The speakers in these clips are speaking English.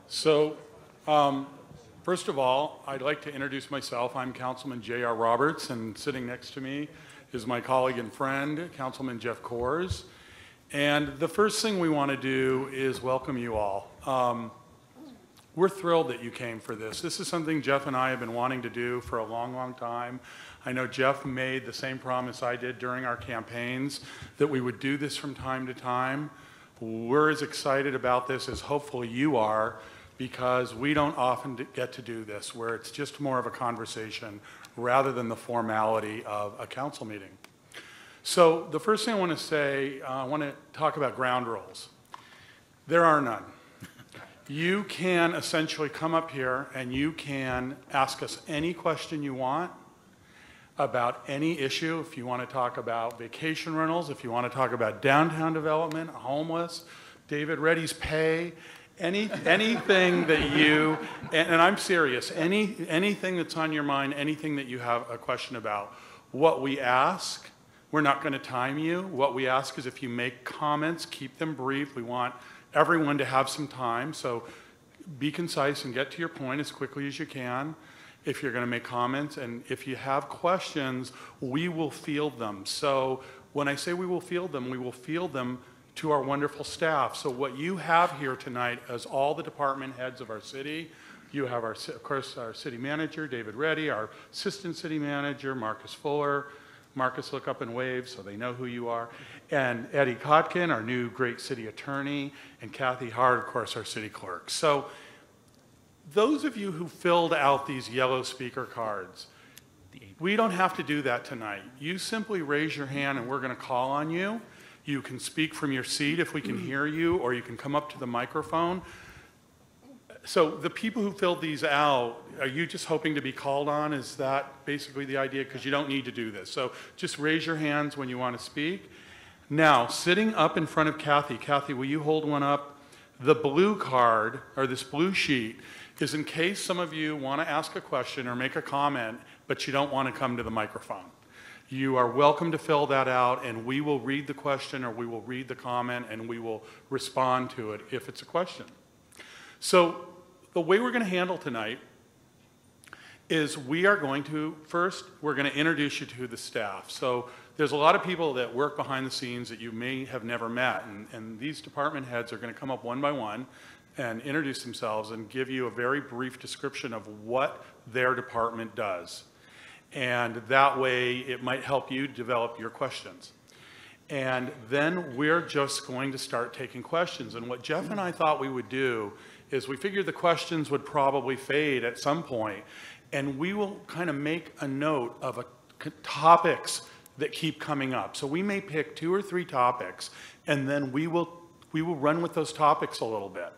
So, first of all, I'd like to introduce myself. I'm Councilman J.R. Roberts, and sitting next to me is my colleague and friend, Councilman Jeff Coors. And the first thing we want to do is welcome you all. We're thrilled that you came for this. This is something Jeff and I have been wanting to do for a long, long time. I know Jeff made the same promise I did during our campaigns that we would do this from time to time. We're as excited about this as hopefully you are, because we don't often get to do this, where it's just more of a conversation rather than the formality of a council meeting. So the first thing I want to say, I want to talk about ground rules. There are none. You can essentially come up here and you can ask us any question you want about any issue. If you want to talk about vacation rentals, if you want to talk about downtown development, homeless, David Reddy's pay, anything that you, and I'm serious, anything that's on your mind, anything that you have a question about. What we ask, we're not going to time you. What we ask is if you make comments, keep them brief. We want everyone to have some time, so be concise and get to your point as quickly as you can if you're going to make comments. And if you have questions, we will field them. So when I say we will field them to our wonderful staff. So what you have here tonight is all the department heads of our city. You have, of course, our city manager, David Reddy, our assistant city manager, Marcus Fuller. Marcus, look up and wave so they know who you are. And Eddie Kotkin, our new great city attorney, and Kathy Hart, of course, our city clerk. So those of you who filled out these yellow speaker cards, we don't have to do that tonight. You simply raise your hand and we're going to call on you. You can speak from your seat if we can hear you, or you can come up to the microphone. So the people who filled these out, are you just hoping to be called on? Is that basically the idea? Because you don't need to do this. So just raise your hands when you want to speak. Now, sitting up in front of Kathy, Kathy, will you hold one up? The blue card, or this blue sheet, is in case some of you want to ask a question or make a comment, but you don't want to come to the microphone. You are welcome to fill that out, and we will read the question or we will read the comment and we will respond to it if it's a question. So the way we're going to handle tonight is we are going to, first, we're going to introduce you to the staff. So there's a lot of people that work behind the scenes that you may have never met, and these department heads are going to come up one by one and introduce themselves and give you a very brief description of what their department does. And that way it might help you develop your questions. And then we're just going to start taking questions. And what Jeff and I thought we would do is we figured the questions would probably fade at some point, and we will kind of make a note of topics that keep coming up. So we may pick 2 or 3 topics, and then we will run with those topics a little bit.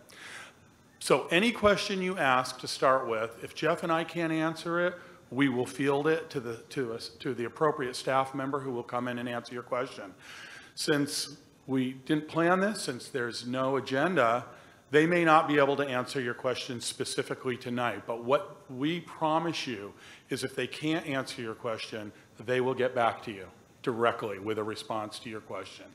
So any question you ask to start with, if Jeff and I can't answer it, we will field it to the appropriate staff member who will come in and answer your question. Since we didn't plan this, since there's no agenda, they may not be able to answer your question specifically tonight, but what we promise you is if they can't answer your question, they will get back to you directly with a response to your question.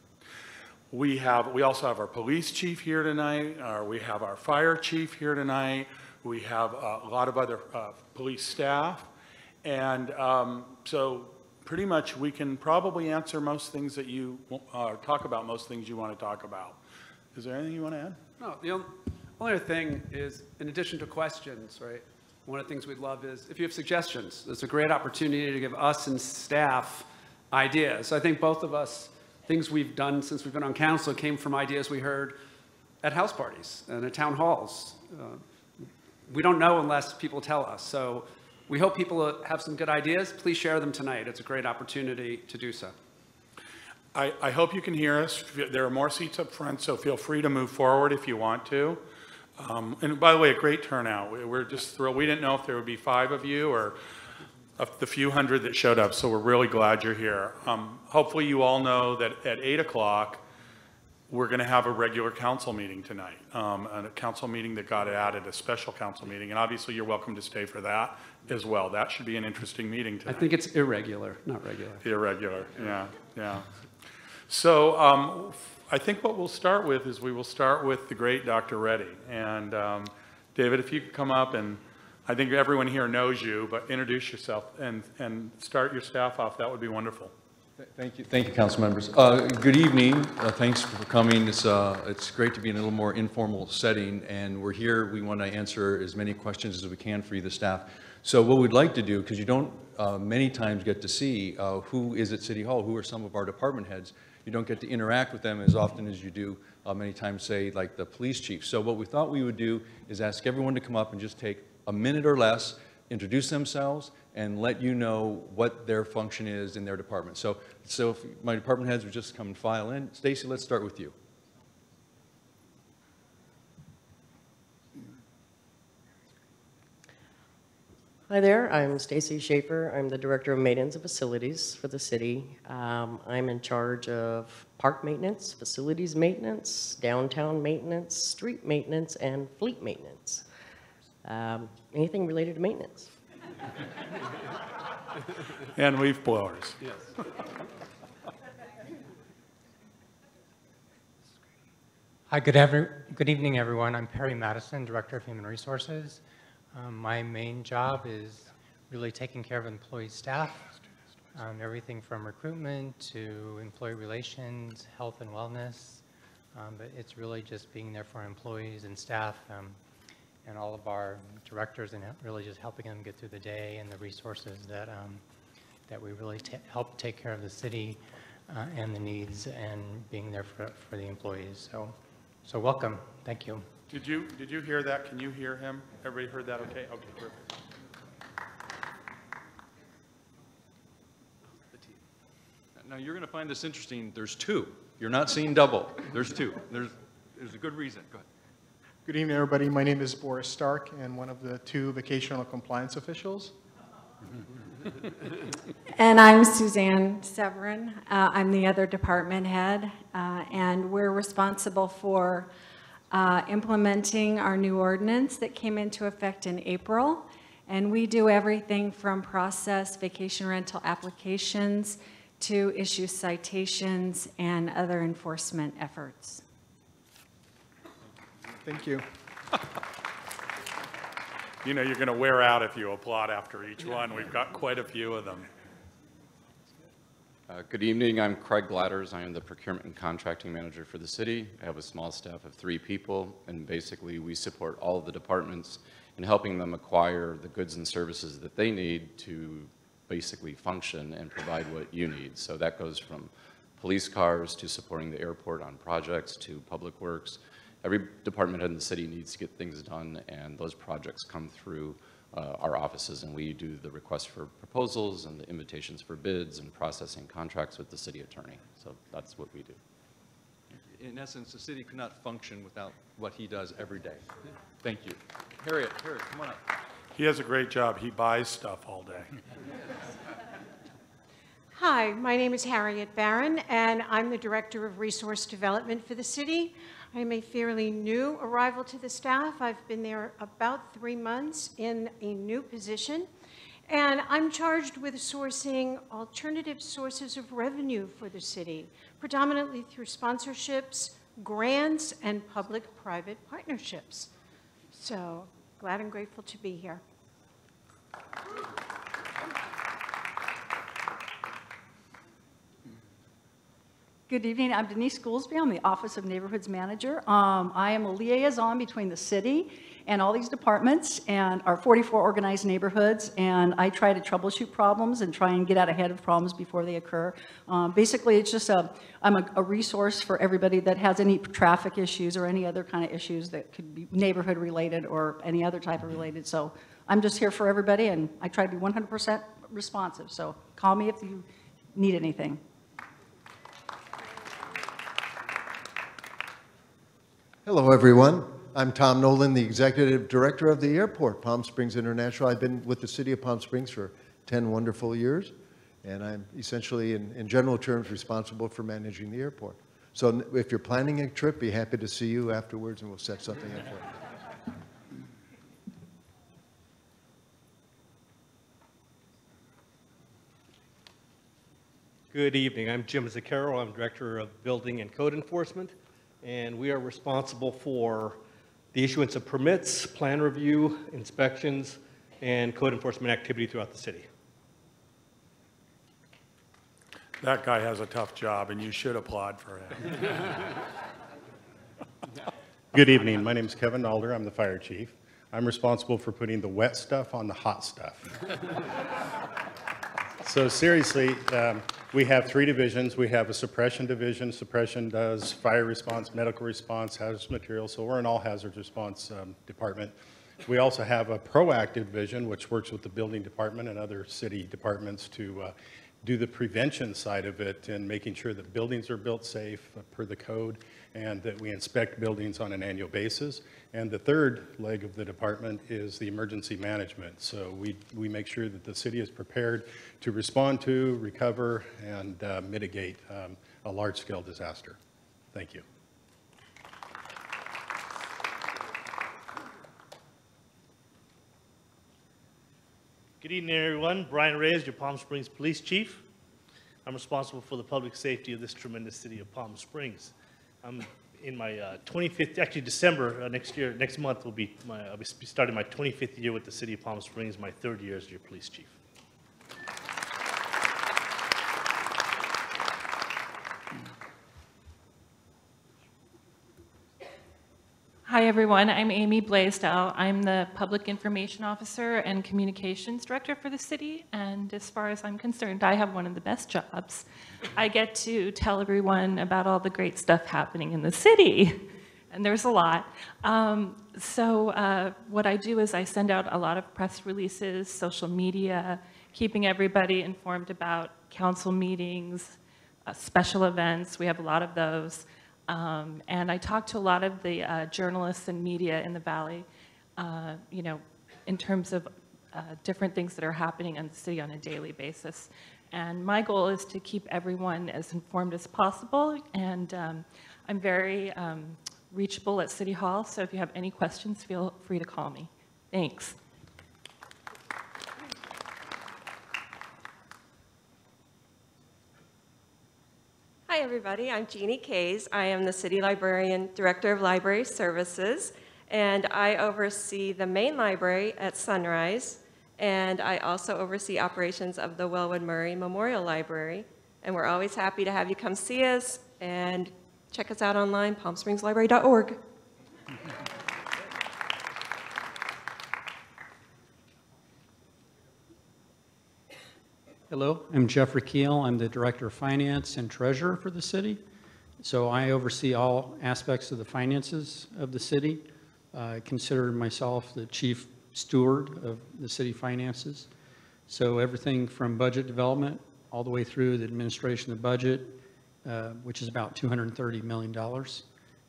We also have our police chief here tonight, we have our fire chief here tonight, we have a lot of other police staff, and so pretty much we can probably answer most things that you talk about, most things you want to talk about. Is there anything you want to add? No, the only other thing is, in addition to questions, right, one of the things we'd love is if you have suggestions. It's a great opportunity to give us and staff ideas. I think both of us, things we've done since we've been on council came from ideas we heard at house parties and at town halls. We don't know unless people tell us. So we hope people have some good ideas. Please share them tonight. It's a great opportunity to do so. I hope you can hear us. There are more seats up front, so feel free to move forward if you want to. And by the way, a great turnout. We're just thrilled. We didn't know if there would be 5 of you or the few hundred that showed up, so we're really glad you're here. Hopefully you all know that at 8 o'clock, we're going to have a regular council meeting tonight, a council meeting that got added, a special council meeting, and obviously you're welcome to stay for that as well. That should be an interesting meeting tonight. I think it's irregular, not regular. Irregular, yeah. So I think what we'll start with is we will start with the great Dr. Reddy. And David, if you could come up, and I think everyone here knows you, but introduce yourself and start your staff off, that would be wonderful. Thank you, council members. Good evening. Thanks for coming. It's great to be in a little more informal setting, and we're here. We want to answer as many questions as we can for you, the staff. So what we'd like to do, because you don't many times get to see who is at City Hall, who are some of our department heads. You don't get to interact with them as often as you do many times, say, like the police chief. So what we thought we would do is ask everyone to come up and just take a minute or less, introduce themselves, and let you know what their function is in their department. So if my department heads would just come and file in. Stacy, let's start with you. Hi there, I'm Stacy Schaefer. I'm the Director of Maintenance and Facilities for the city. I'm in charge of park maintenance, facilities maintenance, downtown maintenance, street maintenance, and fleet maintenance. Anything related to maintenance. And leaf blowers. Yes. Hi, good evening, everyone. I'm Perry Madison, Director of Human Resources. My main job is really taking care of employee staff, everything from recruitment to employee relations, health and wellness. But it's really just being there for employees and staff and all of our directors, and really just helping them get through the day and the resources that we really help take care of the city and the needs, and being there for the employees. So welcome. Thank you. Did you hear that? Can you hear him? Everybody heard that okay? Okay, perfect. Now you're going to find this interesting. There's two. You're not seeing double. There's two. There's a good reason. Go ahead. Good evening, everybody. My name is Boris Stark, and one of the two vocational compliance officials. And I'm Suzanne Severin. I'm the other department head, and we're responsible for implementing our new ordinance that came into effect in April. And we do everything from process vacation rental applications to issue citations and other enforcement efforts. Thank you. You know, you're going to wear out if you applaud after each one. We've got quite a few of them. Good evening. I'm Craig Gladders. I am the Procurement and Contracting Manager for the city. I have a small staff of 3 people, and basically we support all of the departments in helping them acquire the goods and services that they need to basically function and provide what you need. So that goes from police cars to supporting the airport on projects to public works. Every department head in the city needs to get things done, and those projects come through our offices, and we do the requests for proposals and the invitations for bids and processing contracts with the city attorney. So that's what we do. In essence, the city could not function without what he does every day. Thank you. Harriet, come on up. He has a great job. He buys stuff all day. Hi, my name is Harriet Barron, and I'm the Director of Resource Development for the city. I'm a fairly new arrival to the staff. I've been there about 3 months in a new position, and I'm charged with sourcing alternative sources of revenue for the city, predominantly through sponsorships, grants, and public-private partnerships. So glad and grateful to be here. Good evening. I'm Denise Goolsby. I'm the Office of Neighborhoods Manager. I am a liaison between the city and all these departments and our 44 organized neighborhoods, and I try to troubleshoot problems and try and get out ahead of problems before they occur. Basically, it's just I'm a resource for everybody that has any traffic issues or any other kind of issues that could be neighborhood related or any other type of related. So I'm just here for everybody, and I try to be 100% responsive. So call me if you need anything. Hello, everyone. I'm Tom Nolan, the Executive Director of the airport, Palm Springs International. I've been with the city of Palm Springs for 10 wonderful years, and I'm essentially, in general terms, responsible for managing the airport. So if you're planning a trip, be happy to see you afterwards, and we'll set something up for you. Good evening. I'm Jim Zaccaro. I'm Director of Building and Code Enforcement, and we are responsible for the issuance of permits, plan review, inspections, and code enforcement activity throughout the city. That guy has a tough job, and you should applaud for him. Good evening. My name is Kevin Alder. I'm the fire chief. I'm responsible for putting the wet stuff on the hot stuff. So seriously, we have 3 divisions. We have a suppression division. Suppression does fire response, medical response, hazardous materials. So we're an all hazards response department. We also have a proactive division, which works with the building department and other city departments to do the prevention side of it and making sure that buildings are built safe per the code and that we inspect buildings on an annual basis. And the third leg of the department is the emergency management. So we make sure that the city is prepared to respond to, recover, and mitigate a large-scale disaster. Thank you. Good evening, everyone. Brian Reyes, your Palm Springs Police Chief. I'm responsible for the public safety of this tremendous city of Palm Springs. I'm in my 25th, actually December next month I'll be starting my 25th year with the city of Palm Springs, my 3rd year as your police chief. Hi, everyone. I'm Amy Blaisdell. I'm the Public Information Officer and Communications Director for the city, and as far as I'm concerned, I have one of the best jobs. I get to tell everyone about all the great stuff happening in the city, and there's a lot. What I do is I send out a lot of press releases, social media, keeping everybody informed about council meetings, special events. We have a lot of those. And I talk to a lot of the journalists and media in the Valley, you know, in terms of different things that are happening in the city on a daily basis. And my goal is to keep everyone as informed as possible. And I'm very reachable at City Hall, so if you have any questions, feel free to call me. Thanks. Hi, everybody. I'm Jeannie Kays. I am the City Librarian, Director of Library Services, and I oversee the main library at Sunrise, and I also oversee operations of the Wellwood Murray Memorial Library. And we're always happy to have you come see us and check us out online, palmspringslibrary.org. Hello, I'm Jeffrey Keel. I'm the Director of Finance and Treasurer for the city. So I oversee all aspects of the finances of the city. I consider myself the chief steward of the city finances. So everything from budget development all the way through the administration of the budget, which is about $230 million,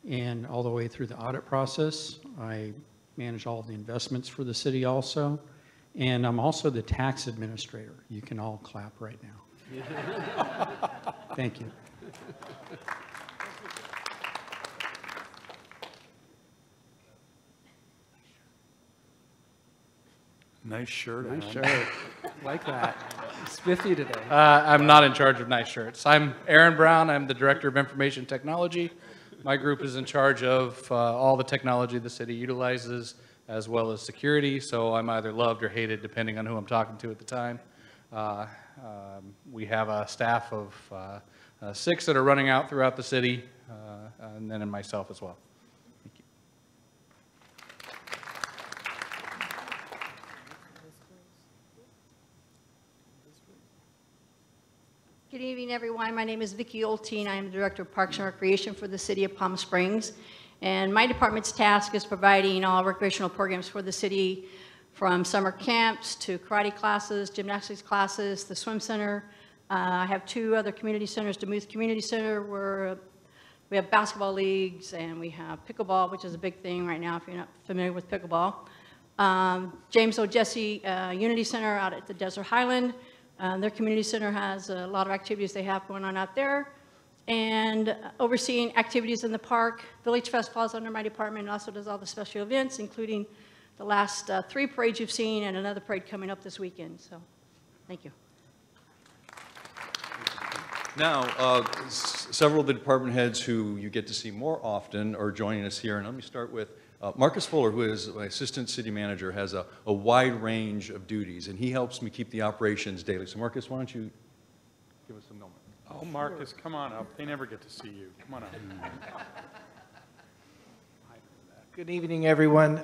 and all the way through the audit process. I manage all of the investments for the city also. And I'm also the tax administrator. You can all clap right now. Thank you. Nice shirt. Nice shirt. Like that. Spiffy today. I'm not in charge of nice shirts. I'm Aaron Brown. I'm the Director of Information Technology. My group is in charge of all the technology the city utilizes, as well as security, so I'm either loved or hated depending on who I'm talking to at the time. We have a staff of 6 that are running out throughout the city, and then myself as well. Thank you. Good evening, everyone. My name is Vicki Olteen. I am the Director of Parks and Recreation for the City of Palm Springs. And my department's task is providing all recreational programs for the city, from summer camps to karate classes, gymnastics classes, the swim center. I have 2 other community centers, Demuth Community Center, where we have basketball leagues, and we have pickleball, which is a big thing right now if you're not familiar with pickleball. James O. Jesse Unity Center out at the Desert Highland. Their community center has a lot of activities they have going on out there. And overseeing activities in the park. Village Fest falls under my department and also does all the special events, including the last 3 parades you've seen and another parade coming up this weekend. So, thank you. Now, several of the department heads who you get to see more often are joining us here, and let me start with Marcus Fuller, who is my assistant city manager, has a wide range of duties, and he helps me keep the operations daily. So Marcus, why don't you give us a moment? Oh, Marcus, come on up. They never get to see you. Come on up. Good evening, everyone.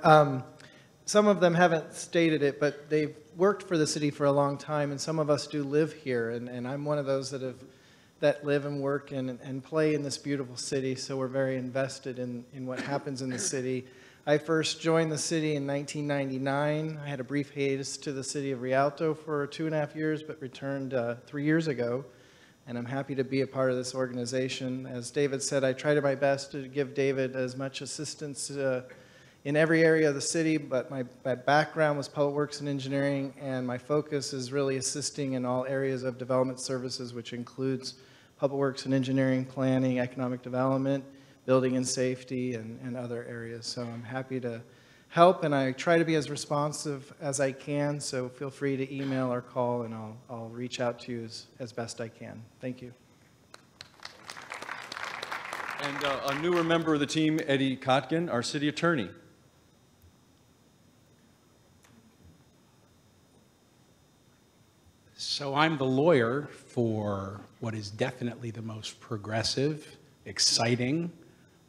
Some of them haven't stated it, but they've worked for the city for a long time, and some of us do live here, and I'm one of those that live and work and play in this beautiful city, so we're very invested in what happens in the city. I first joined the city in 1999. I had a brief hiatus to the city of Rialto for 2.5 years, but returned 3 years ago, and I'm happy to be a part of this organization. As David said, I try to my best to give David as much assistance in every area of the city, but my background was public works and engineering, and my focus is really assisting in all areas of development services, which includes public works and engineering, planning, economic development, building and safety, and other areas. So I'm happy to help, and I try to be as responsive as I can, so feel free to email or call, and I'll reach out to you as best I can. Thank you. And a newer member of the team, Eddie Kotkin, our city attorney. So I'm the lawyer for what is definitely the most progressive, exciting,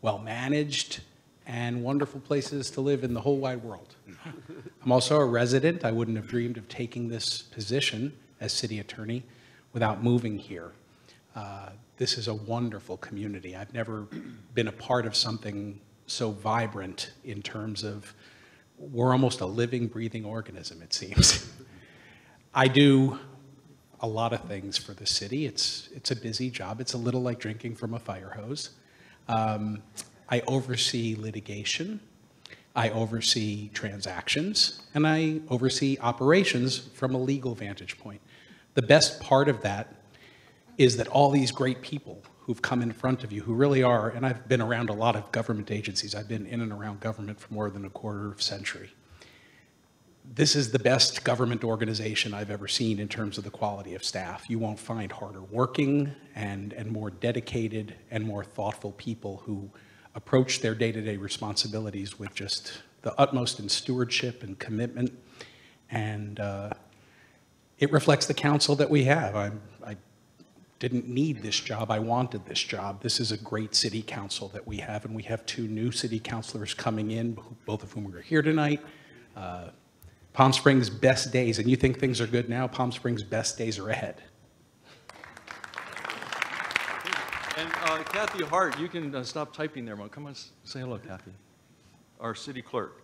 well-managed, and wonderful places to live in the whole wide world. I'm also a resident. I wouldn't have dreamed of taking this position as city attorney without moving here. This is a wonderful community. I've never been a part of something so vibrant in terms of we're almost a living, breathing organism, it seems. I do a lot of things for the city. It's a busy job. It's a little like drinking from a fire hose. I oversee litigation, I oversee transactions, and I oversee operations from a legal vantage point. The best part of that is that all these great people who've come in front of you, who really are, and I've been around a lot of government agencies. I've been in and around government for more than a quarter century. This is the best government organization I've ever seen in terms of the quality of staff. You won't find harder working and more dedicated and more thoughtful people who approach their day-to-day responsibilities with just the utmost in stewardship and commitment. And it reflects the council that we have. I didn't need this job, I wanted this job. This is a great city council that we have, and we have 2 new city councilors coming in, both of whom are here tonight. Palm Springs' best days, and you think things are good now, Palm Springs' best days are ahead. And Kathy Hart, you can stop typing there. Come on, say hello, Kathy. Our city clerk.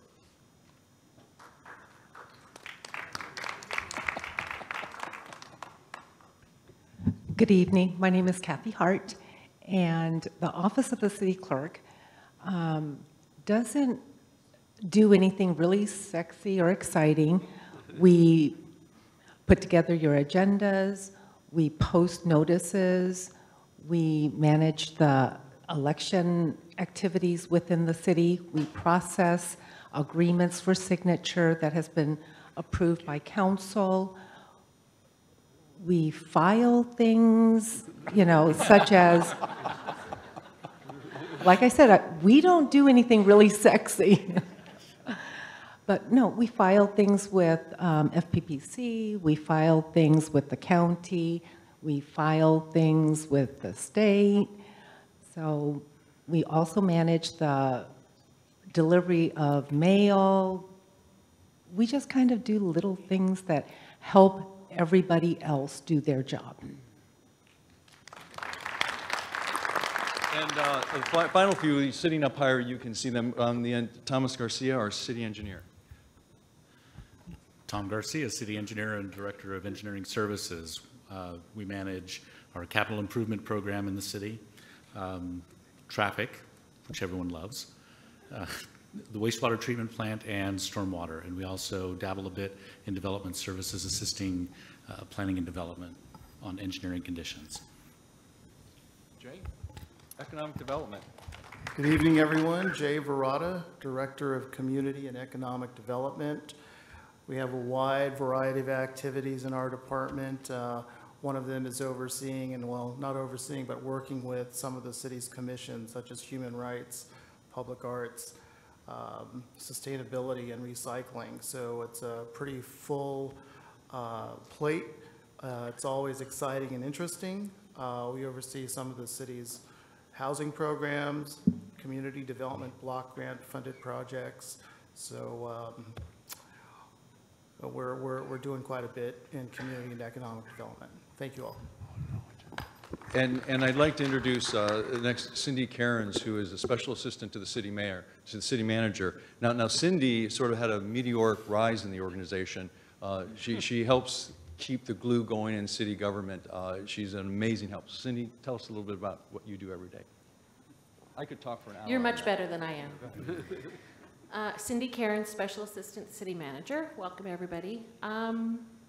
Good evening. My name is Kathy Hart, and the Office of the City Clerk doesn't do anything really sexy or exciting. We put together your agendas, we post notices, we manage the election activities within the city, we process agreements for signature that has been approved by council. We file things, such as, like I said, we don't do anything really sexy. But no, we file things with FPPC, we file things with the county, we file things with the state. So we also manage the delivery of mail. We just kind of do little things that help everybody else do their job. And the final few, sitting up higher, you can see them on the end. Thomas Garcia, our city engineer. Tom Garcia, City Engineer and Director of Engineering Services. We manage our capital improvement program in the city, traffic, which everyone loves, the wastewater treatment plant, and stormwater. And we also dabble a bit in development services, assisting planning and development on engineering conditions. Jay, Economic Development. Good evening, everyone. Jay Verrata, Director of Community and Economic Development. We have a wide variety of activities in our department. One of them is overseeing, and well, not overseeing, but working with some of the city's commissions, such as Human Rights, Public Arts, sustainability and recycling. So it's a pretty full plate. It's always exciting and interesting. We oversee some of the city's housing programs, community development block grant funded projects. So we're doing quite a bit in community and economic development. Thank you all. And I'd like to introduce next Cindy Cairns, who is a special assistant to the city mayor, to the city manager. Now Cindy sort of had a meteoric rise in the organization. She helps keep the glue going in city government. She's an amazing help. Cindy, tell us a little bit about what you do every day. I could talk for an hour. You're much better than I am. Cindy Cairns, Special Assistant City Manager. Welcome, everybody.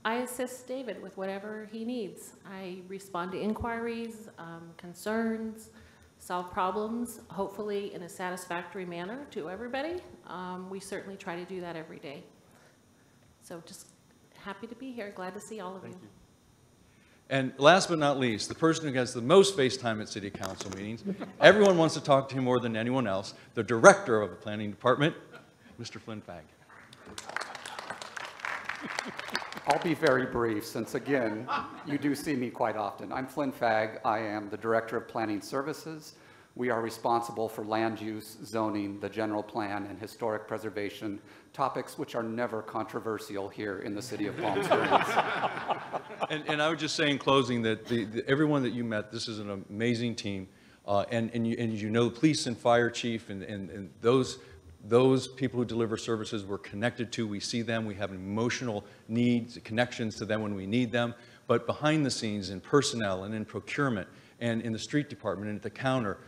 I assist David with whatever he needs. I respond to inquiries, concerns, solve problems, hopefully in a satisfactory manner to everybody. We certainly try to do that every day. So just happy to be here. Glad to see all of you. And last but not least, the person who gets the most face time at city council meetings, everyone wants to talk to him more than anyone else, the director of the planning department, Mr. Flynn Fagg. I'll be very brief, since again, you do see me quite often. I'm Flynn Fagg. I am the Director of Planning Services. We are responsible for land use, zoning, the general plan, and historic preservation, topics which are never controversial here in the city of Palm Springs. And I would just say in closing that everyone that you met, this is an amazing team. And you know, the police and fire chief and those people who deliver services we're connected to, we see them, we have emotional needs, connections to them when we need them. But behind the scenes in personnel and in procurement and in the street department and at the counter,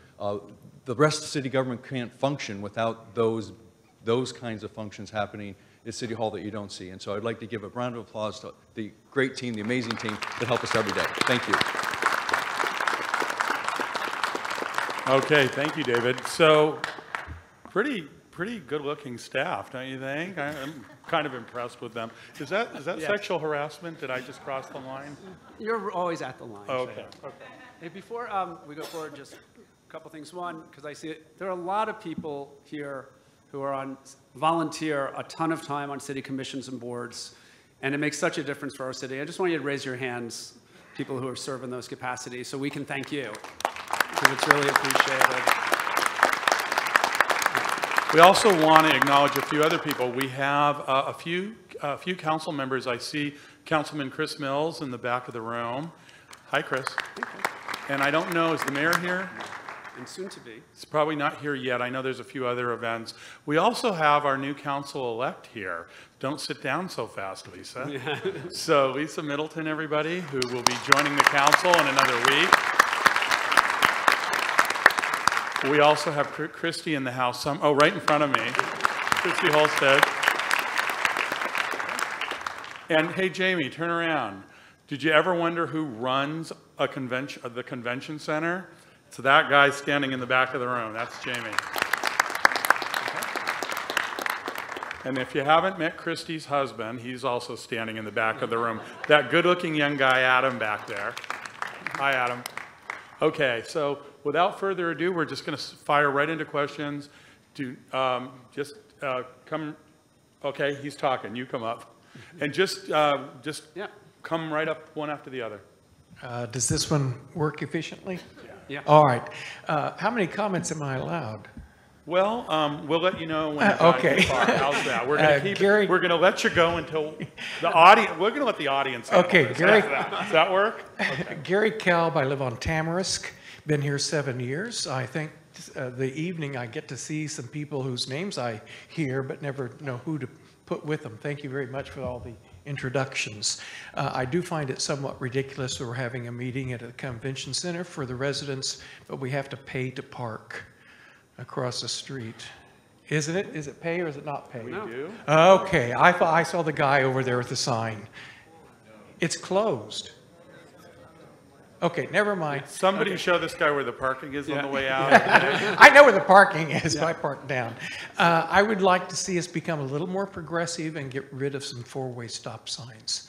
the rest of the city government can't function without those kinds of functions happening at City Hall that you don't see. And so I'd like to give a round of applause to the great team, the amazing team that help us every day. Thank you. Okay, thank you, David. So pretty good-looking staff, don't you think? I'm kind of impressed with them. Is that Yeah. sexual harassment? Did I just cross the line? You're always at the line. Oh, okay. Hey, before we go forward, just a couple things. One, because I see it, there are a lot of people here who are volunteer a ton of time on city commissions and boards, and it makes such a difference for our city. I just want you to raise your hands, people who are serving those capacities, so we can thank you, because it's really appreciated. We also want to acknowledge a few other people. We have a few council members. I see Councilman Chris Mills in the back of the room. Hi, Chris. And I don't know, is the mayor here? And soon to be. He's probably not here yet. I know there's a few other events. We also have our new council-elect here. Don't sit down so fast, Lisa. So Lisa Middleton, everybody, who will be joining the council in another week. We also have Christy in the house. Right in front of me. Christy Holstead. And hey, Jamie, turn around. Did you ever wonder who runs the convention center? It's that guy standing in the back of the room. That's Jamie. And if you haven't met Christy's husband, he's also standing in the back of the room. That good-looking young guy, Adam, back there. Hi, Adam. Okay, so without further ado, we're just going to fire right into questions. Come. Okay, he's talking. You come up, and just come right up one after the other. Does this one work efficiently? Yeah. All right. How many comments am I allowed? Well, we'll let you know when it's okay. Too far. How's that? We're going to we're going to let you go until the audience. We're going to let the audience. Okay, Gary. Does that work? Okay. Gary Kalb. I live on Tamarisk. Been here 7 years. I think the evening I get to see some people whose names I hear but never know who to put with them. Thank you very much for all the introductions. I do find it somewhat ridiculous that we're having a meeting at a convention center for the residents, but we have to pay to park across the street. Isn't it? Is it pay or is it not pay? We do. Okay, I thought I saw the guy over there with the sign. It's closed. Okay, never mind. Somebody Okay. show this guy where the parking is on the way out. I know where the parking is, but I parked down. I would like to see us become a little more progressive and get rid of some four-way stop signs.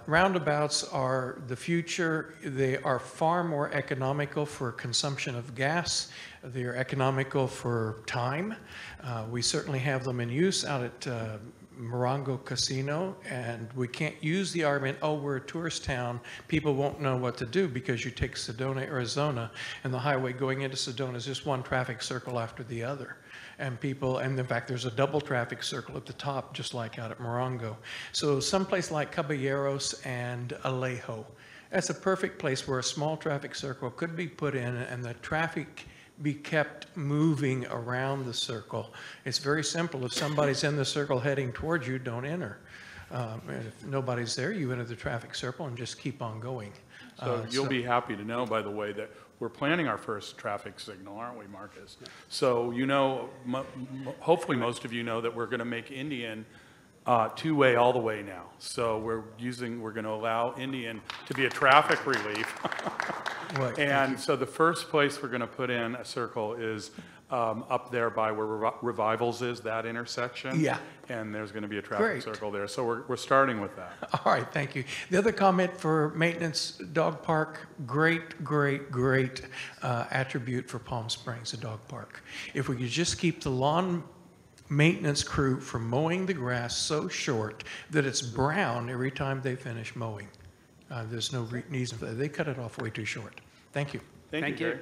Roundabouts are the future. They are far more economical for consumption of gas. They are economical for time. We certainly have them in use out at Morongo Casino, and we can't use the argument, oh, we're a tourist town, people won't know what to do, because you take Sedona, Arizona, and the highway going into Sedona is just one traffic circle after the other. And people, and in fact, there's a double traffic circle at the top, just like out at Morongo. So someplace like Caballeros and Alejo, that's a perfect place where a small traffic circle could be put in and the traffic be kept moving around the circle. It's very simple. If somebody's in the circle heading towards you, don't enter. If nobody's there, you enter the traffic circle and just keep on going. So you'll be happy to know, by the way, that we're planning our first traffic signal, aren't we, Marcus? So you know, hopefully most of you know that we're going to make Indian two-way all the way now. So we're going to allow Indian to be a traffic relief. Right. And so the first place we're going to put in a circle is up there by where Revivals is, that intersection. Yeah. And there's going to be a traffic Great. circle there. So we're starting with that. All right, thank you. The other comment for maintenance, dog park, great attribute for Palm Springs, a dog park. If we could just keep the lawn maintenance crew from mowing the grass so short that it's brown every time they finish mowing. There's no reason for that. They cut it off way too short. Thank you. Thank you, Gary.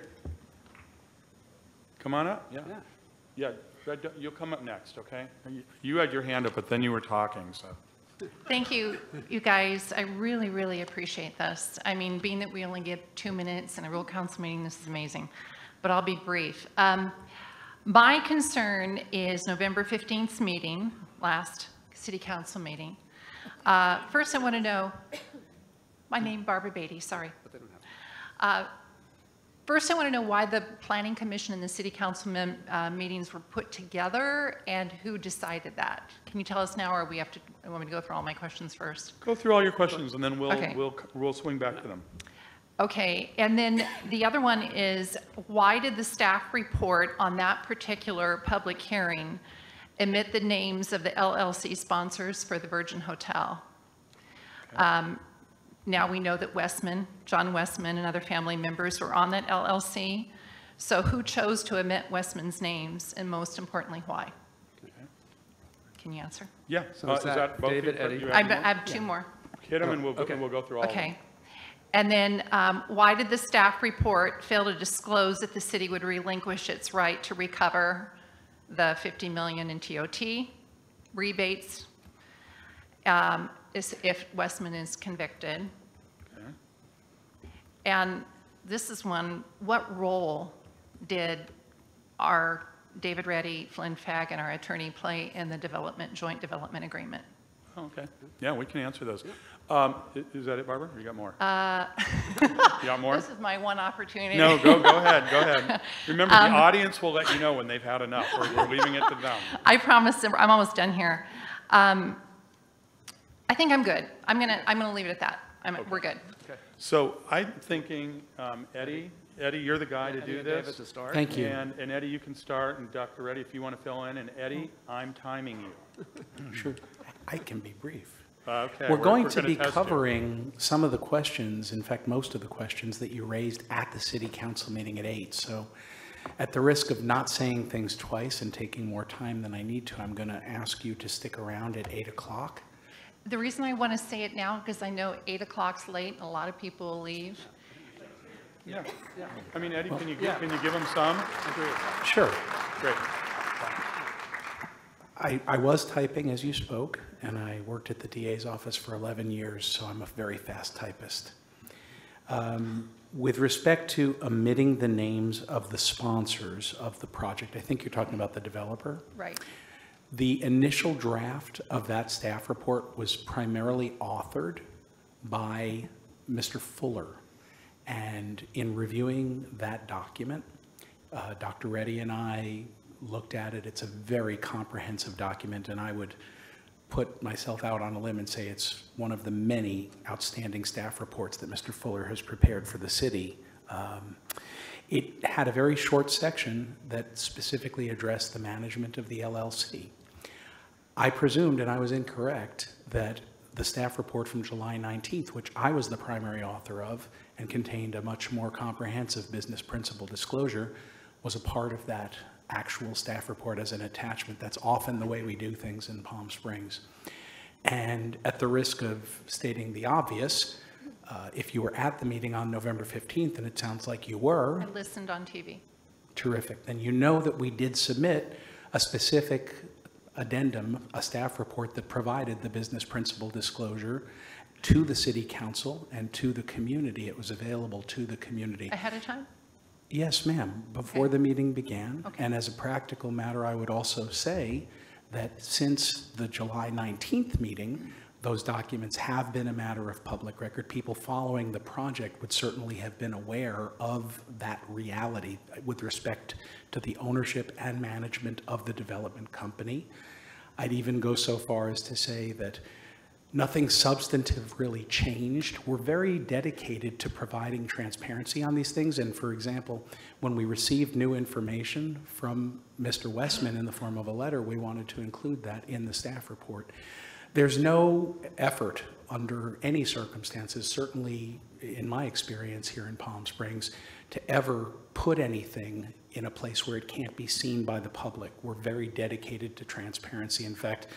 Come on up. Yeah, you'll come up next, okay? You had your hand up, but then you were talking, so. Thank you, you guys. I really appreciate this. I mean, being that we only get 2 minutes in a real council meeting, this is amazing, but I'll be brief. My concern is November 15th meeting, last city council meeting. First, I want to know, my name Barbara Beatty, sorry. First, I want to know why the Planning Commission and the City Council meetings were put together and who decided that. Can you tell us now, or want me to go through all my questions first? Go through all your questions and then Okay. we'll swing back to them. Okay, and then the other one is, why did the staff report on that particular public hearing omit the names of the LLC sponsors for the Virgin Hotel? Now we know that John Westman and other family members were on that LLC. So who chose to omit Westman's names, and most importantly, why? Can you answer? Yeah. So is that both David, you? Eddie? You I have more? have two more. Hit them and we'll go through all of them. Okay. And then why did the staff report fail to disclose that the city would relinquish its right to recover the $50 million in TOT rebates if Westman is convicted? Okay. And this is one, what role did our David Reddy, Flynn Fagg, and our attorney play in the joint development agreement? Oh, okay. Yeah, we can answer those. Is that it, Barbara? Or you got more? You got more? This is my one opportunity. No, go ahead. Remember, the audience will let you know when they've had enough. We're leaving it to them. I promise. I'm almost done here. I think I'm good. I'm gonna leave it at that. We're good. Okay. So I'm thinking, Eddie, you're the guy to do this. David to start. Thank you. And Eddie, you can start, and Dr. Reddy, if you want to fill in. And Eddie, I'm timing you. Sure. I can be brief. Okay. We're going to gonna be test you. covering some of the questions, in fact, most of the questions that you raised at the city council meeting at 8. So at the risk of not saying things twice and taking more time than I need to, I'm going to ask you to stick around at 8 o'clock. The reason I want to say it now, because I know 8 o'clock's late and a lot of people will leave. Yeah. I mean, Eddie, can you give them some? Sure. Great. I was typing as you spoke, and I worked at the DA's office for 11 years, so I'm a very fast typist. With respect to omitting the names of the sponsors of the project, I think you're talking about the developer. Right. The initial draft of that staff report was primarily authored by Mr. Fuller. And in reviewing that document, Dr. Reddy and I looked at it. It's a very comprehensive document, and I would put myself out on a limb and say it's one of the many outstanding staff reports that Mr. Fuller has prepared for the city. It had a very short section that specifically addressed the management of the LLC. I presumed, and I was incorrect, that the staff report from July 19th, which I was the primary author of and contained a much more comprehensive business principle disclosure, was a part of that actual staff report as an attachment. That's often the way we do things in Palm Springs. And at the risk of stating the obvious, if you were at the meeting on November 15th, and it sounds like you were. I listened on TV. Terrific. Then you know that we did submit a specific addendum, a staff report that provided the business principle disclosure to the city council and to the community. It was available to the community. Ahead of time? Yes, ma'am, before the meeting began. And as a practical matter, I would also say that since the July 19th meeting, those documents have been a matter of public record. People following the project would certainly have been aware of that reality with respect to the ownership and management of the development company. I'd even go so far as to say that nothing substantive really changed. We're very dedicated to providing transparency on these things. And for example, when we received new information from Mr. Westman in the form of a letter, we wanted to include that in the staff report. There's no effort under any circumstances, certainly in my experience here in Palm Springs, to ever put anything in a place where it can't be seen by the public. We're very dedicated to transparency. In fact,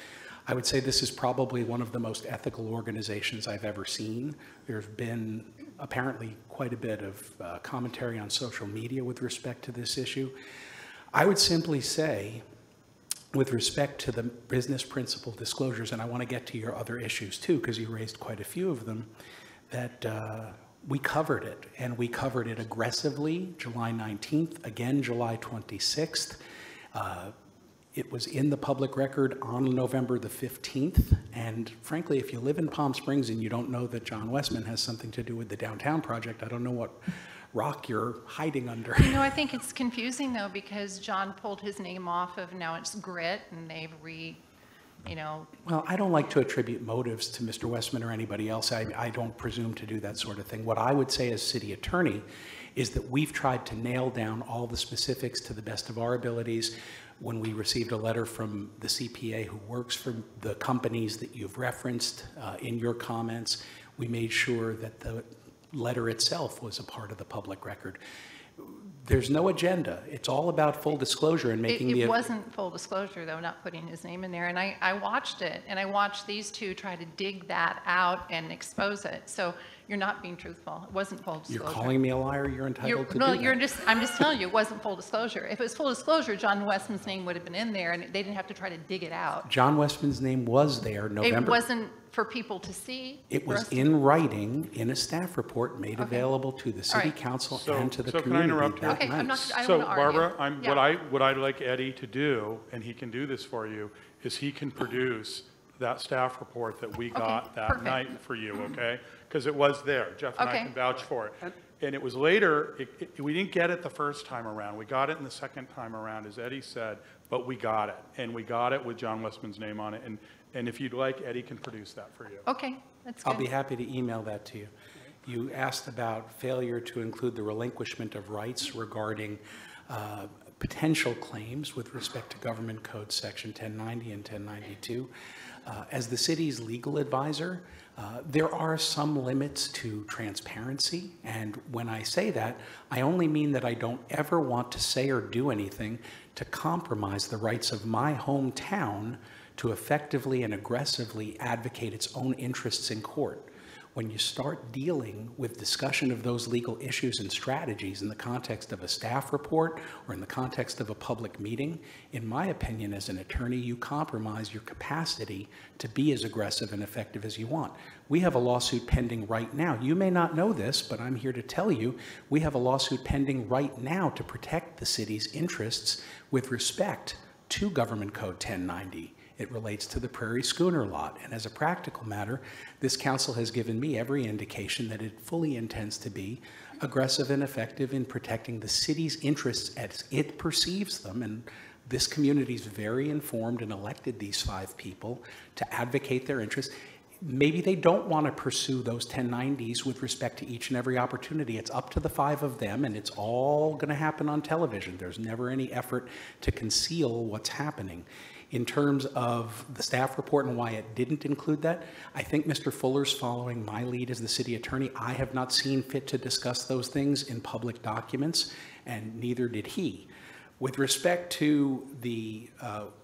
I would say this is probably one of the most ethical organizations I've ever seen. There's been apparently quite a bit of commentary on social media with respect to this issue. I would simply say, with respect to the business principle disclosures, and I want to get to your other issues too, because you raised quite a few of them, that we covered it, and we covered it aggressively July 19th, again July 26th. It was in the public record on November the 15th, and frankly, if you live in Palm Springs and you don't know that John Westman has something to do with the downtown project, I don't know what rock you're hiding under. You know, I think it's confusing though, because John pulled his name off of, now it's Grit, and they've Well, I don't like to attribute motives to Mr. Westman or anybody else. I don't presume to do that sort of thing. What I would say as city attorney is that we've tried to nail down all the specifics to the best of our abilities. When we received a letter from the CPA who works for the companies that you've referenced in your comments, we made sure that the letter itself was a part of the public record. There's no agenda. It's all about full disclosure and making It wasn't full disclosure, though, not putting his name in there. And I watched it, and I watched these two try to dig that out and expose it. So you're not being truthful. It wasn't full disclosure. You're calling me a liar. You're entitled to do that. I'm just telling you, it wasn't full disclosure. If it was full disclosure, John Westman's name would have been in there, and they didn't have to try to dig it out. John Westman's name was there November. It wasn't for people to see. It was in writing in a staff report made available to the city council and to the community. Can I interrupt here? Okay, I'm not, I So don't want to argue. Barbara, what I'd like Eddie to do, and he can do this for you, is he can produce that staff report that we got that night for you, okay? Because it was there. Jeff and I can vouch for it. And it was later, we didn't get it the first time around. We got it in the second time around, as Eddie said, but we got it. And we got it with John Westman's name on it. And if you'd like, Eddie can produce that for you. Okay, that's good. I'll be happy to email that to you. You asked about failure to include the relinquishment of rights regarding potential claims with respect to Government Code Section 1090 and 1092. As the city's legal advisor, there are some limits to transparency, and when I say that, I only mean that I don't ever want to say or do anything to compromise the rights of my hometown to effectively and aggressively advocate its own interests in court. When you start dealing with discussion of those legal issues and strategies in the context of a staff report or in the context of a public meeting, in my opinion as an attorney, you compromise your capacity to be as aggressive and effective as you want. We have a lawsuit pending right now. You may not know this, but I'm here to tell you we have a lawsuit pending right now to protect the city's interests with respect to Government Code 1090. It relates to the Prairie Schooner lot. And as a practical matter, this council has given me every indication that it fully intends to be aggressive and effective in protecting the city's interests as it perceives them. And This community is very informed and elected these 5 people to advocate their interests. Maybe they don't want to pursue those 1090s with respect to each and every opportunity. It's up to the 5 of them, and it's all going to happen on television. There's never any effort to conceal what's happening. In terms of the staff report and why it didn't include that, I think Mr. Fuller's following my lead as the city attorney. I have not seen fit to discuss those things in public documents, and neither did he. With respect to the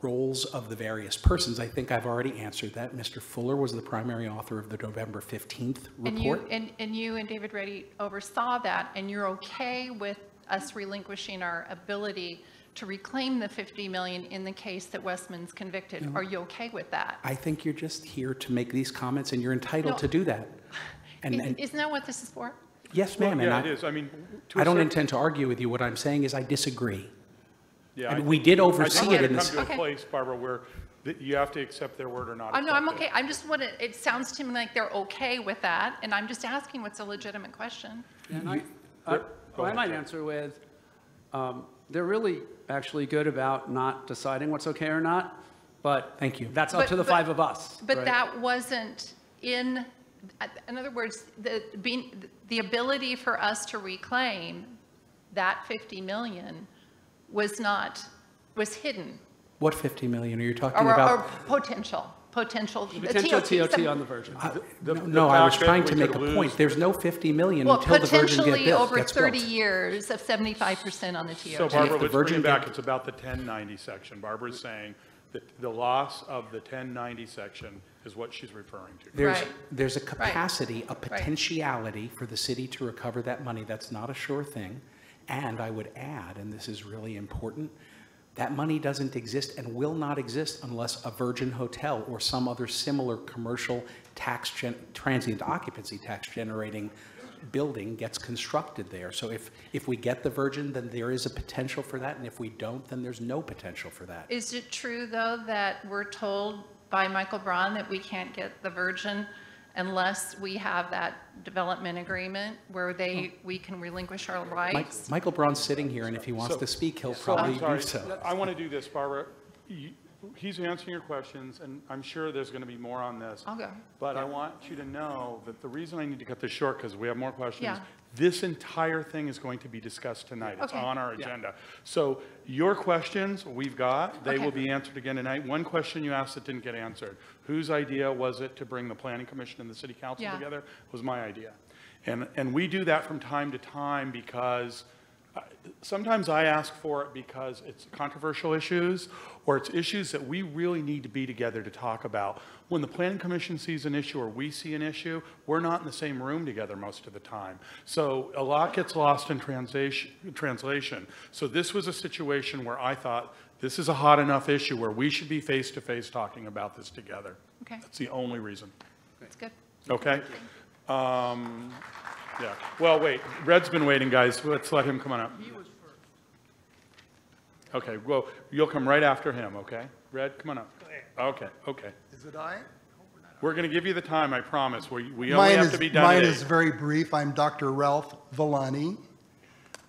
roles of the various persons, I think I've already answered that. Mr. Fuller was the primary author of the November 15th report. And you and David Reddy oversaw that, and you're okay with us relinquishing our ability to reclaim the $50 million in the case that Westman's convicted. Are you okay with that? I think you're just here to make these comments, and you're entitled to do that. And Isn't that what this is for? yes, ma'am. Well, yeah, and it is. I mean, I don't intend to argue with you. What I'm saying is I disagree. Yeah, And we did oversee it in this. this. I think we've come to a place, Barbara, where you have to accept their word or not. No, I'm accept it. okay. I'm just it sounds to me like they're okay with that, and I'm just asking what's a legitimate question. And I might answer with, they're really actually good about not deciding what's okay or not, but thank you. That's up to the 5 of us. But right? that wasn't in other words, the ability for us to reclaim that $50 million was hidden. What 50 million are you talking Or about? potential. Potential TOT on the Virgin. No, I was trying to make a point. There's no 50 million Well, until the Virgin potentially over gets 30 built. years of 75% on the TOT. So Barbara, let's bring it back. It's about the 1090 section. Barbara's saying that the loss of the 1090 section is what she's referring to. There's a capacity, a potentiality for the city to recover that money. That's not a sure thing. And I would add, and this is really important, that money doesn't exist and will not exist unless a Virgin Hotel or some other similar commercial transient occupancy tax generating building gets constructed there. So if we get the Virgin, then there is a potential for that. And if we don't, then there's no potential for that. Is it true, though, that we're told by Michael Braun that we can't get the Virgin unless we have that development agreement where we can relinquish our rights? Michael Braun's sitting here, and if he wants to speak, he'll probably do so. I want to do this, Barbara. He's answering your questions, and I'm sure there's going to be more on this. I'll go. But I want you to know that the reason I need to cut this short, because we have more questions, Yeah. this entire thing is going to be discussed tonight. It's Okay. on our agenda. So your questions, we've got. They will be answered again tonight. One question you asked that didn't get answered. Whose idea was it to bring the Planning Commission and the City Council together? It was my idea. And we do that from time to time because sometimes I ask for it because it's controversial issues or it's issues that we really need to be together to talk about. When the Planning Commission sees an issue or we see an issue, we're not in the same room together most of the time. So a lot gets lost in translation. So this was a situation where I thought this is a hot enough issue where we should be face-to-face talking about this together. Okay. That's the only reason. That's good. Okay? Yeah. Well, wait. Red's been waiting, guys. Let's let him come on up. Okay. Well, you'll come right after him, okay? Red, come on up. Okay. Okay. Is it I? We're going to give you the time, I promise. We only have to be done Mine at is 8. very brief. I'm Dr. Ralph Villani.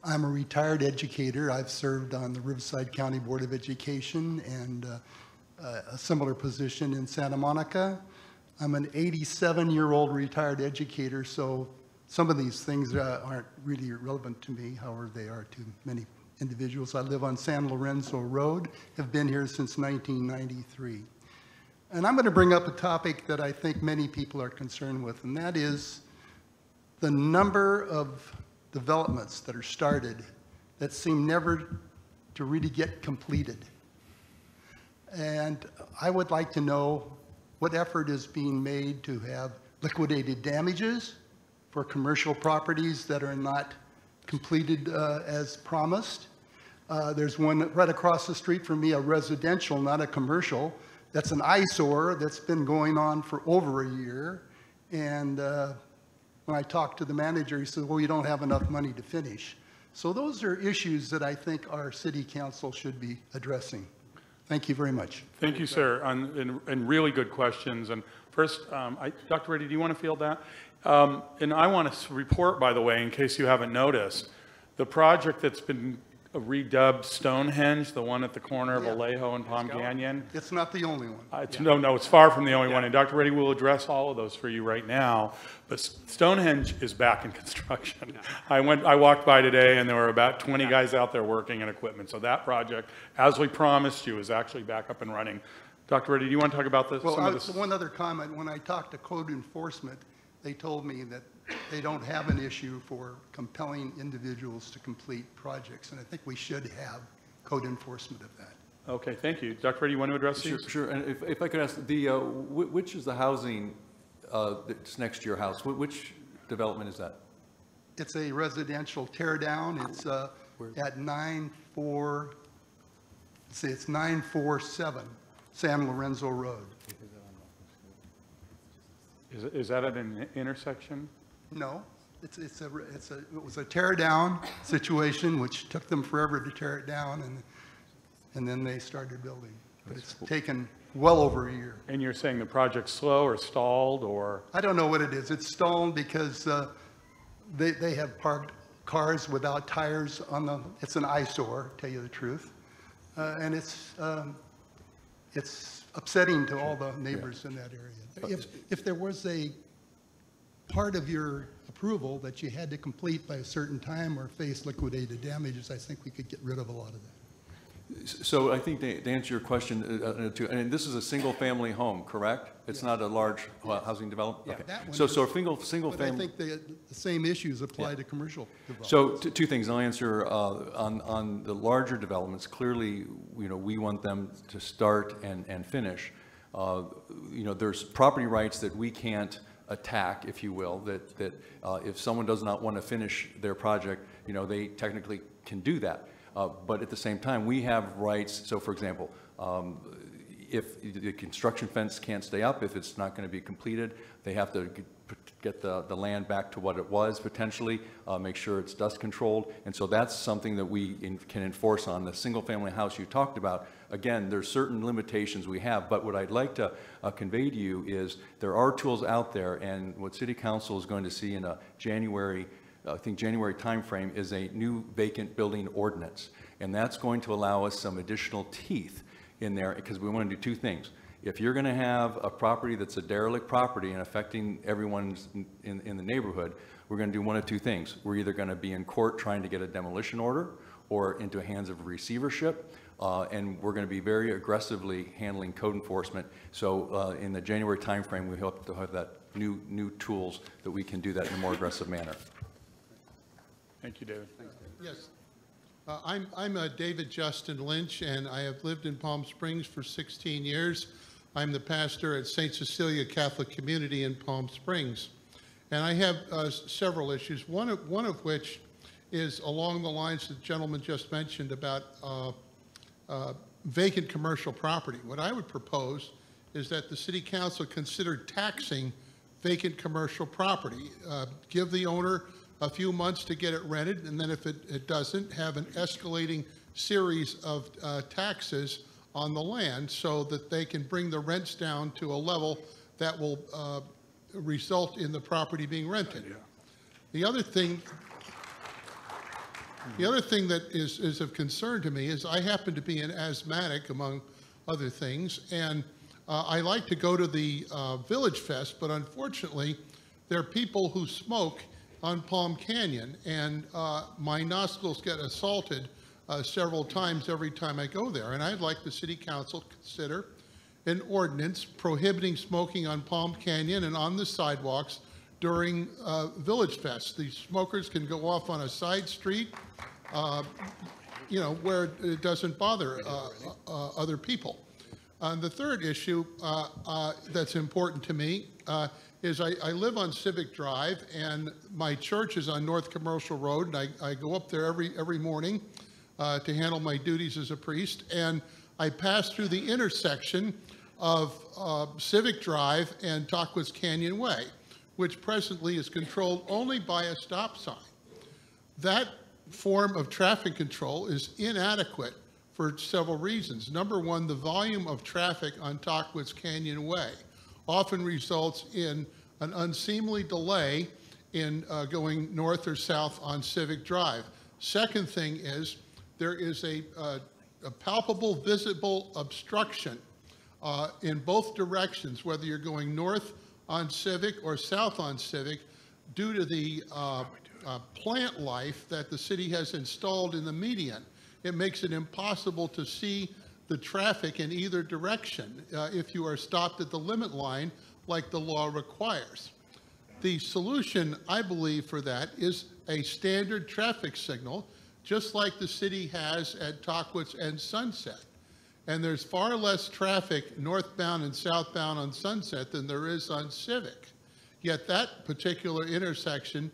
I'm a retired educator. I've served on the Riverside County Board of Education and a similar position in Santa Monica. I'm an 87-year-old retired educator, so some of these things aren't really relevant to me, however they are to many individuals. I live on San Lorenzo Road, have been here since 1993. And I'm going to bring up a topic that I think many people are concerned with, and that is the number of developments that are started that seem never to really get completed. And I would like to know what effort is being made to have liquidated damages for commercial properties that are not completed as promised. There's one right across the street from me, a residential, not a commercial. That's an eyesore that's been going on for over a year. And when I talked to the manager, he said, well, you don't have enough money to finish. So those are issues that I think our city council should be addressing. Thank you very much. Thank you, sir, and really good questions. And first, Dr. Reddy, do you want to field that? And I want to report, by the way, in case you haven't noticed, the project that's been redubbed Stonehenge, the one at the corner of Vallejo and Palm Canyon. It's not the only one. No, it's far from the only one, and Dr. Reddy will address all of those for you right now. But Stonehenge is back in construction. I walked by today, and there were about 20 guys out there working and equipment. So that project, as we promised you, is actually back up and running. Dr. Reddy, do you want to talk about this? Well, one other comment. When I talked to code enforcement, they told me that they don't have an issue for compelling individuals to complete projects, and I think we should have code enforcement of that. Okay, thank you. Dr. Reddy, you want to address these? Sure. And if I could ask, which is the housing that's next to your house? Which development is that? It's a residential tear down. It's at 947 San Lorenzo Road. Is that at an intersection? No, it was a tear down situation, which took them forever to tear it down, and then they started building. But it's taken well over a year. And you're saying the project's slow or stalled or? I don't know what it is. It's stalled because they have parked cars without tires on the. It's an eyesore, to tell you the truth, and it's upsetting to all the neighbors in that area. If there was a part of your approval that you had to complete by a certain time or face liquidated damages, I think we could get rid of a lot of that. So I think to answer your question, and this is a single-family home, correct? It's not a large housing development? Yeah, Okay. that one So is, single but family. I think the same issues apply to commercial development. So two things. I'll answer on the larger developments. Clearly, we want them to start and finish. There's property rights that we can't attack, if you will, that if someone does not want to finish their project, they technically can do that. But at the same time, we have rights. So, for example, if the construction fence can't stay up, if it's not going to be completed, they have to get the land back to what it was potentially, make sure it's dust controlled. And so that's something that we can enforce on the single family house you talked about. Again, there's certain limitations we have, but what I'd like to convey to you is there are tools out there, and what City Council is going to see in a January timeframe is a new vacant building ordinance. And that's going to allow us some additional teeth in there because we want to do two things. If you're going to have a property that's a derelict property and affecting everyone in the neighborhood, we're going to do one of two things. We're either going to be in court trying to get a demolition order or into the hands of receivership, and we're going to be very aggressively handling code enforcement. So in the January timeframe, we hope to have that new tools that we can do that in a more aggressive manner. Thank you, David. Yes. I'm David Justin Lynch, and I have lived in Palm Springs for 16 years. I'm the pastor at St. Cecilia Catholic Community in Palm Springs. And I have several issues, one of which is along the lines that the gentleman just mentioned about vacant commercial property. What I would propose is that the City Council consider taxing vacant commercial property. Give the owner a few months to get it rented, and then if it doesn't, have an escalating series of taxes on the land so that they can bring the rents down to a level that will result in the property being rented. Yeah. The other thing that is of concern to me is I happen to be an asthmatic, among other things, and I like to go to the Village Fest, but unfortunately, there are people who smoke on Palm Canyon, and my nostrils get assaulted several times every time I go there. And I'd like the City Council to consider an ordinance prohibiting smoking on Palm Canyon and on the sidewalks during Village Fest. The smokers can go off on a side street, where it doesn't bother other people. The third issue that's important to me is I live on Civic Drive, and my church is on North Commercial Road, and I go up there every morning to handle my duties as a priest, and I pass through the intersection of Civic Drive and Tahquitz Canyon Way, which presently is controlled only by a stop sign. That form of traffic control is inadequate for several reasons. Number one, the volume of traffic on Tahquitz Canyon Way often results in an unseemly delay in going north or south on Civic Drive. Second thing is there is a palpable, visible obstruction in both directions, whether you're going north on Civic or south on Civic, due to the plant life that the city has installed in the median. It makes it impossible to see the traffic in either direction if you are stopped at the limit line like the law requires. The solution, I believe, for that is a standard traffic signal, just like the city has at Tockwitz and Sunset. And there's far less traffic northbound and southbound on Sunset than there is on Civic. Yet that particular intersection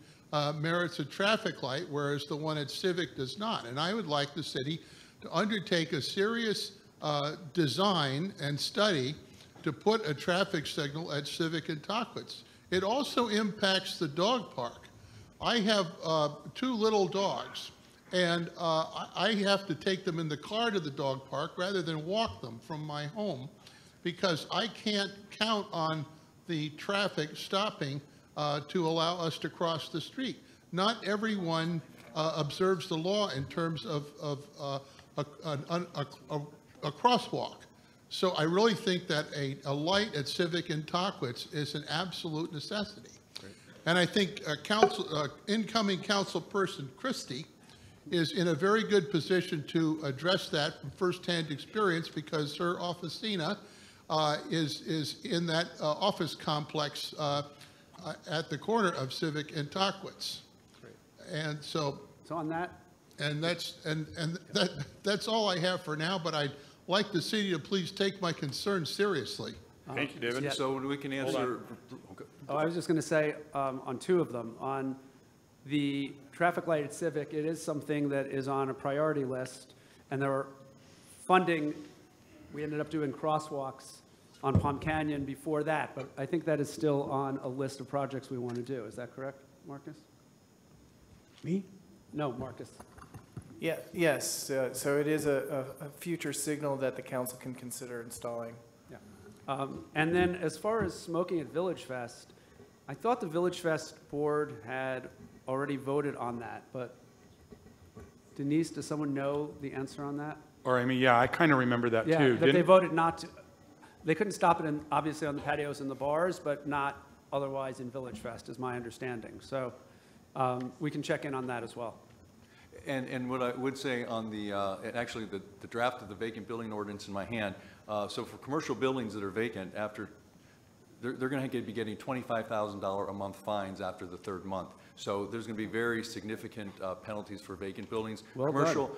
merits a traffic light, whereas the one at Civic does not. And I would like the city to undertake a serious design and study to put a traffic signal at Civic and Tockwitz. It also impacts the dog park. I have 2 little dogs, and I have to take them in the car to the dog park rather than walk them from my home, because I can't count on the traffic stopping to allow us to cross the street. Not everyone observes the law in terms of a crosswalk. So I really think that a light at Civic and Tockwitz is an absolute necessity. Great. And I think incoming councilperson Christie is in a very good position to address that from firsthand experience, because her officina is in that office complex at the corner of Civic and Tockwitz. Great. And so on that, and that's all I have for now, but I'd like the city to please take my concerns seriously. Thank you, David. Yeah. So we can answer. Oh, I was just going to say on 2 of them. On the traffic light at Civic, it is something that is on a priority list, and there are funding. We ended up doing crosswalks on Palm Canyon before that, but I think that is still on a list of projects we want to do. Is that correct, Marcus? Me? No, Marcus. Yeah, yes, so it is a future signal that the council can consider installing. Yeah. And then as far as smoking at Village Fest, I thought the Village Fest board had already voted on that, but Denise, does someone know the answer on that? Or, I mean, yeah, I kind of remember that Yeah, too. that they voted not to. They couldn't stop it, obviously, on the patios and the bars, but not otherwise in Village Fest, is my understanding. So we can check in on that as well. And what I would say on the, actually the draft of the vacant building ordinance in my hand, so for commercial buildings that are vacant, after, they're going to be getting $25,000 a month fines after the 3rd month. So there's going to be very significant penalties for vacant buildings. Well Commercial,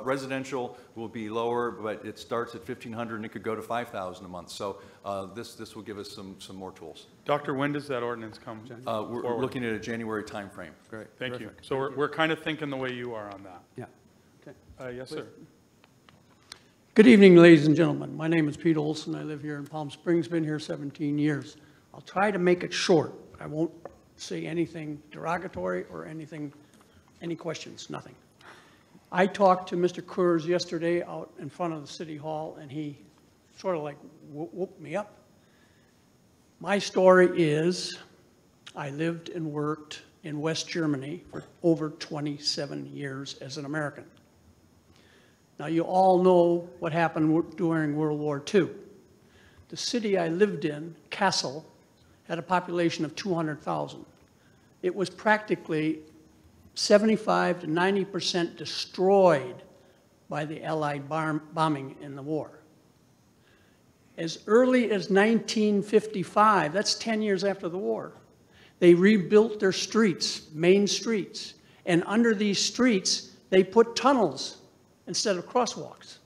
residential will be lower, but it starts at $1,500 and it could go to $5,000 a month. So this will give us some more tools. Doctor, when does that ordinance come We're forward? looking at a January timeframe. Great. Thank you. Terrific. So we're kind of thinking the way you are on that. Yeah. Okay. Yes, sir. Good evening, ladies and gentlemen. My name is Pete Olson. I live here in Palm Springs, been here 17 years. I'll try to make it short. I won't say anything derogatory or anything, any questions, nothing. I talked to Mr. Kurz yesterday out in front of the City Hall, and he sort of like woke me up. My story is I lived and worked in West Germany for over 27 years as an American. Now, you all know what happened during World War II. The city I lived in, Kassel, had a population of 200,000. It was practically 75 to 90% destroyed by the Allied bombing in the war. As early as 1955, that's 10 years after the war, they rebuilt their streets, main streets, and under these streets, they put tunnels instead of crosswalks.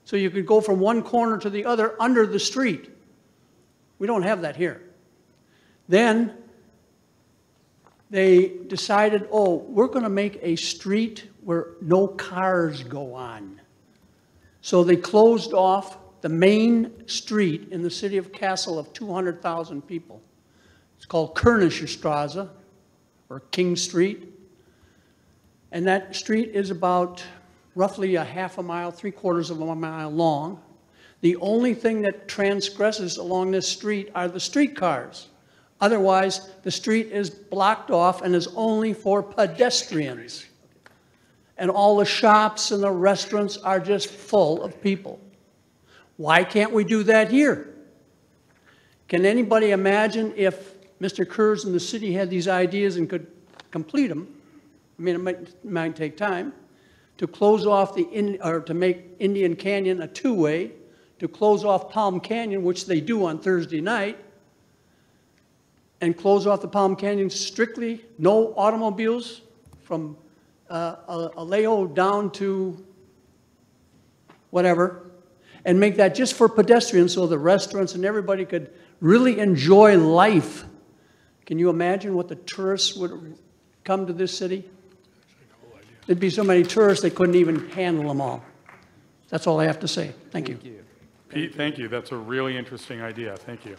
So you could go from one corner to the other under the street. We don't have that here. Then they decided, oh, we're going to make a street where no cars go on. So they closed off the main street in the city of Kassel of 200,000 people. It's called Königliche Straße, or King Street. And that street is about roughly a half a mile, 3/4 of a mile long. The only thing that transgresses along this street are the streetcars. Otherwise, the street is blocked off and is only for pedestrians. and all the shops and the restaurants are just full of people. Why can't we do that here? Can anybody imagine if Mr. Kurz and the city had these ideas and could complete them? I mean, it might take time to close off or to make Indian Canyon a two-way, to close off Palm Canyon, which they do on Thursday night, and close off the Palm Canyon strictly, no automobiles from Alejo down to whatever, and make that just for pedestrians so the restaurants and everybody could really enjoy life. Can you imagine what the tourists would come to this city? There'd be so many tourists they couldn't even handle them all. That's all I have to say. Thank you. Pete, thank you. That's a really interesting idea. Thank you.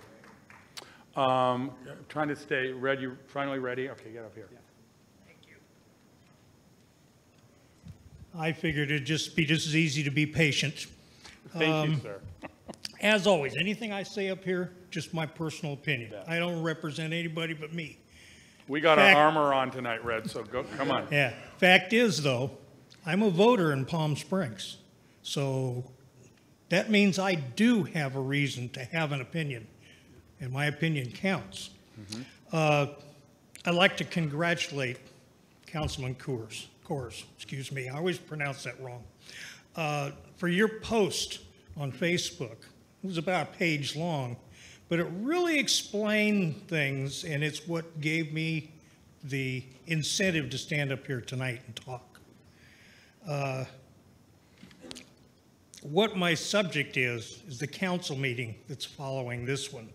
Trying to stay ready. You finally ready? Okay, get up here. I figured it'd just be just as easy to be patient. Thank you, sir. As always, anything I say up here, just my personal opinion. I don't represent anybody but me. We got our armor on tonight, Red, so come on. Yeah. Fact is, though, I'm a voter in Palm Springs. So that means I do have a reason to have an opinion, and my opinion counts. I'd like to congratulate Councilman Coors, excuse me, I always pronounce that wrong, for your post on Facebook. It was about a page long, but it really explained things, and it's what gave me the incentive to stand up here tonight and talk. What my subject is the council meeting that's following this one,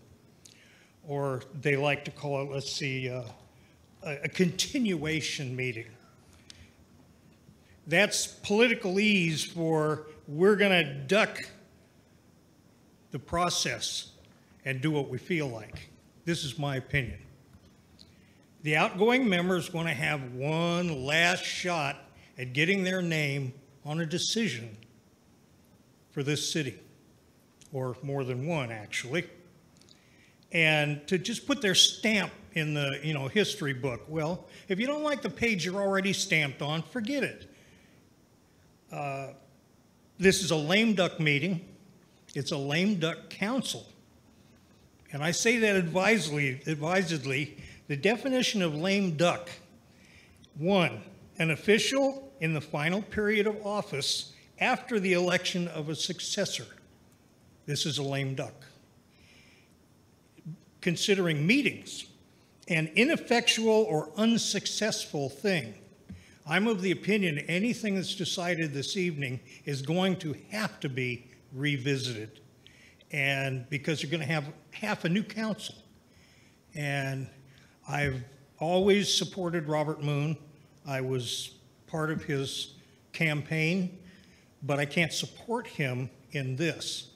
or they like to call it, let's see, a continuation meeting. That's politicalese for we're going to duck the process and do what we feel like. This is my opinion. The outgoing member is going to have one last shot at getting their name on a decision for this city, or more than one, actually. And to just put their stamp in the history book. Well, if you don't like the page you're already stamped on, forget it. This is a lame duck meeting. It's a lame duck council. And I say that advisedly. The definition of lame duck: 1, an official in the final period of office after the election of a successor. This is a lame duck. Considering meetings an ineffectual or unsuccessful thing, I'm of the opinion anything that's decided this evening is going to have to be revisited, and because you're going to have half a new council. And I've always supported Robert Moon. I was part of his campaign, but I can't support him in this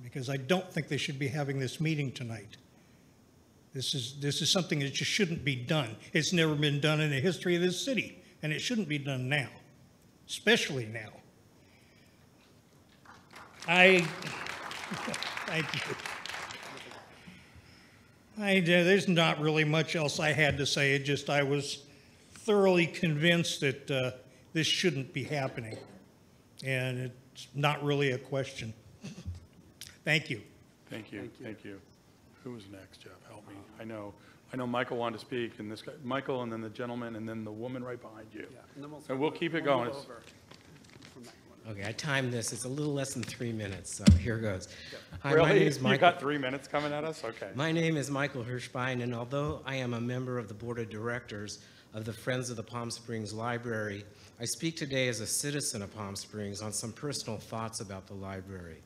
because I don't think they should be having this meeting tonight. This is something that just shouldn't be done. It's never been done in the history of this city, and it shouldn't be done now, especially now. Thank you. There's not really much else I had to say. It just I was thoroughly convinced that this shouldn't be happening, and it's not really a question. Thank you. Thank you. Thank you. Who was next, Jeff? Help me. I know Michael wanted to speak, and this guy, Michael, and then the gentleman, and then the woman right behind you. Yeah, and we'll keep it going. Okay, I timed this. It's a little less than 3 minutes, so here goes. Hi, really? my name is Michael. You got 3 minutes coming at us? Okay. My name is Michael Hirschbein, and although I am a member of the board of directors of the Friends of the Palm Springs Library, I speak today as a citizen of Palm Springs on some personal thoughts about the library.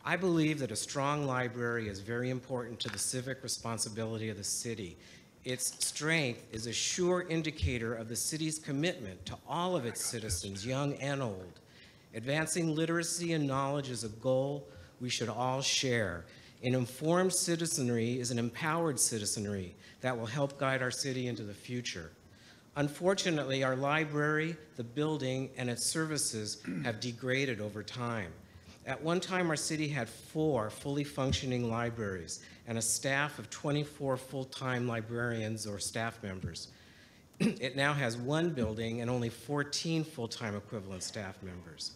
I believe that a strong library is very important to the civic responsibility of the city. Its strength is a sure indicator of the city's commitment to all of its citizens, young and old. Advancing literacy and knowledge is a goal we should all share. An informed citizenry is an empowered citizenry that will help guide our city into the future. Unfortunately, our library, the building, and its services have degraded over time. At one time, our city had 4 fully functioning libraries and a staff of 24 full-time librarians or staff members. It now has 1 building and only 14 full-time equivalent staff members.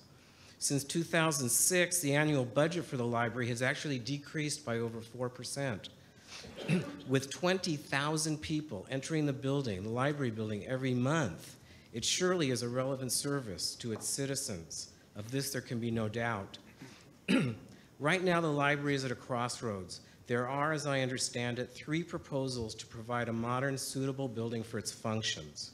Since 2006, the annual budget for the library has actually decreased by over 4%. With 20,000 people entering the library building every month, it surely is a relevant service to its citizens. Of this, there can be no doubt. Right now, the library is at a crossroads. There are, as I understand it, 3 proposals to provide a modern, suitable building for its functions.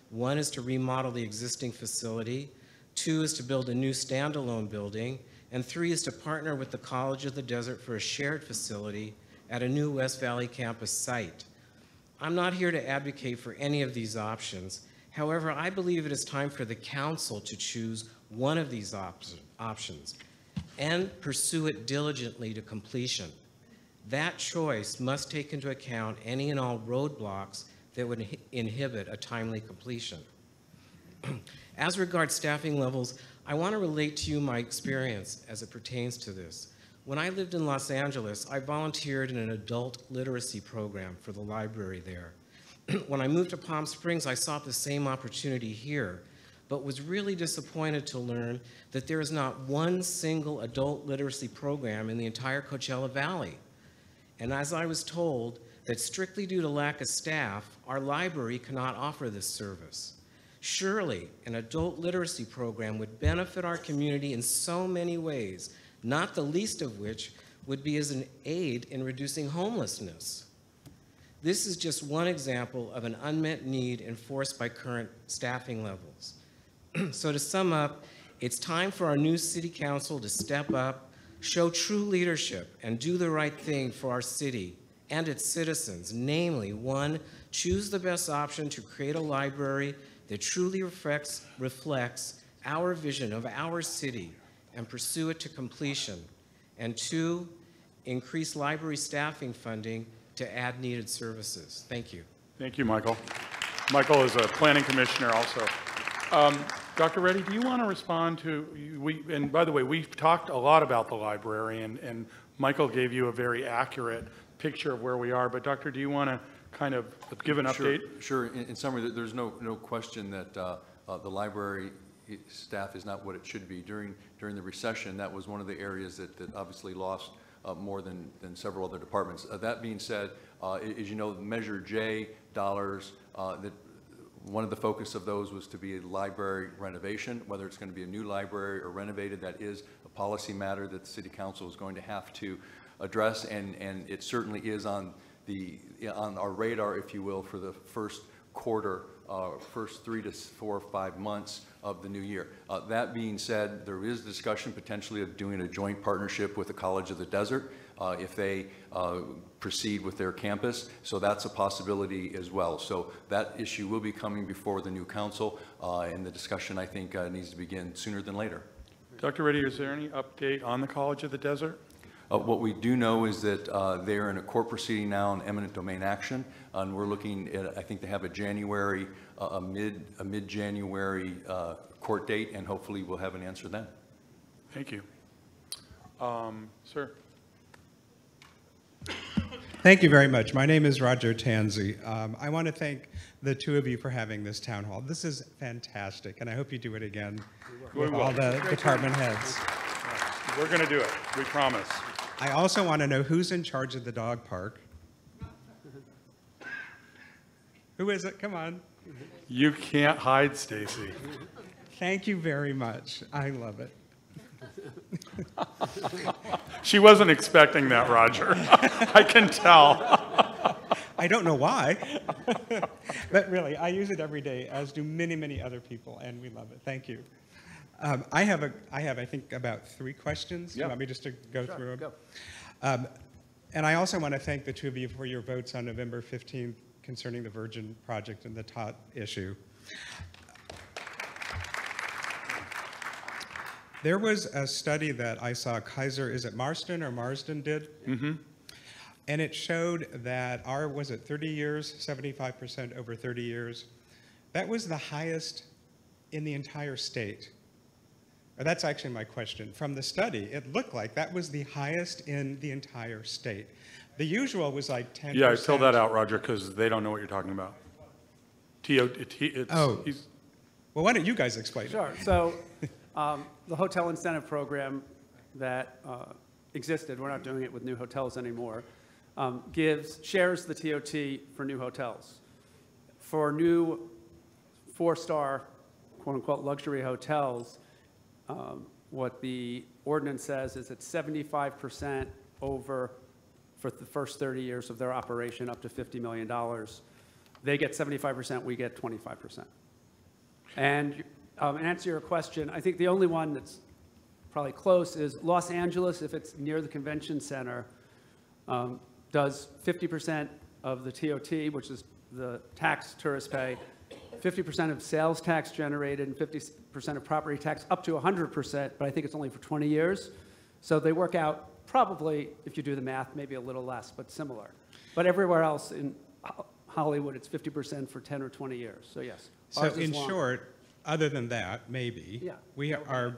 1 is to remodel the existing facility, 2 is to build a new standalone building, and 3 is to partner with the College of the Desert for a shared facility at a new West Valley campus site. I'm not here to advocate for any of these options. However, I believe it is time for the council to choose one of these options and pursue it diligently to completion. That choice must take into account any and all roadblocks that would inhibit a timely completion. As regards staffing levels, I want to relate to you my experience as it pertains to this. When I lived in Los Angeles, I volunteered in an adult literacy program for the library there. When I moved to Palm Springs, I sought the same opportunity here, but was really disappointed to learn that there is not one single adult literacy program in the entire Coachella Valley. And as I was told, that strictly due to lack of staff, our library cannot offer this service. Surely, an adult literacy program would benefit our community in so many ways, not the least of which would be as an aid in reducing homelessness. This is just one example of an unmet need enforced by current staffing levels. So to sum up, it's time for our new city council to step up, show true leadership, and do the right thing for our city and its citizens. Namely, 1, choose the best option to create a library that truly reflects our vision of our city and pursue it to completion. And 2, increase library staffing funding to add needed services. Thank you. Thank you, Michael. Michael is a planning commissioner also. Dr. Reddy, do you want to respond to, and by the way, we've talked a lot about the library, and Michael gave you a very accurate picture of where we are, but Doctor, do you want to kind of give an update? Sure. In summary, there's no question that the library staff is not what it should be. During the recession, that was one of the areas that obviously lost more than several other departments. That being said, as you know, Measure J dollars, that one of the focus of those was to be a library renovation. Whether it's going to be a new library or renovated, that is a policy matter that the City Council is going to have to address, and it certainly is on our radar, if you will, for the first quarter, first 3 to 4 or 5 months of the new year. That being said, there is discussion potentially of doing a joint partnership with the College of the Desert if they proceed with their campus. So that's a possibility as well. So that issue will be coming before the new council, and the discussion, I think, needs to begin sooner than later. Dr. Reddy, is there any update on the College of the Desert? What we do know is that they are in a court proceeding now on eminent domain action, and we're looking at, I think, to have a mid-January court date, and hopefully we'll have an answer then. Thank you. Sir. Thank you very much. My name is Roger Tanzi. I want to thank the 2 of you for having this town hall. This is fantastic, and I hope you do it again with all the department heads. We're going to do it. We promise. I also want to know who's in charge of the dog park. Who is it? Come on. You can't hide, Stacy. Thank you very much. I love it. She wasn't expecting that, Roger. I can tell. I don't know why. But really, I use it every day, as do many, many other people, and we love it. Thank you. I have, I think, about 3 questions. Yeah. You want me just to go through them? Go. And I also want to thank the 2 of you for your votes on November 15th concerning the Virgin Project and the TOT issue. There was a study that I saw Kaiser, is it Marsden or Marsden did? Mm-hmm. And it showed that was it 30 years, 75% over 30 years? That was the highest in the entire state. That's actually my question. From the study, it looked like that was the highest in the entire state. The usual was like 10%. Yeah, fill that out, Roger, because they don't know what you're talking about. Oh. Well, why don't you guys explain it? Sure. So the hotel incentive program that existed, we're not doing it with new hotels anymore, shares the TOT for new hotels. For new 4-star, quote-unquote, luxury hotels, what the ordinance says is it's 75% over for the first 30 years of their operation, up to $50 million. They get 75%, we get 25%. And in answer to your question, I think the only one that's probably close is Los Angeles, if it's near the convention center, does 50% of the TOT, which is the tax tourists pay, 50% of sales tax generated, and 50% of property tax, up to 100%, but I think it's only for 20 years. So they work out probably, if you do the math, maybe a little less, but similar. But everywhere else in Hollywood, it's 50% for 10 or 20 years. So yes. So in short, other than that, maybe, yeah,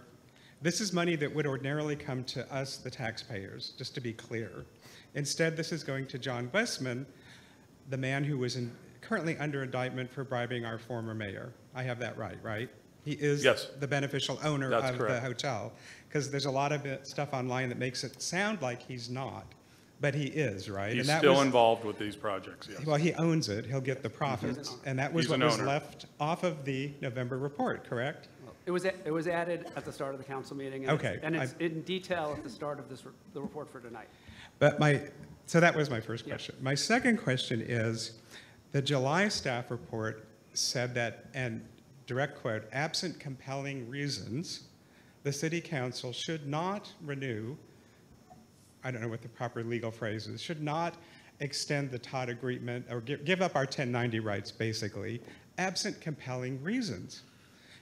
this is money that would ordinarily come to us, the taxpayers, just to be clear. Instead, this is going to John Westman, the man who was currently under indictment for bribing our former mayor. I have that right? He is the beneficial owner of the hotel, because there's a lot of stuff online that makes it sound like he's not, but he is, right? He's still involved with these projects, yes. Well, he owns it. He'll get the profits, and that was what was left off of the November report, correct? It was added at the start of the council meeting, and it's in detail at the start of the report for tonight. But so that was my first question. My second question is, the July staff report said that, and direct quote, absent compelling reasons, the city council should not renew, I don't know what the proper legal phrase is, should not extend the Todd agreement or give up our 1090 rights, basically, absent compelling reasons.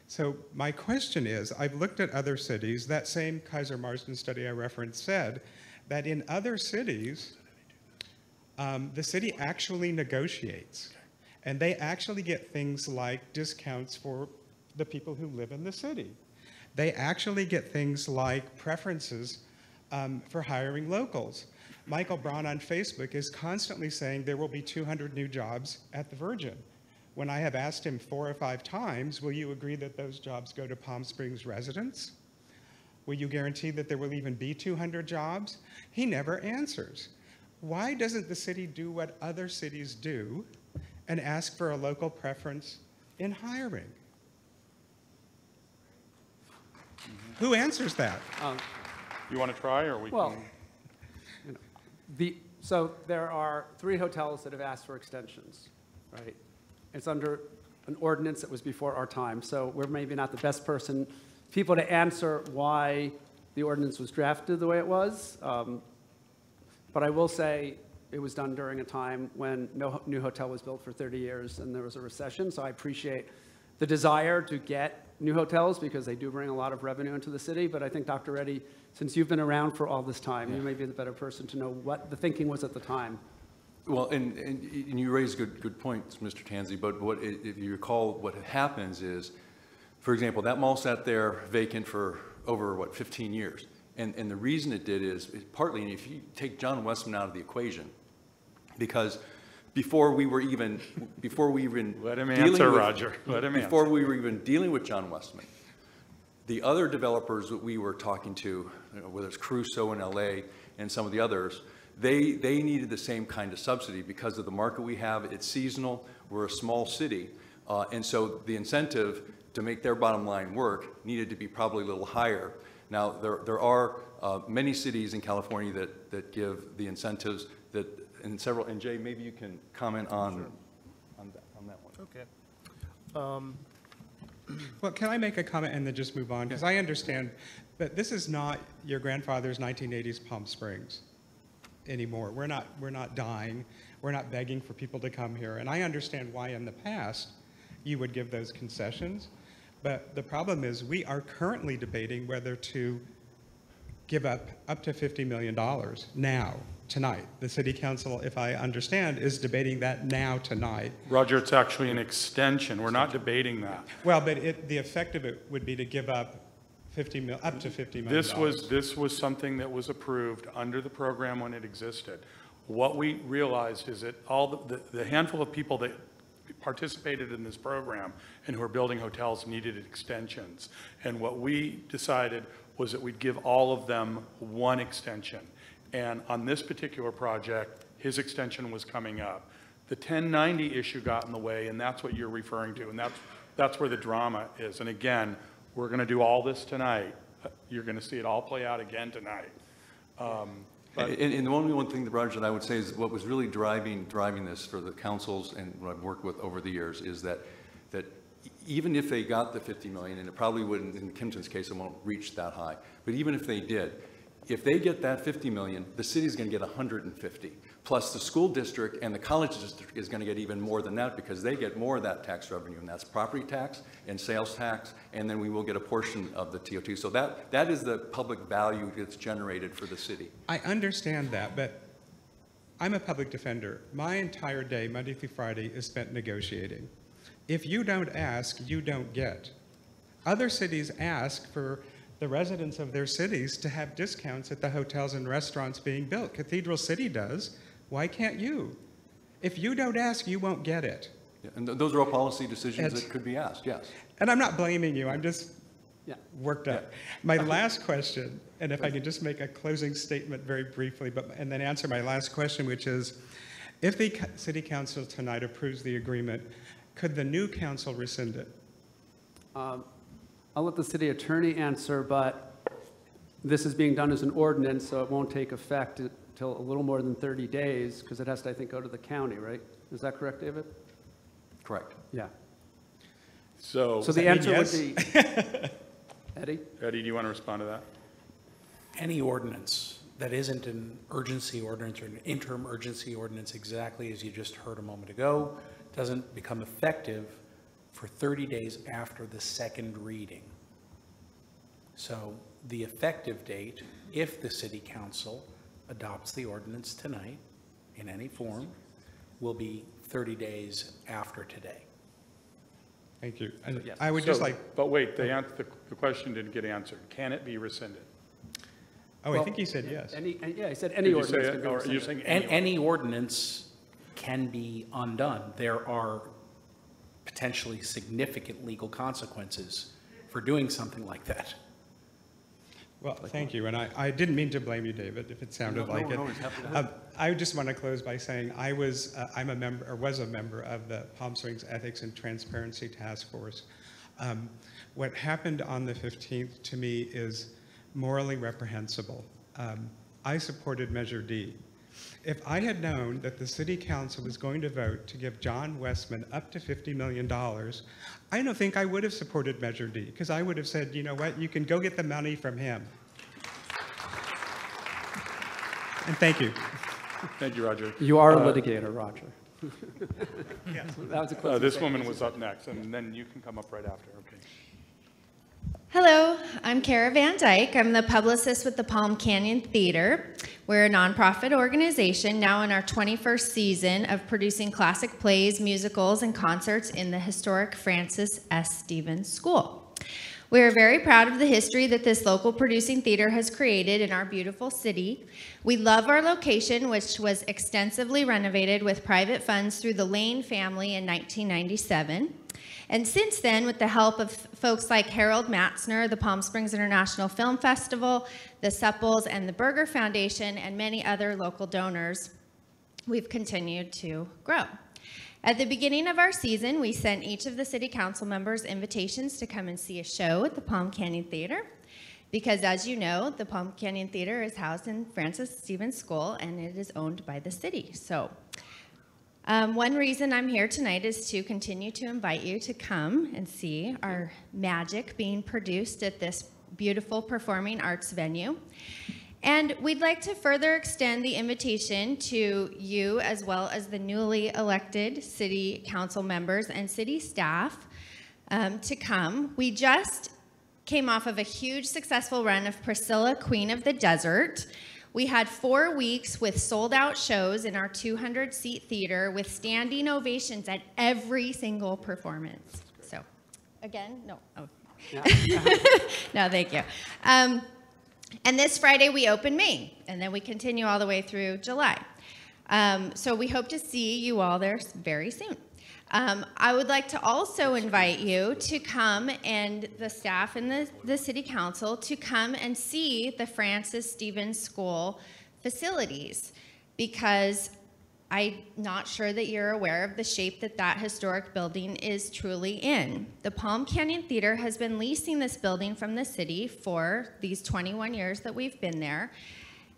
So my question is, I've looked at other cities, that same Kaiser Marsden study I referenced said that in other cities, the city actually negotiates, and they actually get things like discounts for the people who live in the city. They actually get things like preferences for hiring locals. Michael Braun on Facebook is constantly saying there will be 200 new jobs at the Virgin. When I have asked him 4 or 5 times, will you agree that those jobs go to Palm Springs residents? Will you guarantee that there will even be 200 jobs? He never answers. Why doesn't the city do what other cities do and ask for a local preference in hiring? Who answers that? You want to try, or we well, can? So there are 3 hotels that have asked for extensions, right? It's under an ordinance that was before our time, so we're maybe not the best people to answer why the ordinance was drafted the way it was. But I will say it was done during a time when no new hotel was built for 30 years and there was a recession. So I appreciate the desire to get new hotels because they do bring a lot of revenue into the city. But I think, Dr. Reddy, since you've been around for all this time, you may be the better person to know what the thinking was at the time. Well, and you raise good points, Mr. Tansey, but if you recall, what happens is, for example, that mall sat there vacant for over, 15 years. And the reason it did is partly, and if you take John Westman out of the equation, because before we were even let him answer, Roger. Let him before answer. we were even dealing with John Westman, the other developers that we were talking to, whether it's Crusoe in LA and some of the others, they needed the same kind of subsidy because of the market we have. It's seasonal. We're a small city, and so the incentive to make their bottom line work needed to be probably a little higher. Now, there are many cities in California that give the incentives that, and Jay, maybe you can comment on that one. Okay. Well, can I make a comment and then just move on? Because I understand that this is not your grandfather's 1980s Palm Springs anymore. We're not dying. We're not begging for people to come here. And I understand why in the past you would give those concessions. But the problem is we are currently debating whether to give up to $50 million now, tonight. The city council, if I understand, is debating that now, tonight. Roger, it's actually an extension. We're not debating that. Well, but the effect of it would be to give up up to $50 million. This was something that was approved under the program when it existed. What we realized is that all the handful of people that participated in this program and who are building hotels needed extensions. And what we decided was that we'd give all of them one extension. And on this particular project, his extension was coming up. The 1090 issue got in the way, and that's what you're referring to, and that's where the drama is. And again, we're going to do all this tonight. You're going to see it all play out again tonight. And the only one thing, Roger, that I would say is what was really driving this for the councils and what I've worked with over the years is that even if they got the 50 million, and it probably wouldn't, in Kimpton's case, it won't reach that high, but even if they did, if they get that 50 million, the city's going to get 150. Plus the school district and the college district is going to get even more than that because they get more of that tax revenue, and that's property tax and sales tax, and then we will get a portion of the TOT. So that is the public value that's generated for the city. I understand that, but I'm a public defender. My entire day, Monday through Friday, is spent negotiating. If you don't ask, you don't get. Other cities ask for the residents of their cities to have discounts at the hotels and restaurants being built. Cathedral City does. Why can't you? If you don't ask, you won't get it. Yeah, and those are all policy decisions that could be asked, yes. And I'm not blaming you, I'm just worked up. Yeah. My last question, and if I could just make a closing statement very briefly, and then answer my last question, which is, if the City Council tonight approves the agreement, could the new council rescind it? I'll let the city attorney answer, but this is being done as an ordinance, so it won't take effect until a little more than 30 days, because it has to, I think, go to the county, right? Is that correct, David? Correct. Yeah. So the answer would be, Eddie? Eddie, do you want to respond to that? Any ordinance that isn't an urgency ordinance or an interim urgency ordinance, exactly as you just heard a moment ago, doesn't become effective for 30 days after the second reading. So the effective date, if the city council adopts the ordinance tonight in any form, will be 30 days after today. Thank you. And Yes. I would just like... But wait, the question didn't get answered. Can it be rescinded? Oh, Well, I think he said yes. Yeah, he said any Did you say ordinance it, can be or rescinded. you're saying And any ordinance can be undone. There are potentially significant legal consequences for doing something like that. Well, thank you, and I didn't mean to blame you, David, if it sounded like it. No, it's happy to have I just want to close by saying I was a member of the Palm Springs Ethics and Transparency Task Force. What happened on the 15th to me is morally reprehensible. I supported Measure D. If I had known that the City Council was going to vote to give John Westman up to $50 million, I don't think I would have supported Measure D, because I would have said, you know what, you can go get the money from him. And thank you. Thank you, Roger. You are a litigator, Roger. Yeah. That was a closing This statement. woman was up next, and then you can come up right after, okay? Hello, I'm Kara Van Dyke. I'm the publicist with the Palm Canyon Theater. We're a nonprofit organization now in our 21st season of producing classic plays, musicals, and concerts in the historic Francis S. Stevens School. We are very proud of the history that this local producing theater has created in our beautiful city. We love our location, which was extensively renovated with private funds through the Lane family in 1997. And since then, with the help of folks like Harold Matzner, the Palm Springs International Film Festival, the Supples, and the Berger Foundation, and many other local donors, we've continued to grow. At the beginning of our season, we sent each of the city council members invitations to come and see a show at the Palm Canyon Theater, because as you know, the Palm Canyon Theater is housed in Francis Stevens School, and it is owned by the city. So. One reason I'm here tonight is to continue to invite you to come and see our magic being produced at this beautiful performing arts venue. And we'd like to further extend the invitation to you as well as the newly elected city council members and city staff to come. We just came off of a huge successful run of Priscilla, Queen of the Desert. We had 4 weeks with sold-out shows in our 200-seat theater with standing ovations at every single performance. So, again, no. Oh. Yeah. No, thank you. And this Friday we open May, and then we continue all the way through July. So we hope to see you all there very soon. I would like to also invite you to come, and the staff and the city council, to come and see the Francis Stevens School facilities, because I'm not sure that you're aware of the shape that that historic building is truly in. The Palm Canyon Theater has been leasing this building from the city for these 21 years that we've been there.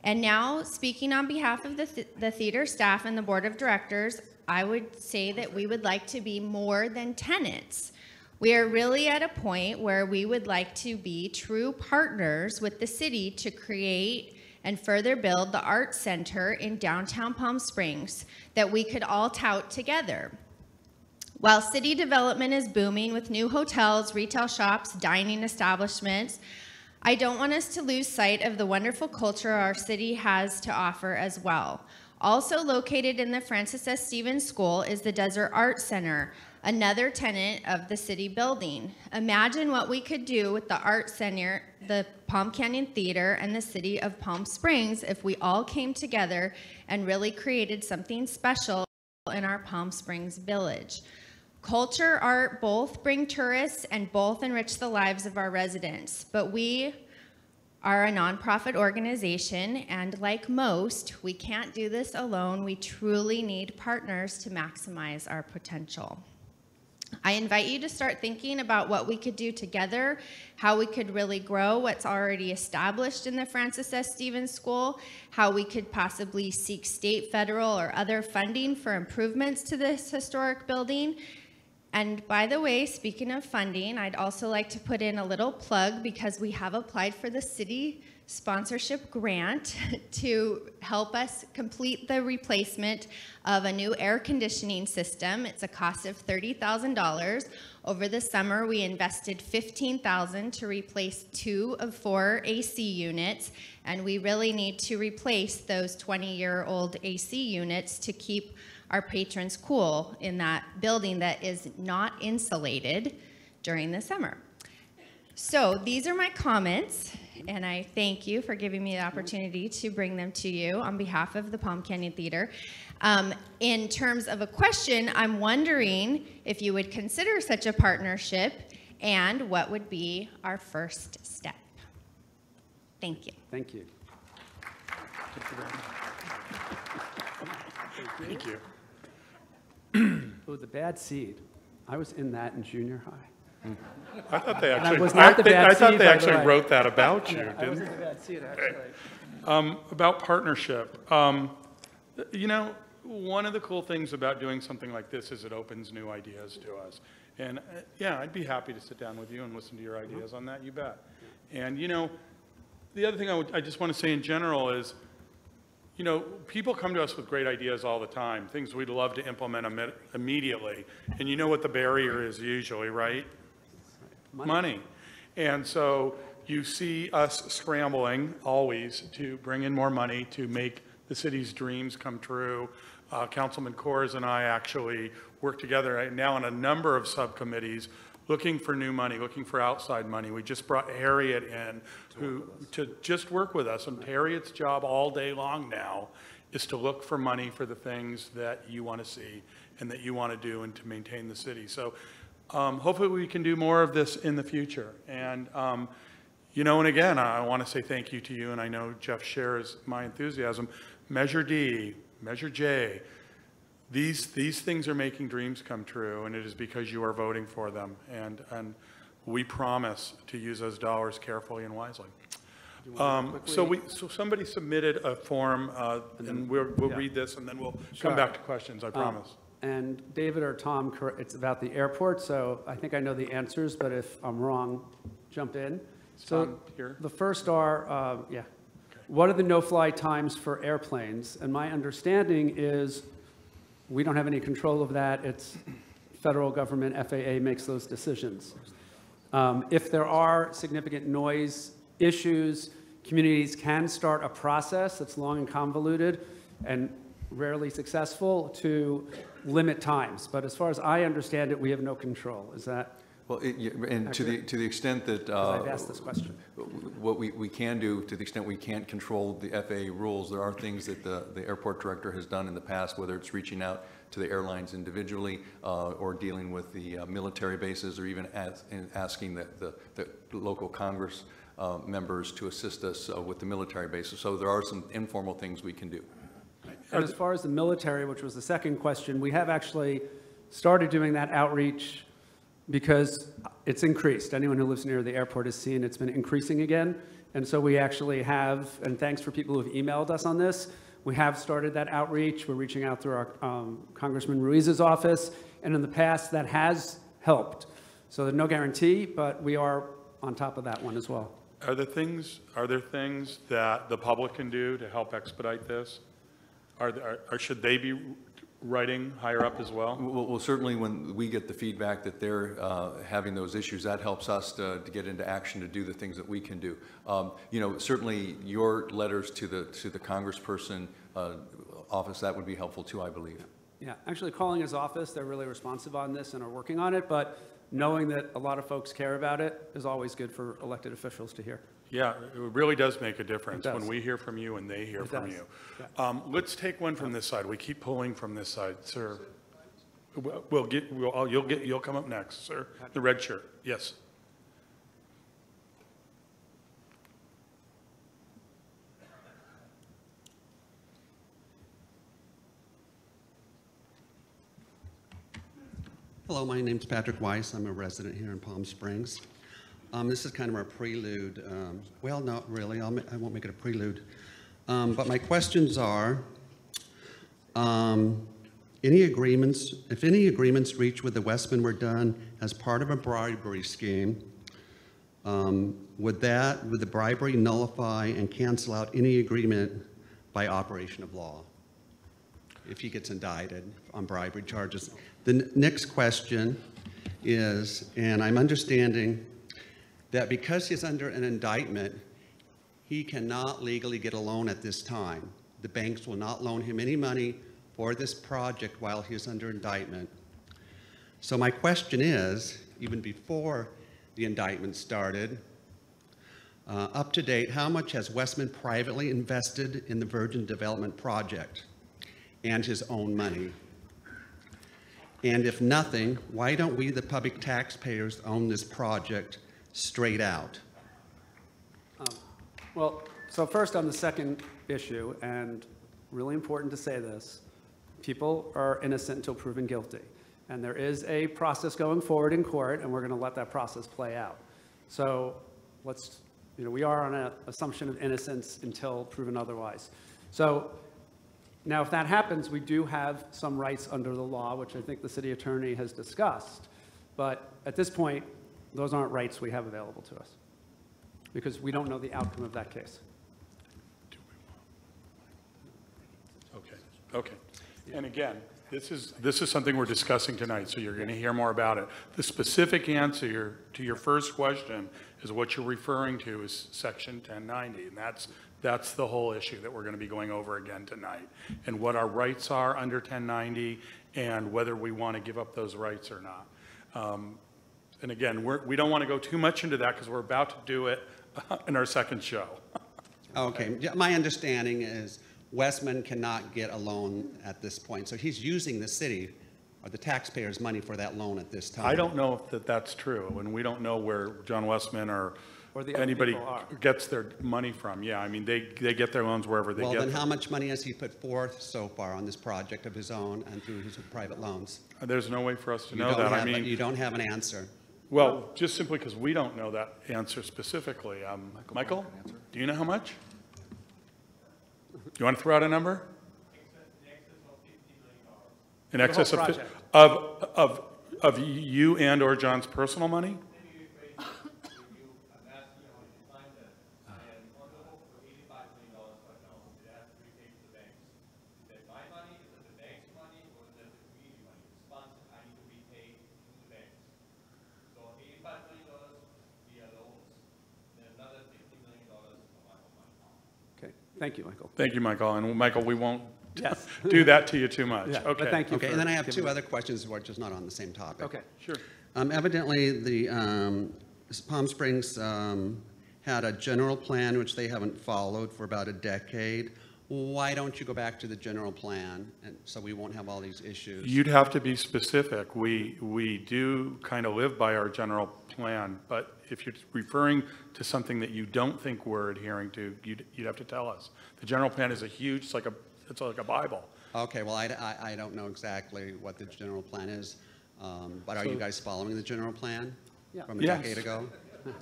And now, speaking on behalf of the theater staff and the board of directors, I would say that we would like to be more than tenants. We are really at a point where we would like to be true partners with the city to create and further build the Arts Center in downtown Palm Springs that we could all tout together. While city development is booming with new hotels, retail shops, dining establishments, I don't want us to lose sight of the wonderful culture our city has to offer as well. Also located in the Francis S. Stevens School is the Desert Arts Center, another tenant of the city building. Imagine what we could do with the Arts Center, the Palm Canyon Theater, and the city of Palm Springs if we all came together and really created something special in our Palm Springs village. Culture, art both bring tourists and both enrich the lives of our residents, but we are a nonprofit organization, and like most, we can't do this alone. We truly need partners to maximize our potential. I invite you to start thinking about what we could do together, how we could really grow what's already established in the Francis S. Stevens School, how we could possibly seek state, federal, or other funding for improvements to this historic building. And by the way, speaking of funding, I'd also like to put in a little plug because we have applied for the city sponsorship grant to help us complete the replacement of a new air conditioning system. It's a cost of $30,000. Over the summer, we invested $15,000 to replace 2 of 4 AC units, and we really need to replace those 20-year-old AC units to keep our patrons cool in that building that is not insulated during the summer. So these are my comments, and I thank you for giving me the opportunity to bring them to you on behalf of the Palm Canyon Theater. In terms of a question, I'm wondering if you would consider such a partnership and what would be our first step. Thank you. Thank you. Thank you. Oh, the bad seed. I was in that in junior high. I thought they And I actually, was not the bad I thought seed, they by the actually way. wrote that about you, Yeah, I was in didn't the bad seed, actually. About partnership. You know, one of the cool things about doing something like this is it opens new ideas to us. And yeah, I'd be happy to sit down with you and listen to your ideas on that, you bet. And you know, the other thing I just want to say in general is, you know, people come to us with great ideas all the time, things we'd love to implement immediately. And you know what the barrier is usually, right? Money. And so you see us scrambling always to bring in more money to make the city's dreams come true. Councilman Coors and I actually work together right now on a number of subcommittees looking for new money, looking for outside money. We just brought Harriet in to just work with us. And Harriet's job all day long now is to look for money for the things that you want to see and that you want to do and to maintain the city. So hopefully we can do more of this in the future. And you know, and again, I want to say thank you to you, and I know Jeff shares my enthusiasm. Measure D, Measure J, these things are making dreams come true, and it is because you are voting for them. And we promise to use those dollars carefully and wisely. So somebody submitted a form, and we'll read this, and then we'll come back to questions, I promise. And David or Tom, it's about the airport, so I think I know the answers, but if I'm wrong, jump in. So the first are, what are the no-fly times for airplanes? And my understanding is we don't have any control of that. It's federal government, FAA makes those decisions. If there are significant noise issues, communities can start a process that's long and convoluted and rarely successful to limit times. But as far as I understand it, we have no control. Is that? Well, and to the extent that I've asked this question. what we can do, to the extent we can't control the FAA rules, there are things that the airport director has done in the past, whether it's reaching out to the airlines individually or dealing with the military bases, or even asking the local Congress members to assist us with the military bases. So there are some informal things we can do. And as far as the military, which was the second question, we have actually started doing that outreach because it's increased. Anyone who lives near the airport has seen it's been increasing again. And so we actually have, and thanks for people who have emailed us on this, we have started that outreach. We're reaching out through our Congressman Ruiz's office. And in the past, that has helped. So there's no guarantee, but we are on top of that one as well. Are there things that the public can do to help expedite this? Or should they be writing higher up as well? Well, certainly when we get the feedback that they're having those issues, that helps us to get into action to do the things that we can do. You know, certainly your letters to the congressperson office, that would be helpful too, I believe. Yeah, actually calling his office, they're really responsive on this and are working on it, but knowing that a lot of folks care about it is always good for elected officials to hear. Yeah, it really does make a difference when we hear from you and they hear from you. Yeah. Let's take one from this side. We keep pulling from this side, sir. You'll come up next, sir. The red shirt, yes. Hello, my name's Patrick Weiss. I'm a resident here in Palm Springs. This is kind of our prelude. Well, not really. I won't make it a prelude. But my questions are, if any agreements reached with the Westman were done as part of a bribery scheme, would the bribery nullify and cancel out any agreement by operation of law if he gets indicted on bribery charges? The next question is, and I'm understanding that because he's under an indictment, he cannot legally get a loan at this time. The banks will not loan him any money for this project while he's under indictment. So my question is, even before the indictment started, up to date, how much has Westman privately invested in the Virgin Development Project and his own money? And if nothing, why don't we, the public taxpayers, own this project straight out? Well, so first on the second issue, and really important to say this, people are innocent until proven guilty. And there is a process going forward in court, and we're going to let that process play out. So we are on an assumption of innocence until proven otherwise. So now, if that happens, we do have some rights under the law, which I think the city attorney has discussed. But at this point, those aren't rights we have available to us because we don't know the outcome of that case. Okay. And again, this is something we're discussing tonight, so you're going to hear more about it. The specific answer to your first question is what you're referring to is Section 1090, and that's the whole issue that we're going to be going over again tonight, and what our rights are under 1090 and whether we want to give up those rights or not. And again, we don't want to go too much into that because we're about to do it in our second show. Okay, my understanding is Westman cannot get a loan at this point, so he's using the city or the taxpayers' money for that loan at this time. I don't know if that's true, and we don't know where John Westman or the other anybody people are. gets their money from. Yeah, I mean, they get their loans wherever they get them. Well, then how much money has he put forth so far on this project of his own and through his private loans? There's no way for us to know that. I mean, you don't have an answer. Well, just simply because we don't know that answer specifically. Michael, do you know how much? Do you want to throw out a number? In excess of you and or John's personal money? Thank you, Michael. Thank you, Michael. And Michael, we won't do that to you too much. Yeah, okay. but thank you. Okay, and then I have two other questions which is not on the same topic. Okay, sure. Evidently, the Palm Springs had a general plan which they haven't followed for about a decade. Why don't you go back to the general plan, and so we won't have all these issues? You'd have to be specific. We do kind of live by our general plan, but if you're referring to something that you don't think we're adhering to, you'd have to tell us. The general plan is a huge, it's like a Bible. Okay, well, I don't know exactly what the general plan is, but are you guys following the general plan from a decade ago?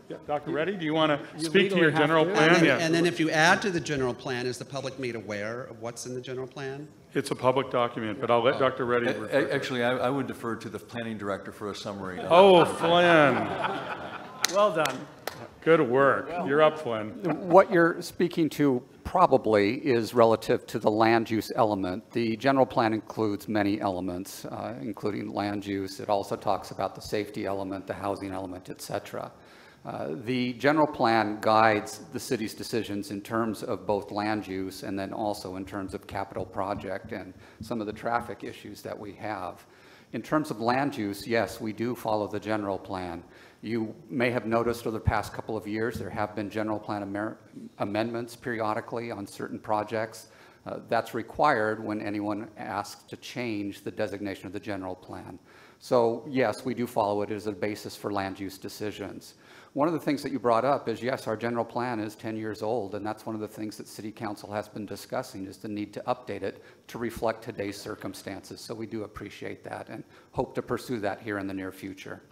Yeah. Dr. Reddy, do you want to speak to your general plan? And then if you add to the general plan, is the public made aware of what's in the general plan? It's a public document, but I'll let Dr. Reddy refer. Actually, I would defer to the planning director for a summary. Oh, Flynn. Well done. Good work. You're up, Flynn. What you're speaking to probably is relative to the land use element. The general plan includes many elements, including land use. It also talks about the safety element, the housing element, et cetera. The general plan guides the city's decisions in terms of both land use and then also in terms of capital project and some of the traffic issues that we have. In terms of land use, yes, we do follow the general plan. You may have noticed over the past couple of years there have been general plan amendments periodically on certain projects. That's required when anyone asks to change the designation of the general plan. So yes, we do follow it as a basis for land use decisions. One of the things that you brought up is, yes, our general plan is 10 years old, and that's one of the things that City Council has been discussing, is the need to update it to reflect today's circumstances. So we do appreciate that and hope to pursue that here in the near future.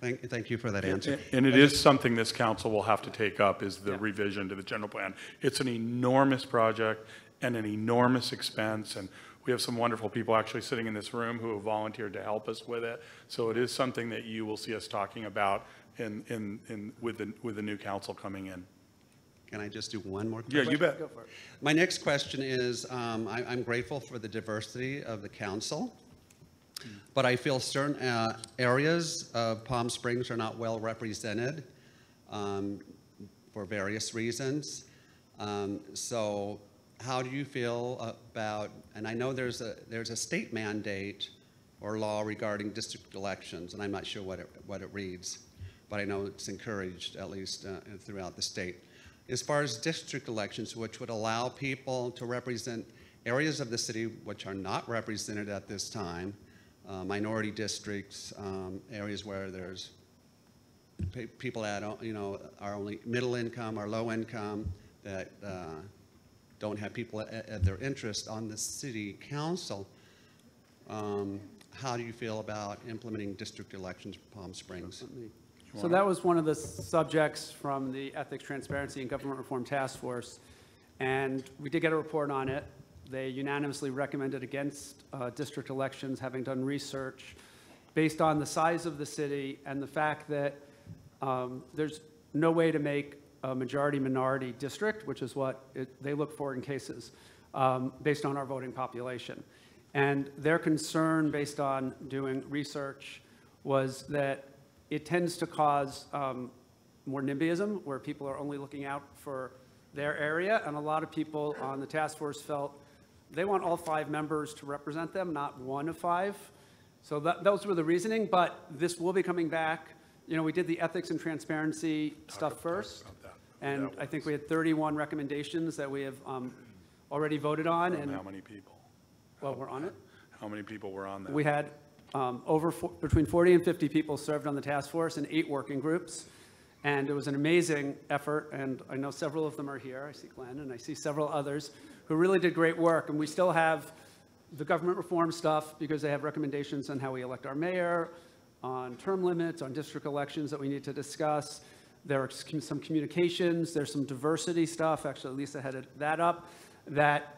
Thank you for that answer. And it is something this council will have to take up, is the revision to the general plan. It's an enormous project and an enormous expense, and we have some wonderful people actually sitting in this room who have volunteered to help us with it. So it is something that you will see us talking about with the new council coming in. Can I just do one more question? Yeah, you bet. Go for it. My next question is, I'm grateful for the diversity of the council, but I feel certain areas of Palm Springs are not well represented for various reasons. So how do you feel about, and I know there's a state mandate or law regarding district elections, and I'm not sure what it reads, but I know it's encouraged, at least throughout the state. As far as district elections, which would allow people to represent areas of the city which are not represented at this time, minority districts, areas where there's people that are only middle income or low income, that don't have people at their interest on the city council. How do you feel about implementing district elections in Palm Springs? So that was one of the subjects from the Ethics, Transparency, and Government Reform Task Force, and we did get a report on it. They unanimously recommended against district elections, having done research based on the size of the city and the fact that there's no way to make a majority-minority district, which is what they look for in cases, based on our voting population. And their concern, based on doing research, was that it tends to cause more NIMBYism, where people are only looking out for their area, and a lot of people on the task force felt they want all 5 members to represent them, not 1 of 5. So those were the reasoning, but this will be coming back. You know, we did the ethics and transparency stuff first, and I think we had 31 recommendations that we have already voted on. And how many people? Well, we're on it. How many people were on that? We had between 40 and 50 people served on the task force in 8 working groups, and it was an amazing effort, and I know several of them are here. I see Glenn, and I see several others who really did great work, and we still have the government reform stuff because they have recommendations on how we elect our mayor, on term limits, on district elections that we need to discuss. There are some communications, there's some diversity stuff, actually Lisa headed that up, that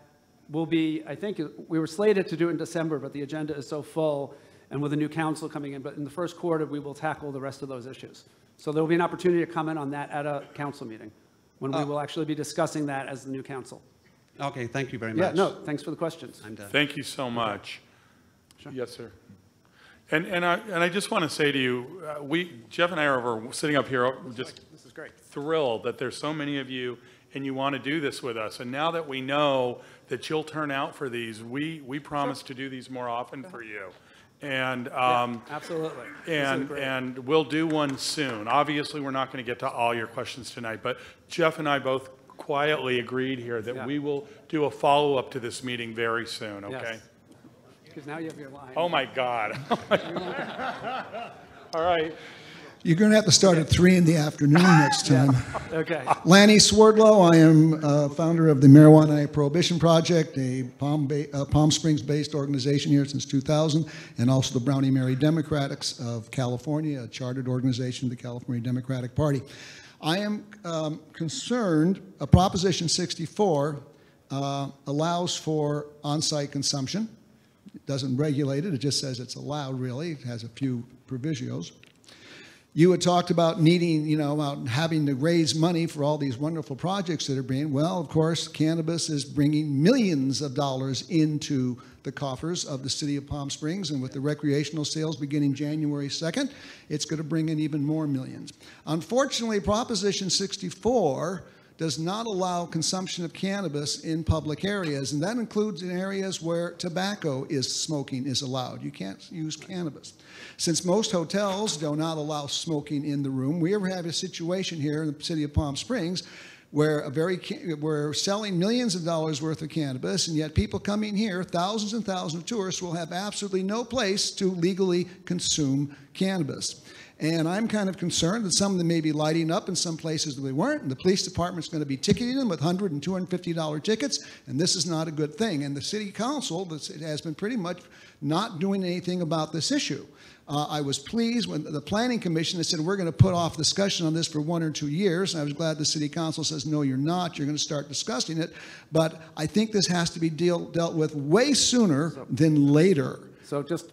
will be, I think, we were slated to do it in December, but the agenda is so full, and with a new council coming in, but in the first quarter, we will tackle the rest of those issues. So there will be an opportunity to comment on that at a council meeting, when we will actually be discussing that as the new council. Okay, thank you very much. Yeah, no, thanks for the questions. I'm done. Thank you so much. Sure. Yes, sir. And I just want to say to you, Jeff and I are sitting up here just this is great. Thrilled that there's so many of you and you want to do this with us. And now that we know that you'll turn out for these, we promise to do these more often for you. And, absolutely. And we'll do one soon. Obviously, we're not going to get to all your questions tonight, but Jeff and I both quietly agreed here that we will do a follow-up to this meeting very soon, okay? Because now you have your line. Oh, my God. All right. You're going to have to start at 3 in the afternoon next time. Okay. Lanny Swerdlow, I am founder of the Marijuana Anti-Prohibition Project, a Palm Springs-based organization here since 2000, and also the Brownie Mary Democrats of California, a chartered organization of the California Democratic Party. I am concerned, Proposition 64 allows for on-site consumption. It doesn't regulate it, it just says it's allowed, really. It has a few provisos. You had talked about needing, about having to raise money for all these wonderful projects that are being, well, of course, cannabis is bringing millions of dollars into the coffers of the city of Palm Springs, and with the recreational sales beginning January 2nd, it's going to bring in even more millions. Unfortunately, Proposition 64 does not allow consumption of cannabis in public areas, and that includes in areas where tobacco smoking is allowed. You can't use cannabis. Since most hotels do not allow smoking in the room, we have a situation here in the city of Palm Springs where we're selling millions of dollars worth of cannabis, and yet people coming here, thousands and thousands of tourists, will have absolutely no place to legally consume cannabis. And I'm kind of concerned that some of them may be lighting up in some places that they weren't, and the police department's going to be ticketing them with $100 and $250 tickets, and this is not a good thing. And the city council has been pretty much not doing anything about this issue. I was pleased when the Planning Commission said we're going to put off discussion on this for 1 or 2 years. And I was glad the City Council says, no, you're not. You're going to start discussing it. But I think this has to be dealt with way sooner than later. So just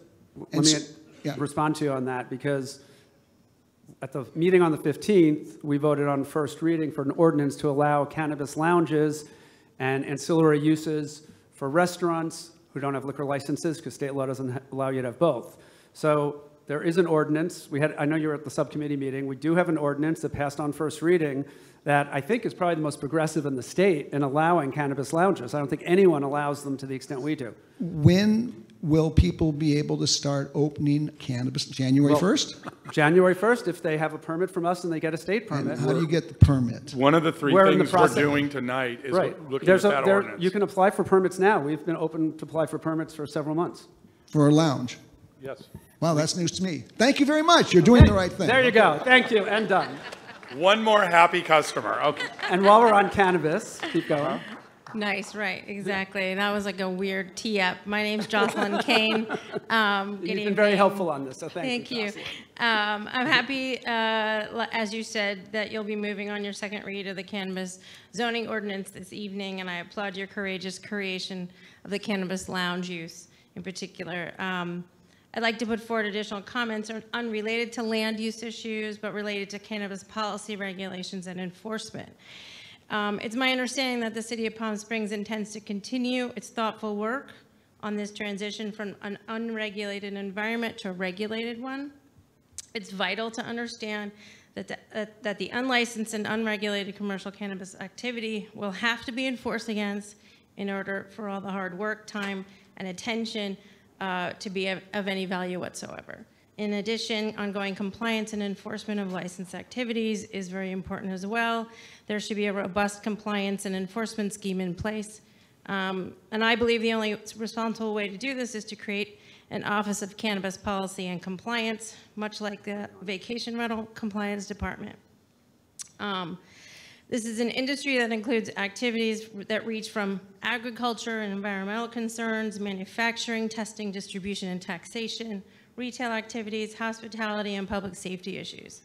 let me respond to you on that, because at the meeting on the 15th, we voted on first reading for an ordinance to allow cannabis lounges and ancillary uses for restaurants who don't have liquor licenses, because state law doesn't allow you to have both. So there is an ordinance. I know you were at the subcommittee meeting. We do have an ordinance that passed on first reading that I think is probably the most progressive in the state in allowing cannabis lounges. I don't think anyone allows them to the extent we do. When will people be able to start opening cannabis? January 1st? January 1st, if they have a permit from us and they get a state permit. And how do you get the permit? One of the three things we're doing tonight is looking at that ordinance. You can apply for permits now. We've been open to apply for permits for several months. For a lounge? Yes. Wow, that's news to me. Thank you very much. You're doing the right thing. There you go. Thank you. And done. One more happy customer. Okay. And while we're on cannabis, keep going. Nice, right, exactly. That was like a weird tee-up. My name's Jocelyn Kane. You've been very helpful on this, so thank you. I'm happy, as you said, that you'll be moving on your second read of the cannabis zoning ordinance this evening, and I applaud your courageous creation of the cannabis lounge use in particular. I'd like to put forward additional comments unrelated to land use issues, but related to cannabis policy regulations and enforcement. It's my understanding that the City of Palm Springs intends to continue its thoughtful work on this transition from an unregulated environment to a regulated one. It's vital to understand that the unlicensed and unregulated commercial cannabis activity will have to be enforced against in order for all the hard work, time, and attention to be of any value whatsoever. In addition, ongoing compliance and enforcement of licensed activities is very important as well. There should be a robust compliance and enforcement scheme in place. And I believe the only responsible way to do this is to create an Office of Cannabis Policy and Compliance, much like the Vacation Rental Compliance Department. This is an industry that includes activities that reach from agriculture and environmental concerns, manufacturing, testing, distribution, and taxation, retail activities, hospitality, and public safety issues.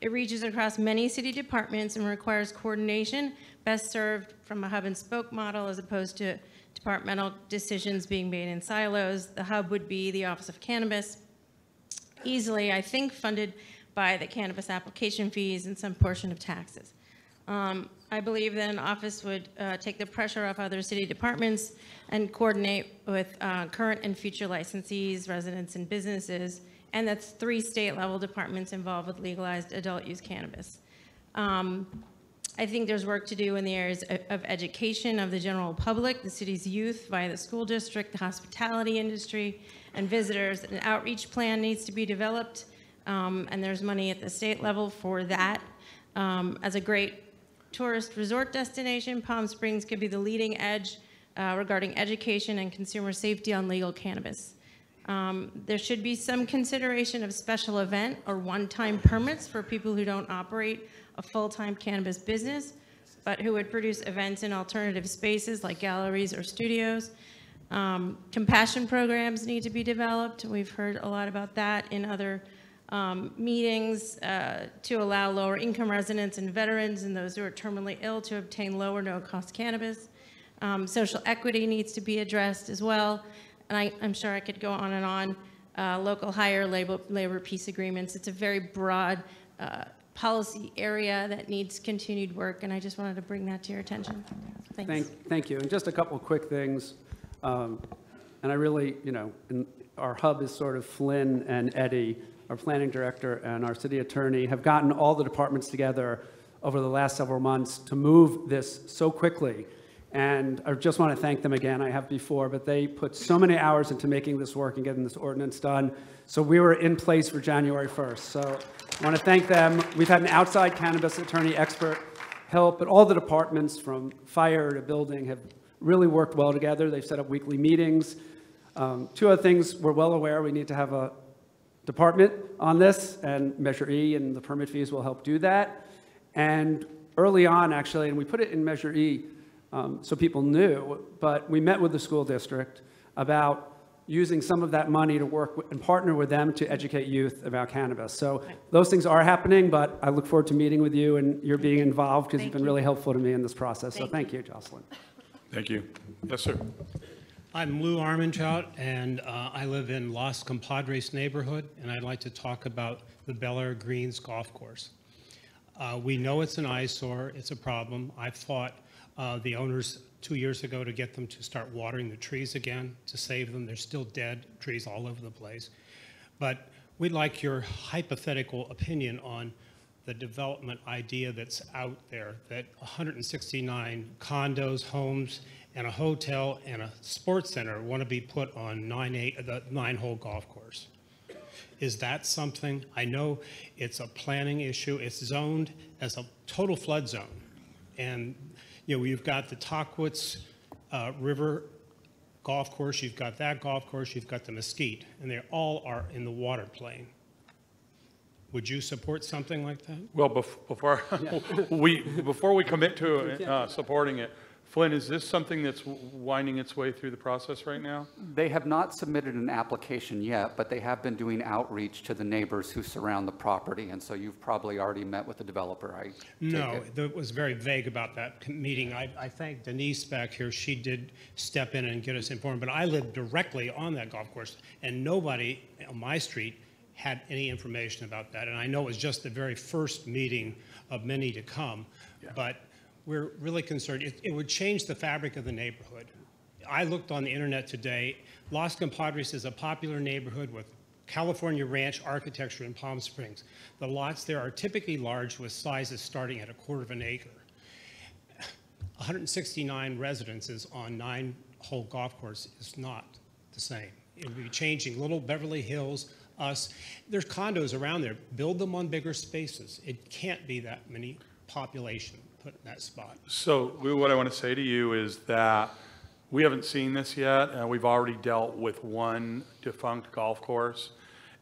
It reaches across many city departments and requires coordination, best served from a hub and spoke model as opposed to departmental decisions being made in silos. The hub would be the Office of Cannabis, easily, I think, funded by the cannabis application fees and some portion of taxes. I believe that an office would take the pressure off other city departments and coordinate with current and future licensees, residents, and businesses, and that's 3 state-level departments involved with legalized adult use cannabis. I think there's work to do in the areas of education of the general public, the city's youth via the school district, the hospitality industry, and visitors. An outreach plan needs to be developed, and there's money at the state level for that. As a great tourist resort destination, Palm Springs could be the leading edge regarding education and consumer safety on legal cannabis. There should be some consideration of special event or one-time permits for people who don't operate a full-time cannabis business, but who would produce events in alternative spaces like galleries or studios. Compassion programs need to be developed. We've heard a lot about that in other meetings to allow lower income residents and veterans and those who are terminally ill to obtain low or no-cost cannabis. Social equity needs to be addressed as well. And I'm sure I could go on and on. Local hire labor peace agreements. It's a very broad policy area that needs continued work, and I just wanted to bring that to your attention. Thanks. Thank you. And just a couple of quick things. And I really, our hub is sort of Flynn and Eddie, our planning director and our city attorney, have gotten all the departments together over the last several months to move this so quickly. And I just want to thank them again. I have before, but they put so many hours into making this work and getting this ordinance done. So we were in place for January 1st. So I want to thank them. We've had an outside cannabis attorney expert help, but all the departments from fire to building have really worked well together. They've set up weekly meetings. Two other things we're well aware we need to have a department on this, and Measure E and the permit fees will help do that. And early on, actually, and we put it in Measure E, so people knew, but we met with the school district about using some of that money to work and partner with them to educate youth about cannabis. So those things are happening, but I look forward to meeting with you and you're being involved because you've been really helpful to me in this process. So thank you, Jocelyn. Thank you. Yes, sir. I'm Lou Armantrout, and I live in Los Compadres neighborhood, and I'd like to talk about the Bel Air Greens golf course. We know it's an eyesore, it's a problem. I fought the owners 2 years ago to get them to start watering the trees again, to save them. They're still dead trees all over the place. But we'd like your hypothetical opinion on the development idea that's out there, that 169 condos, homes, and a hotel and a sports center want to be put on the 9-hole golf course. Is that something? I know it's a planning issue. It's zoned as a total flood zone. And you've got the Tahquitz River golf course, you've got that golf course, you've got the Mesquite, and they all are in the water plane. Would you support something like that? Well, before we commit to supporting it, Flynn, is this something that's winding its way through the process right now? They have not submitted an application yet, but they have been doing outreach to the neighbors who surround the property, and so you've probably already met with the developer, No, it was very vague about that meeting. I thank Denise back here. She did step in and get us informed, but I live directly on that golf course, and nobody on my street had any information about that. And I know it was just the very first meeting of many to come, but we're really concerned. It would change the fabric of the neighborhood. I looked on the internet today. Los Compadres is a popular neighborhood with California ranch architecture in Palm Springs. The lots there are typically large with sizes starting at 1/4 acre. 169 residences on 9-hole golf course is not the same. It would be changing Little Beverly Hills, us. There's condos around there. Build them on bigger spaces. It can't be that many population put in that spot. So, Lou, what I want to say to you is that we haven't seen this yet, and we've already dealt with one defunct golf course,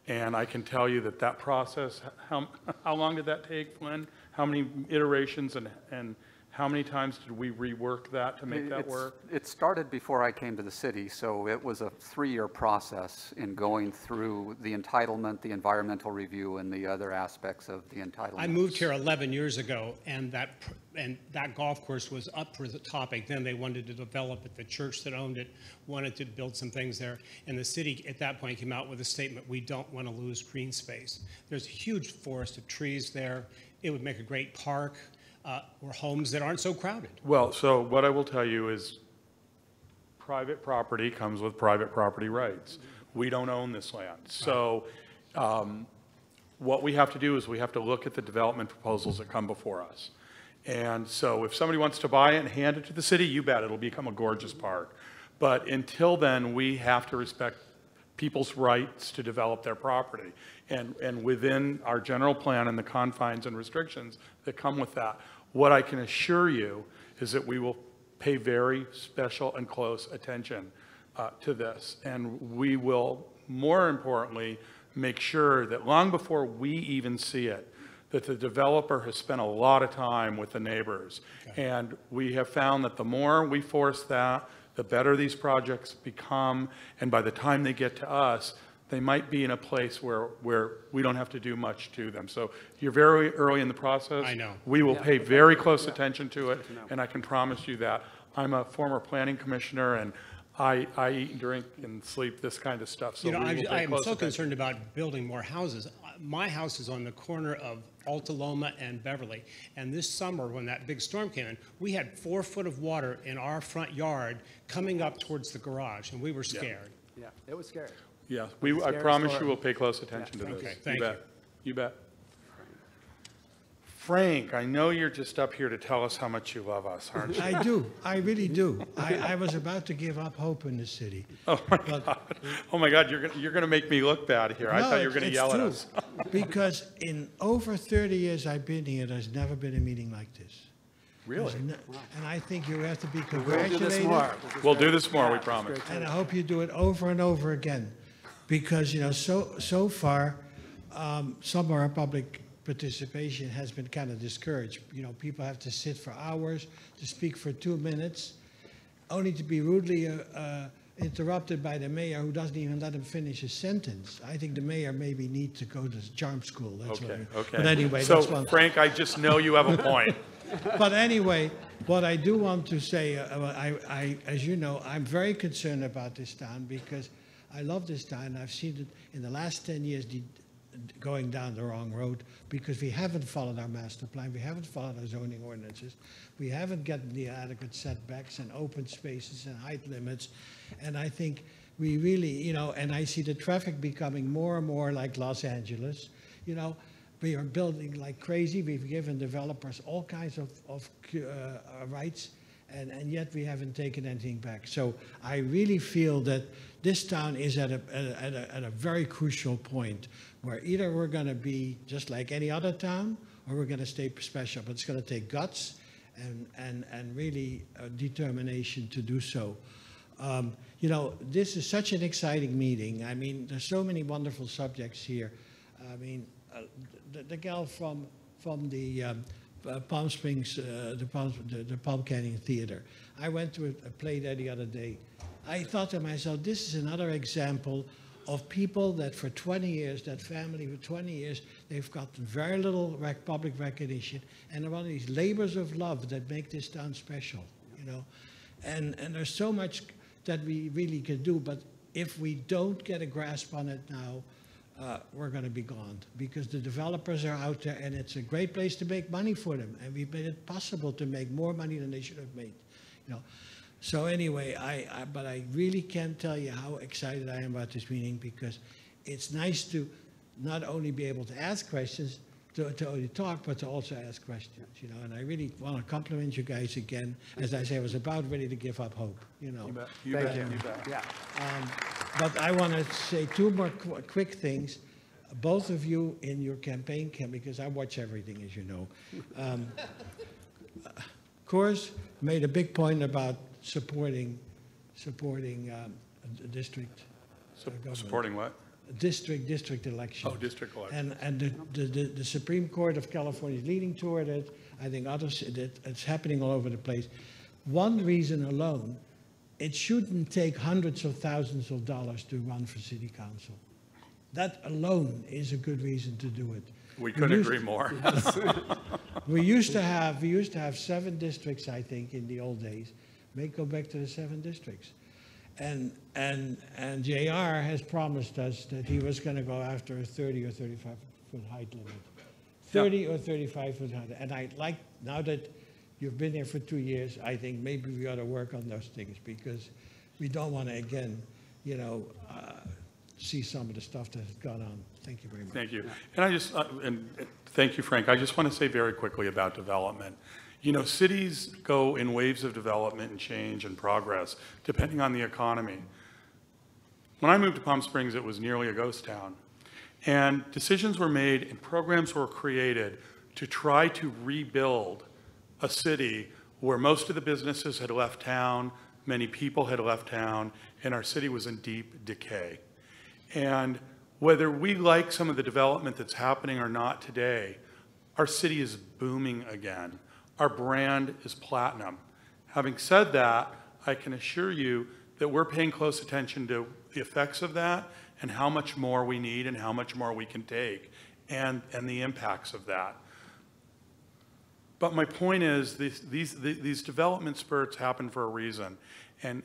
and I can tell you that process, how long did that take, Flynn? How many iterations and how many times did we rework that to make that work? It started before I came to the city, so it was a 3-year process in going through the entitlement, the environmental review, and the other aspects of the entitlement. I moved here 11 years ago, and that golf course was up for the topic. Then they wanted to develop it. The church that owned it wanted to build some things there, and the city at that point came out with a statement: we don't want to lose green space. There's a huge forest of trees there. It would make a great park. Or homes that aren't so crowded. Well, so what I will tell you is private property comes with private property rights. We don't own this land. So what we have to do is we have to look at the development proposals that come before us. And so if somebody wants to buy it and hand it to the city, you bet, it'll become a gorgeous park. But until then, we have to respect people's rights to develop their property. And within our general plan and the confines and restrictions that come with that, what I can assure you is that we will pay very special and close attention to this. And we will, more importantly, make sure that long before we even see it, that the developer has spent a lot of time with the neighbors. Okay. And we have found that the more we force that, the better these projects become. And by the time they get to us, they might be in a place where we don't have to do much to them. So you're very early in the process. I know. We will pay very close attention to it, and I can promise you that. I'm a former planning commissioner, and I eat and drink and sleep this kind of stuff. So you know, I am so attention. concerned about building more houses. My house is on the corner of Alta Loma and Beverly. And this summer, when that big storm came in, we had 4 foot of water in our front yard coming up towards the garage, and we were scared. Yeah, it was scary. Yeah, I promise you we'll pay close attention to this. Okay, thank you. You bet. Frank, I know you're just up here to tell us how much you love us, aren't you? I do. I really do. I was about to give up hope in the city. Oh my God! Oh my God! You're gonna make me look bad here. I thought you were gonna yell at us. Because in over 30 years I've been here, there's never been a meeting like this. Really? And I think you have to be We'll congratulated. do this more. We'll do this more. We promise. And I hope you do it over and over again, because you know so far, some of our public participation has been kind of discouraged. You know, people have to sit for hours to speak for 2 minutes, only to be rudely interrupted by the mayor, who doesn't even let him finish his sentence. I think the mayor maybe needs to go to charm school. That's Okay. what Okay. But anyway, so that's one. Frank, I just know you have a point. But anyway, what I do want to say, as you know, I'm very concerned about this town because I love this town. I've seen it in the last 10 years going down the wrong road because we haven't followed our master plan, we haven't followed our zoning ordinances, we haven't gotten the adequate setbacks and open spaces and height limits, and I think we really, you know, and I see the traffic becoming more and more like Los Angeles. You know, we are building like crazy, we've given developers all kinds of rights, and yet we haven't taken anything back. So I really feel that this town is at a very crucial point where either we're going to be just like any other town or we're going to stay special. But it's going to take guts and really determination to do so. You know, this is such an exciting meeting. I mean, there's so many wonderful subjects here. I mean, the gal from the Palm Springs, the Palm Canyon Theater. I went to a play there the other day. I thought to myself, this is another example of people that for 20 years, that family for 20 years, they've got very little public recognition, and they're one of these labors of love that make this town special, you know. And there's so much that we really can do, but if we don't get a grasp on it now, we're going to be gone, because the developers are out there and it's a great place to make money for them, and we've made it possible to make more money than they should have made, you know. So anyway, but I really can't tell you how excited I am about this meeting, because it's nice to not only be able to ask questions, to only talk, but to also ask questions, you know. And I really want to compliment you guys again. As I say, I was about ready to give up hope, you know. You bet. You bet. Yeah. But I want to say 2 more quick things. Both of you in your campaign, because I watch everything, as you know. Coors made a big point about supporting district. Supporting what? District elections. Oh, district elections. And the Supreme Court of California is leading toward it. I think others, it's happening all over the place. One reason alone, it shouldn't take hundreds of thousands of dollars to run for city council. That alone is a good reason to do it. We couldn't agree more. We used to have 7 districts, I think, in the old days. May go back to the 7 districts. And JR has promised us that he was going to go after a 30 or 35 foot height limit. 30 or 35 foot height. And I'd like, now that you've been here for 2 years, I think maybe we ought to work on those things, because we don't want to, again, you know, see some of the stuff that has gone on. Thank you very much. Thank you. And I just, and thank you, Frank. I just want to say very quickly about development. You know, cities go in waves of development and change and progress, depending on the economy. When I moved to Palm Springs, it was nearly a ghost town. And decisions were made and programs were created to try to rebuild a city where most of the businesses had left town, many people had left town, and our city was in deep decay. And whether we like some of the development that's happening or not today, our city is booming again. Our brand is platinum. Having said that, I can assure you that we're paying close attention to the effects of that and how much more we need and how much more we can take and the impacts of that. But my point is these development spurts happen for a reason. And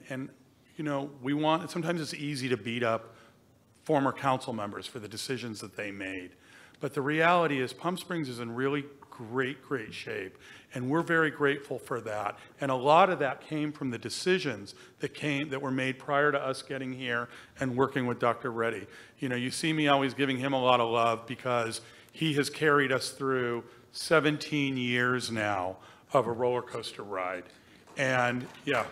you know, sometimes it's easy to beat up former council members for the decisions that they made. But the reality is Palm Springs is in really great shape. And we're very grateful for that. And a lot of that came from the decisions that were made prior to us getting here and working with Dr. Reddy. You know, you see me always giving him a lot of love because he has carried us through 17 years now of a roller coaster ride. And yeah.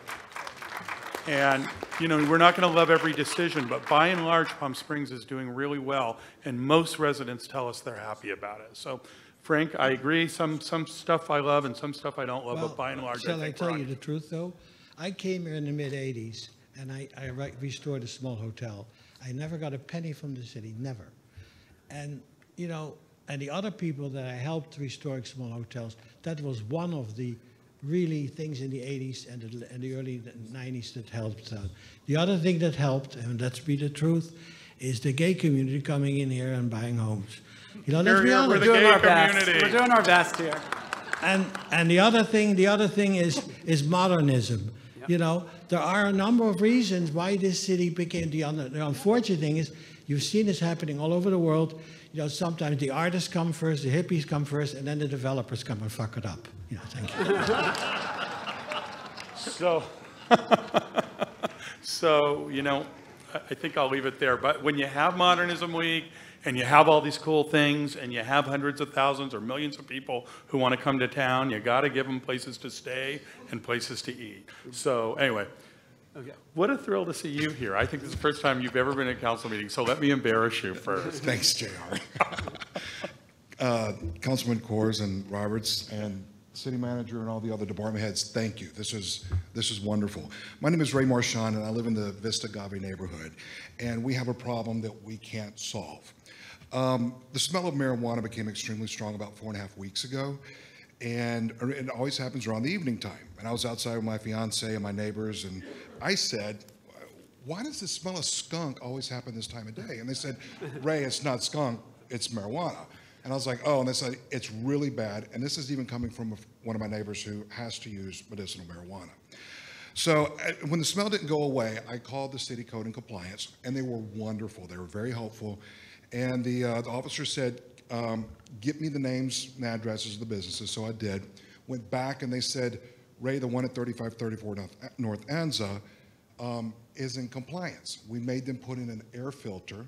And, you know, we're not going to love every decision, but by and large, Palm Springs is doing really well, and most residents tell us they're happy about it. So, Frank, I agree. Some stuff I love and some stuff I don't love, but by and large, shall I tell you the truth, though? I came here in the mid-'80s, and I restored a small hotel. I never got a penny from the city, never. And, you know, and the other people that I helped restore small hotels, that was one of the really things in the 80s and the early 90s that helped out. The other thing that helped, and let's be the truth, is the gay community coming in here and buying homes. You know, let's be honest. We're doing our best. We're doing our best here. And the other thing is modernism. Yep. You know, there are a number of reasons why this city became the unfortunate thing is you've seen this happening all over the world. You know, sometimes the artists come first, the hippies come first, and then the developers come and fuck it up. You know, thank you. So, you know, I think I'll leave it there. But when you have Modernism Week and you have all these cool things and you have hundreds of thousands or millions of people who want to come to town, you got to give them places to stay and places to eat. So anyway, okay. What a thrill to see you here. I think this is the first time you've ever been at a council meeting, so let me embarrass you first. Thanks, JR. Councilman Coors and Roberts and city manager and all the other department heads, thank you. This is wonderful. My name is Ray Marchand, and I live in the Vista Gave neighborhood, and we have a problem that we can't solve. The smell of marijuana became extremely strong about 4.5 weeks ago, and it always happens around the evening time. And I was outside with my fiance and my neighbors, and I said, why does the smell of skunk always happen this time of day? And they said, Ray, it's not skunk, it's marijuana. And I was like, oh, and they said, it's really bad. And this is even coming from one of my neighbors who has to use medicinal marijuana. So when the smell didn't go away, I called the city code and compliance, and they were wonderful. They were very helpful. And the officer said, get me the names and addresses of the businesses. So I did. Went back, and they said, Ray, the one at 3534 North Anza is in compliance. We made them put in an air filter.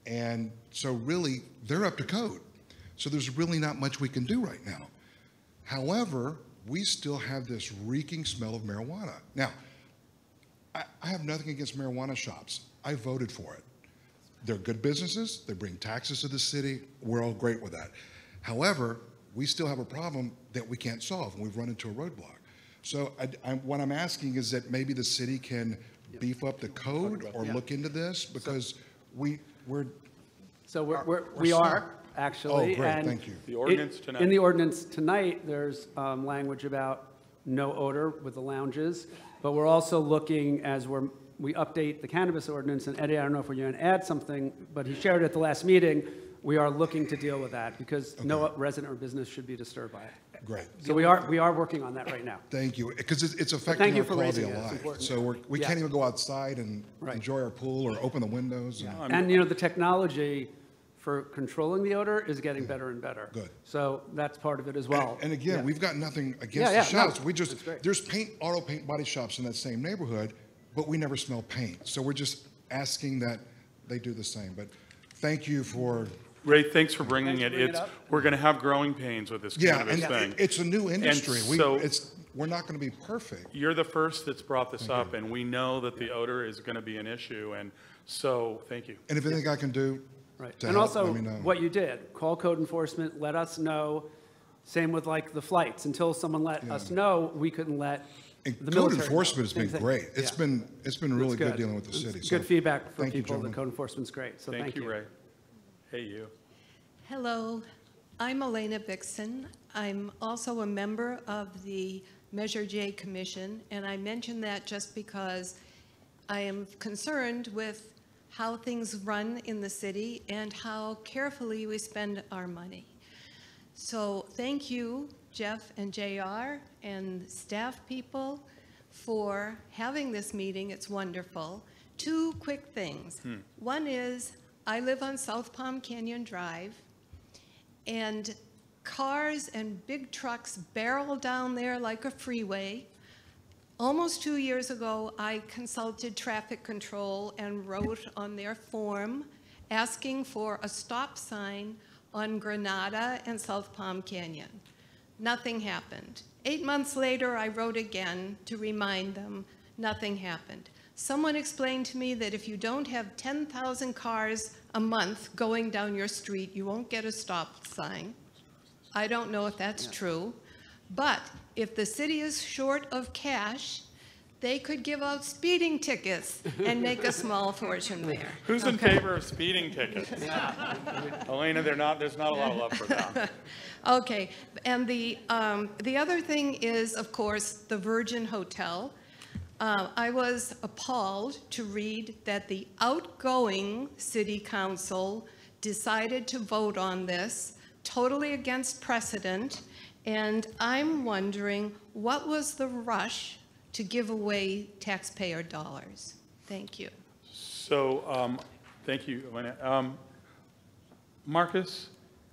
And so really, they're up to code. So there's really not much we can do right now. However, we still have this reeking smell of marijuana. Now, I have nothing against marijuana shops. I voted for it. They're good businesses. They bring taxes to the city. We're all great with that. However, we still have a problem that we can't solve, and we've run into a roadblock. So what I'm asking is that maybe the city can beef up the code or look into this, because we are. Actually, oh, great. And thank you. The ordinance tonight. In the ordinance tonight, there's language about no odor with the lounges, but we're also looking as we update the cannabis ordinance, and Eddie, I don't know if we're going to add something, but he shared at the last meeting, we are looking to deal with that because no resident or business should be disturbed by it. Great. So we are working on that right now. Thank you, because it's affecting our quality of life. So we Yeah. can't even go outside and enjoy our pool or open the windows. And you know, the technology for controlling the odor is getting better and better. Good. So that's part of it as well. And again, we've got nothing against the shops. We just, there's auto paint body shops in that same neighborhood, but we never smell paint. So we're just asking that they do the same. But thank you for Ray, thanks for bringing Thanks it. for bringing it up. We're going to have growing pains with this Yeah, cannabis and thing. it's a new industry. And We're not going to be perfect. You're the first that's brought this up, and we know that the odor is going to be an issue, and so, thank you. And if anything I can do Right. to And help, also, let me know. what you did, call code enforcement, let us know. Same with like the flights. Until someone let us know, we couldn't let the Code military know. enforcement has Same been thing. great. It's Yeah. been really It's good dealing with the city. It's So good feedback for thank you, people. The gentlemen. code enforcement's great, so thank you. Ray. Hey, you. Hello, I'm Elena Bixson. I'm also a member of the Measure J Commission, and I mention that just because I am concerned with how things run in the city and how carefully we spend our money. So thank you, Jeff and JR and staff people, for having this meeting. It's wonderful. Two quick things. One is, I live on South Palm Canyon Drive, and cars and big trucks barrel down there like a freeway. Almost 2 years ago, I consulted traffic control and wrote on their form asking for a stop sign on Granada and South Palm Canyon. Nothing happened. 8 months later, I wrote again to remind them. Nothing happened. Someone explained to me that if you don't have 10,000 cars a month going down your street, you won't get a stop sign. I don't know if that's true. But if the city is short of cash, they could give out speeding tickets and make a small fortune there. Who's in favor of speeding tickets? Elena, there's not a lot of love for that. Okay, and the other thing is, of course, the Virgin Hotel. I was appalled to read that the outgoing city council decided to vote on this, totally against precedent, and I'm wondering, what was the rush to give away taxpayer dollars? Thank you. So, thank you, Elena. Marcus,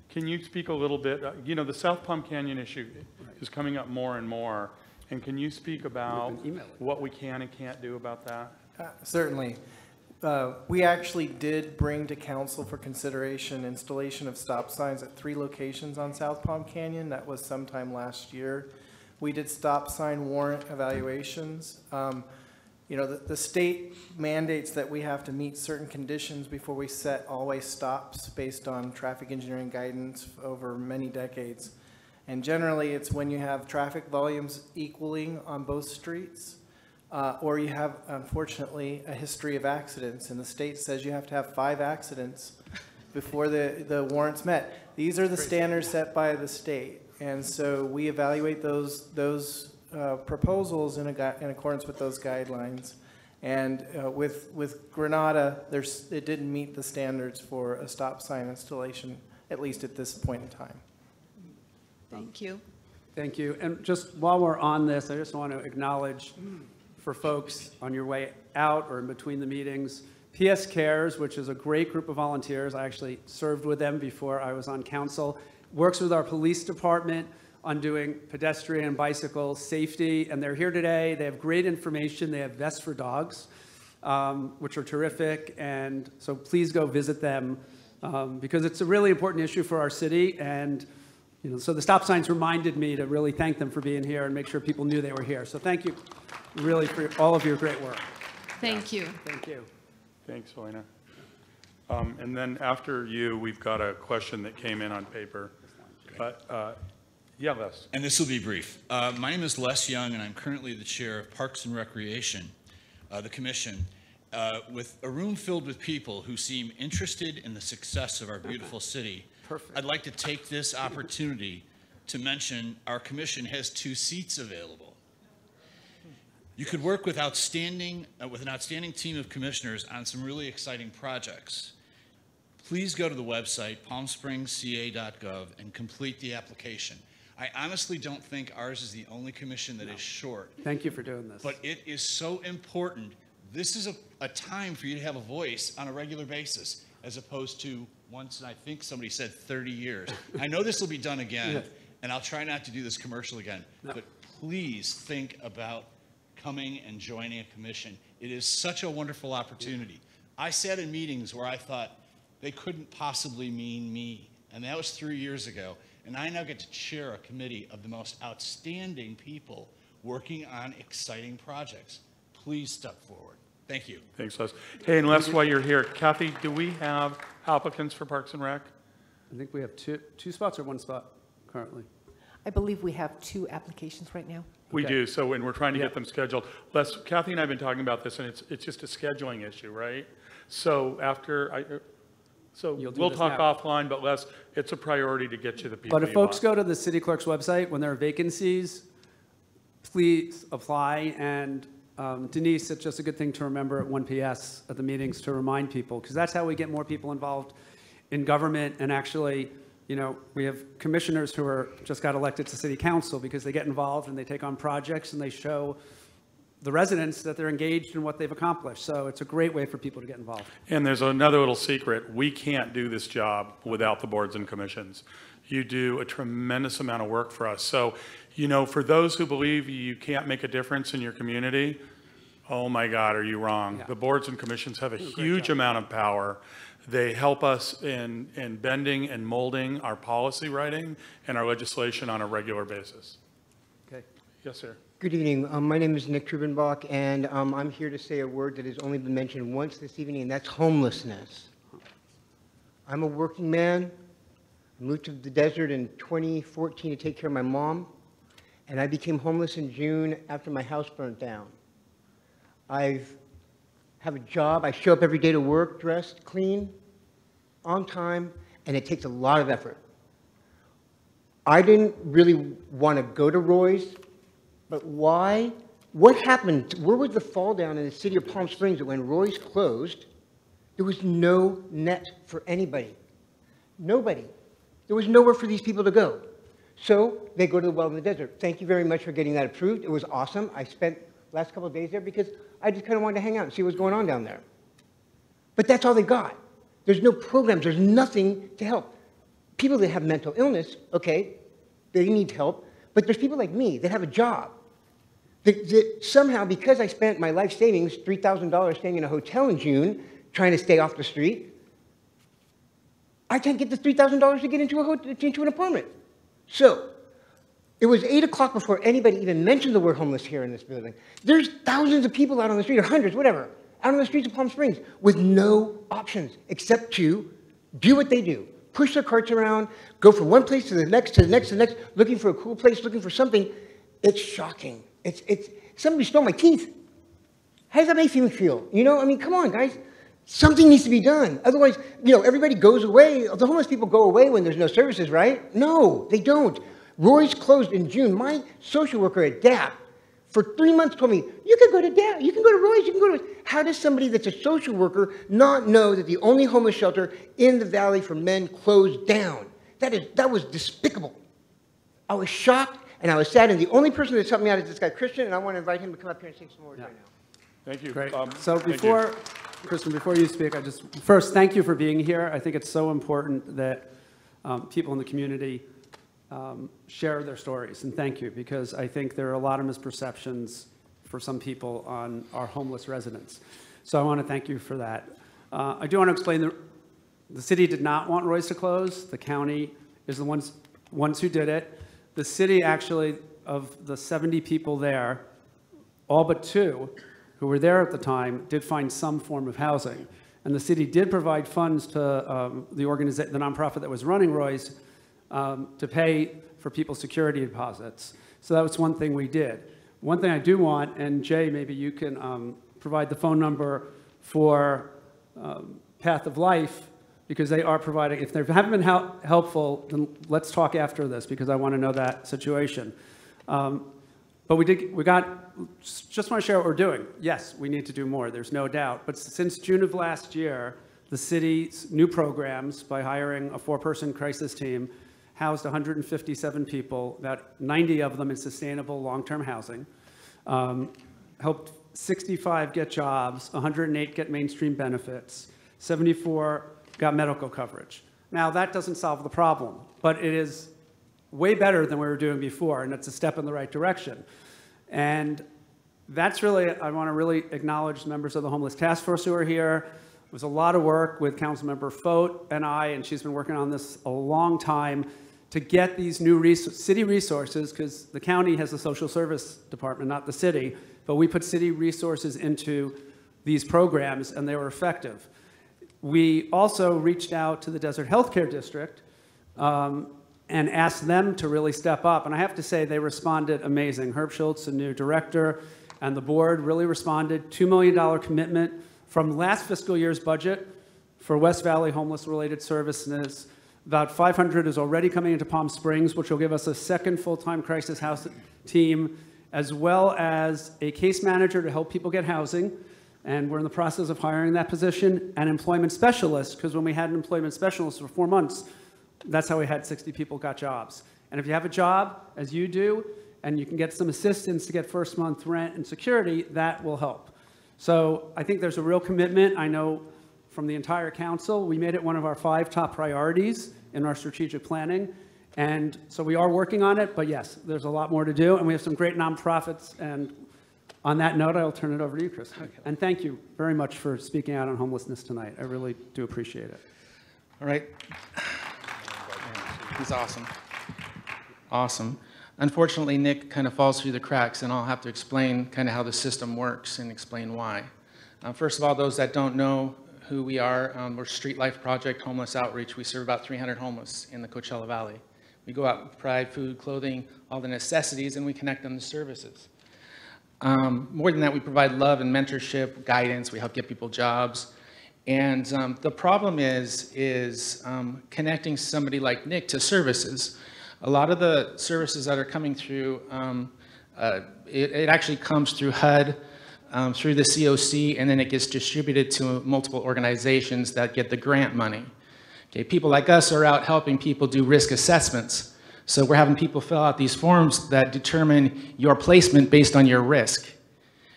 can you speak a little bit? You know, the South Palm Canyon issue is coming up more and more. And can you speak about what we can and can't do about that? Certainly. We actually did bring to council for consideration installation of stop signs at 3 locations on South Palm Canyon. That was sometime last year. We did stop sign warrant evaluations. You know, the state mandates that we have to meet certain conditions before we set always stops based on traffic engineering guidance over many decades. And generally, it's when you have traffic volumes equaling on both streets, or you have, unfortunately, a history of accidents. And the state says you have to have 5 accidents before the warrant's met. These are the standards set by the state. And so we evaluate those proposals in accordance with those guidelines. And with Granada, it didn't meet the standards for a stop sign installation, at least at this point in time. Thank you. Thank you. And just while we're on this, I just want to acknowledge for folks on your way out or in between the meetings, PS Cares, which is a great group of volunteers. I actually served with them before I was on council, works with our police department on doing pedestrian and bicycle safety, and they're here today. They have great information. They have vests for dogs, which are terrific, and so please go visit them because it's a really important issue for our city. And you know, so the stop signs reminded me to really thank them for being here and make sure people knew they were here. So thank you really for all of your great work. Thank you. Thank you. Thanks, Elena. And then after you, we've got a question that came in on paper. But yeah, Les. And this will be brief. My name is Les Young, and I'm currently the chair of Parks and Recreation, the commission, with a room filled with people who seem interested in the success of our beautiful city. Perfect. I'd like to take this opportunity to mention our commission has 2 seats available. You could work with an outstanding team of commissioners on some really exciting projects. Please go to the website, palmspringsca.gov, and complete the application. I honestly don't think ours is the only commission that is short. Thank you for doing this. But it is so important. This is a time for you to have a voice on a regular basis, as opposed to once, I think somebody said 30 years. I know this will be done again, and I'll try not to do this commercial again, but please think about coming and joining a commission. It is such a wonderful opportunity. I sat in meetings where I thought, they couldn't possibly mean me. And that was 3 years ago. And I now get to chair a committee of the most outstanding people working on exciting projects. Please step forward. Thank you. Thanks, Les. Hey, and Les, while you're here, Kathy, do we have applicants for Parks and Rec? I think we have two spots or one spot currently. I believe we have 2 applications right now. We Okay. do, so, and we're trying to get them scheduled. Les, Kathy and I have been talking about this, and it's just a scheduling issue, right? So we'll this talk now. offline, but Les, it's a priority to get you the people But if you folks want. go to the city clerk's website, when there are vacancies, please apply. And Denise, it's just a good thing to remember at 1 PS at the meetings to remind people, because that's how we get more people involved in government. And actually, you know, we have commissioners who are just got elected to city council because they get involved and they take on projects and they show the residents that they're engaged in what they've accomplished. So it's a great way for people to get involved. And there's another little secret. We can't do this job without the boards and commissions. You do a tremendous amount of work for us. So, you know, for those who believe you can't make a difference in your community, oh my God, are you wrong? Yeah. The boards and commissions have a huge amount of power. They help us in bending and molding our policy writing and our legislation on a regular basis. Okay. Yes, sir. Good evening. My name is Nick Trubenbach, and I'm here to say a word that has only been mentioned once this evening, and that's homelessness. I'm a working man. I moved to the desert in 2014 to take care of my mom, and I became homeless in June after my house burnt down. I have a job. I show up every day to work, dressed, clean, on time, and it takes a lot of effort. I didn't really want to go to Roy's, but why? What happened? Where was the fall down in the city of Palm Springs that when Roy's closed, there was no net for anybody? Nobody. There was nowhere for these people to go. So they go to the well in the desert. Thank you very much for getting that approved. It was awesome. I spent the last couple of days there because I just kind of wanted to hang out and see what's going on down there. But that's all they got. There's no programs. There's nothing to help. People that have mental illness, okay, they need help. But there's people like me that have a job. That somehow, because I spent my life savings, $3,000 staying in a hotel in June, trying to stay off the street, I can't get the $3,000 to get into an apartment. So it was 8 o'clock before anybody even mentioned the word homeless here in this building. There's thousands of people out on the street, or hundreds, whatever, out on the streets of Palm Springs with no options except to do what they do. Push their carts around, go from one place to the next, to the next, to the next, looking for a cool place, looking for something. It's shocking. It's somebody stole my teeth. How does that make you feel? You know, I mean, come on, guys. Something needs to be done. Otherwise, you know, everybody goes away. The homeless people go away when there's no services, right? No, they don't. Roy's closed in June. My social worker at DAP for 3 months told me, you can go to DAP, you can go to Roy's, you can go to... How does somebody that's a social worker not know that the only homeless shelter in the valley for men closed down? That was despicable. I was shocked and I was sad, and the only person that's helped me out is this guy, Christian, and I want to invite him to come up here and say some words right now. Thank you. Great. So Kristen, before you speak, first, thank you for being here. I think it's so important that people in the community share their stories, and thank you, because I think there are a lot of misperceptions for some people on our homeless residents. So I want to thank you for that. I do want to explain the city did not want Roy's to close. The county is the ones who did it. The city actually, of the 70 people there, all but 2 who were there at the time did find some form of housing. And the city did provide funds to the nonprofit that was running Roy's to pay for people's security deposits. So that was one thing we did. One thing I do want, and Jay, maybe you can provide the phone number for Path of Life, because they are providing, if they haven't been helpful, then let's talk after this, because I want to know that situation. But just want to share what we're doing. Yes, we need to do more, there's no doubt. But since June of last year, the city's new programs, by hiring a 4-person crisis team, housed 157 people, about 90 of them in sustainable long-term housing, helped 65 get jobs, 108 get mainstream benefits, 74 got medical coverage. Now, that doesn't solve the problem, but it is way better than we were doing before, and it's a step in the right direction. And that's really, I want to really acknowledge members of the Homeless Task Force who are here, was a lot of work with Councilmember Fote and I, and she's been working on this a long time to get these new city resources, because the county has a social service department, not the city, but we put city resources into these programs, and they were effective. We also reached out to the Desert Healthcare District and asked them to really step up, and I have to say they responded amazing. Herb Schultz, the new director, and the board really responded. $2 million commitment from last fiscal year's budget for West Valley homeless-related services. About 500 is already coming into Palm Springs, which will give us a second full-time crisis house team, as well as a case manager to help people get housing. And we're in the process of hiring that position, and employment specialist, because when we had an employment specialist for 4 months, that's how we had 60 people got jobs. And if you have a job, as you do, and you can get some assistance to get first month rent and security, that will help. So I think there's a real commitment. I know from the entire council, we made it one of our 5 top priorities in our strategic planning. And so we are working on it, but yes, there's a lot more to do, and we have some great nonprofits. And on that note, I'll turn it over to you, Chris. Okay. And thank you very much for speaking out on homelessness tonight. I really do appreciate it. All right. He's awesome. Awesome. Unfortunately, Nick kind of falls through the cracks, and I'll have to explain kind of how the system works and explain why. First of all, those that don't know who we are, we're Street Life Project Homeless Outreach. We serve about 300 homeless in the Coachella Valley. We go out and provide food, clothing, all the necessities, and we connect them to services. More than that, we provide love and mentorship, guidance. We help get people jobs. And the problem is connecting somebody like Nick to services. A lot of the services that are coming through, it actually comes through HUD, through the COC, and then it gets distributed to multiple organizations that get the grant money. Okay, people like us are out helping people do risk assessments. So we're having people fill out these forms that determine your placement based on your risk.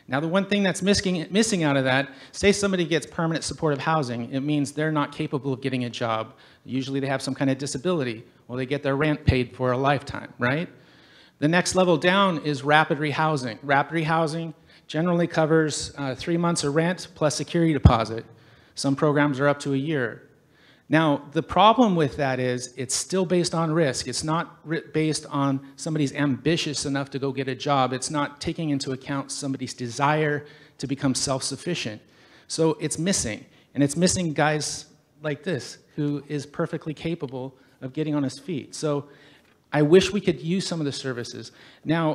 Now, the one thing that's missing out of that, say somebody gets permanent supportive housing, it means they're not capable of getting a job. Usually they have some kind of disability. Well, they get their rent paid for a lifetime, right? The next level down is rapid rehousing. Rapid rehousing generally covers 3 months of rent plus security deposit. Some programs are up to a year. Now, the problem with that is it's still based on risk. It's not based on somebody's ambitious enough to go get a job. It's not taking into account somebody's desire to become self-sufficient. So it's missing. And it's missing guys like this, who is perfectly capable of getting on his feet. So I wish we could use some of the services. Now,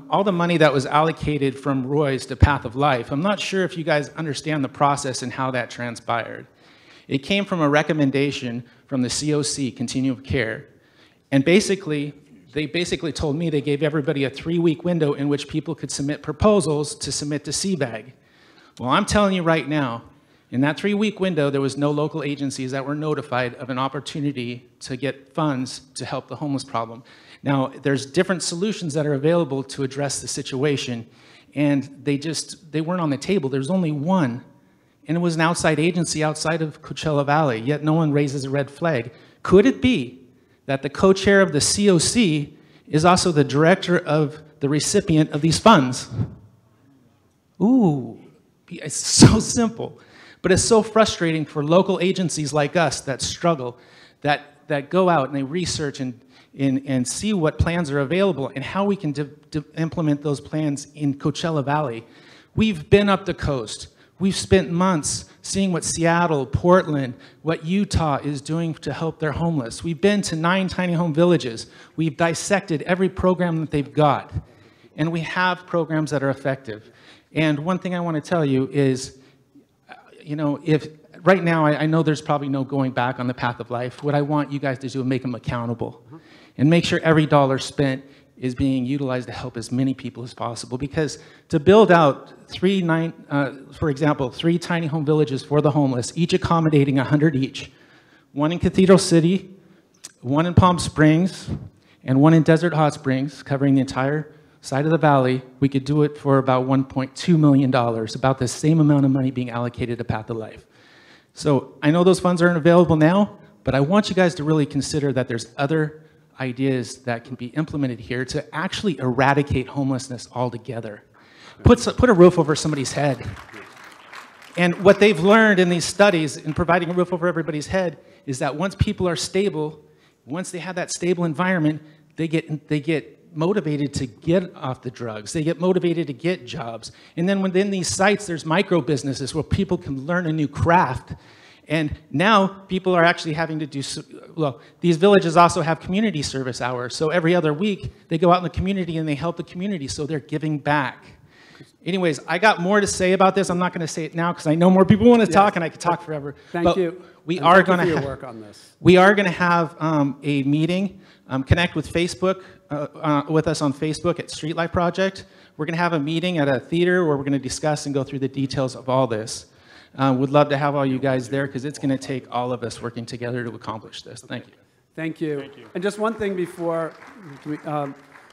all the money that was allocated from Roy's to Path of Life, I'm not sure if you guys understand the process and how that transpired. It came from a recommendation from the COC, Continuum of Care. And basically, they told me they gave everybody a 3-week window in which people could submit proposals to submit to CBAG. Well, I'm telling you right now, in that 3-week window, there was no local agencies that were notified of an opportunity to get funds to help the homeless problem. Now, there's different solutions that are available to address the situation, and they weren't on the table. There's only one. And it was an outside agency outside of Coachella Valley, yet no one raises a red flag. Could it be that the co-chair of the COC is also the director of the recipient of these funds? Ooh, it's so simple. But it's so frustrating for local agencies like us that struggle, that go out and they research and see what plans are available and how we can implement those plans in Coachella Valley. We've been up the coast. We've spent months seeing what Seattle, Portland, what Utah is doing to help their homeless. We've been to 9 tiny home villages. We've dissected every program that they've got. And we have programs that are effective. And one thing I want to tell you is, if right now I know there's probably no going back on the Path of Life. What I want you guys to do is make them accountable and make sure every dollar spent is being utilized to help as many people as possible. Because to build out for example, 3 tiny home villages for the homeless, each accommodating 100 each, 1 in Cathedral City, 1 in Palm Springs, and 1 in Desert Hot Springs, covering the entire side of the valley, we could do it for about $1.2 million, about the same amount of money being allocated to Path of Life. So I know those funds aren't available now, but I want you guys to really consider that there's other ideas that can be implemented here to actually eradicate homelessness altogether. Put a roof over somebody's head. And what they've learned in these studies in providing a roof over everybody's head is that once people are stable, once they have that stable environment, they get motivated to get off the drugs. They get motivated to get jobs. And then within these sites, there's micro businesses where people can learn a new craft. And now people are actually having to do, well, these villages also have community service hours. So every other week, they go out in the community and they help the community. So they're giving back. Anyways, I got more to say about this. I'm not going to say it now because I know more people want to talk and I could talk forever. Thank you. We And are thank you going for to your work on this. We are going to have a meeting. Connect with Facebook, with us on Facebook at Street Life Project. We're going to have a meeting at a theater where we're going to discuss and go through the details of all this. Would love to have all you guys there because it's going to take all of us working together to accomplish this. Thank you. Thank you. Thank you. And just one thing before,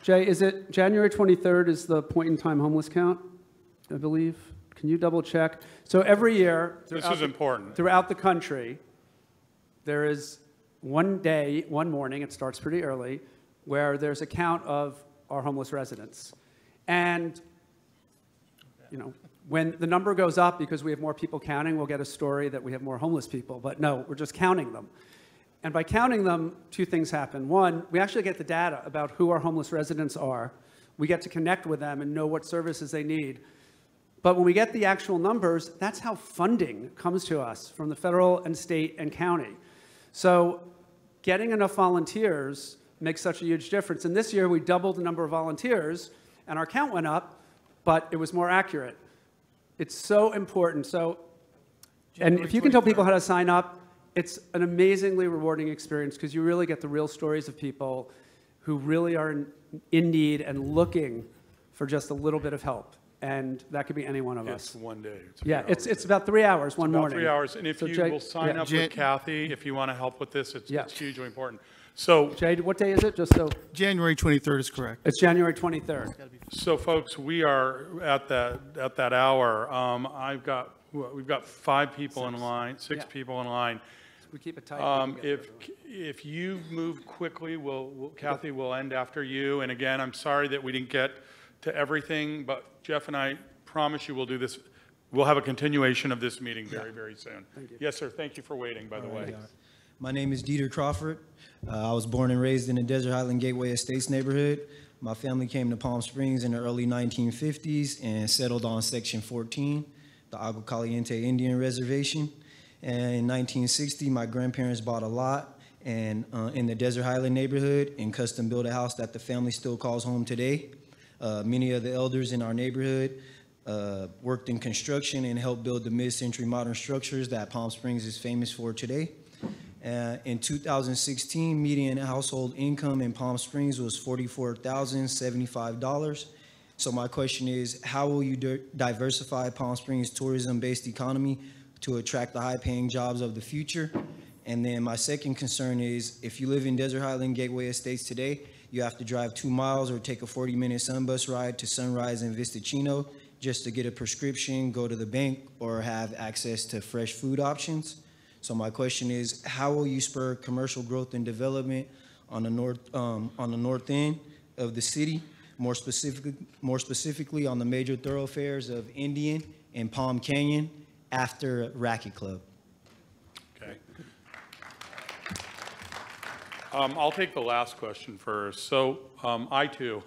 Jay, is it January 23rd is the point-in-time homeless count, I believe? Can you double check? So every year, This is important. Throughout the country, there is one day, one morning, it starts pretty early, where there's a count of our homeless residents. And, you know, when the number goes up because we have more people counting, we'll get a story that we have more homeless people. But no, we're just counting them. And by counting them, two things happen. One, we actually get the data about who our homeless residents are. We get to connect with them and know what services they need. But when we get the actual numbers, that's how funding comes to us from the federal and state and county. So getting enough volunteers makes such a huge difference. And this year, we doubled the number of volunteers, and our count went up, but it was more accurate. It's so important. So, and if you can tell people how to sign up, it's an amazingly rewarding experience because you really get the real stories of people who really are in need and looking for just a little bit of help. And that could be any one of us. It's one day. It's about 3 hours, one morning. 3 hours. And if So you Jay, will sign up Jay, with Kathy, if you want to help with this, it's Yeah. hugely important. So, Jay, what day is it? Just so. January 23rd is correct. It's January 23rd. so folks, we are at that hour. We've got 5 people in line, 6 people in line. We keep it tight. If you move quickly, Kathy will end after you. And again, I'm sorry that we didn't get to everything, but Jeff and I promise you we'll do this. We'll have a continuation of this meeting very, very soon. Thank you. Yes, sir. Thank you for waiting, by the way. My name is Dieter Crawford. I was born and raised in the Desert Highland Gateway Estates neighborhood. My family came to Palm Springs in the early 1950s and settled on Section 14, the Agua Caliente Indian Reservation. And in 1960, my grandparents bought a lot and in the Desert Highland neighborhood and custom built a house that the family still calls home today. Many of the elders in our neighborhood worked in construction and helped build the mid-century modern structures that Palm Springs is famous for today. In 2016, median household income in Palm Springs was $44,075. So my question is, how will you diversify Palm Springs' tourism-based economy to attract the high-paying jobs of the future? And then my second concern is, if you live in Desert Highland Gateway Estates today, you have to drive 2 miles or take a 40-minute Sunbus ride to Sunrise and Vista Chino just to get a prescription, go to the bank, or have access to fresh food options. So my question is, how will you spur commercial growth and development on the north end of the city, more specifically on the major thoroughfares of Indian and Palm Canyon after Racket Club? Okay. I'll take the last question first. So I, too,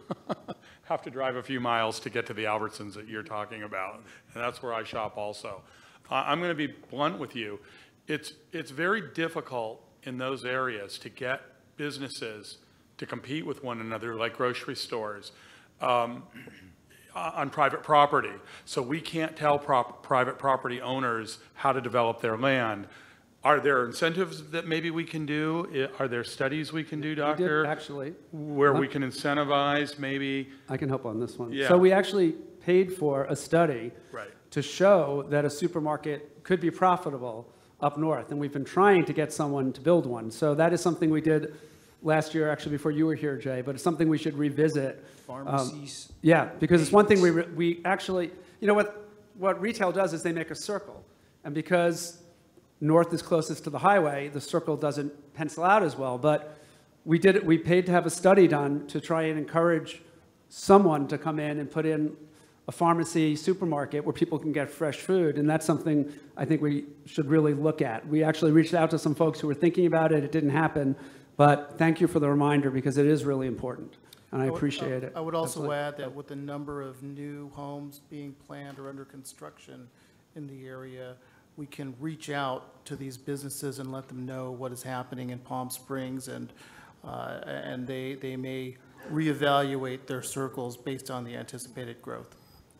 have to drive a few miles to get to the Albertsons that you're talking about, and that's where I shop also. I'm going to be blunt with you. It's very difficult in those areas to get businesses to compete with one another, like grocery stores, on private property. So we can't tell private property owners how to develop their land. Are there incentives that maybe we can do? Are there studies we can do, Doctor? We did, actually. Where we can incentivize maybe? I can help on this one. Yeah. So we actually paid for a study Right. to show that a supermarket could be profitable up north, and we've been trying to get someone to build one. So that is something we did last year, actually before you were here, Jay, but it's something we should revisit. Pharmacies. Yeah, because it's one thing we actually, you know what retail does is they make a circle, and because north is closest to the highway, the circle doesn't pencil out as well, but we paid to have a study done to try and encourage someone to come in and put in a pharmacy, supermarket where people can get fresh food, and that's something I think we should really look at. We actually reached out to some folks who were thinking about it. It didn't happen, but thank you for the reminder because it is really important, and I appreciate it. I would also Absolutely. add that with the number of new homes being planned or under construction in the area, we can reach out to these businesses and let them know what is happening in Palm Springs, and they may reevaluate their circles based on the anticipated growth.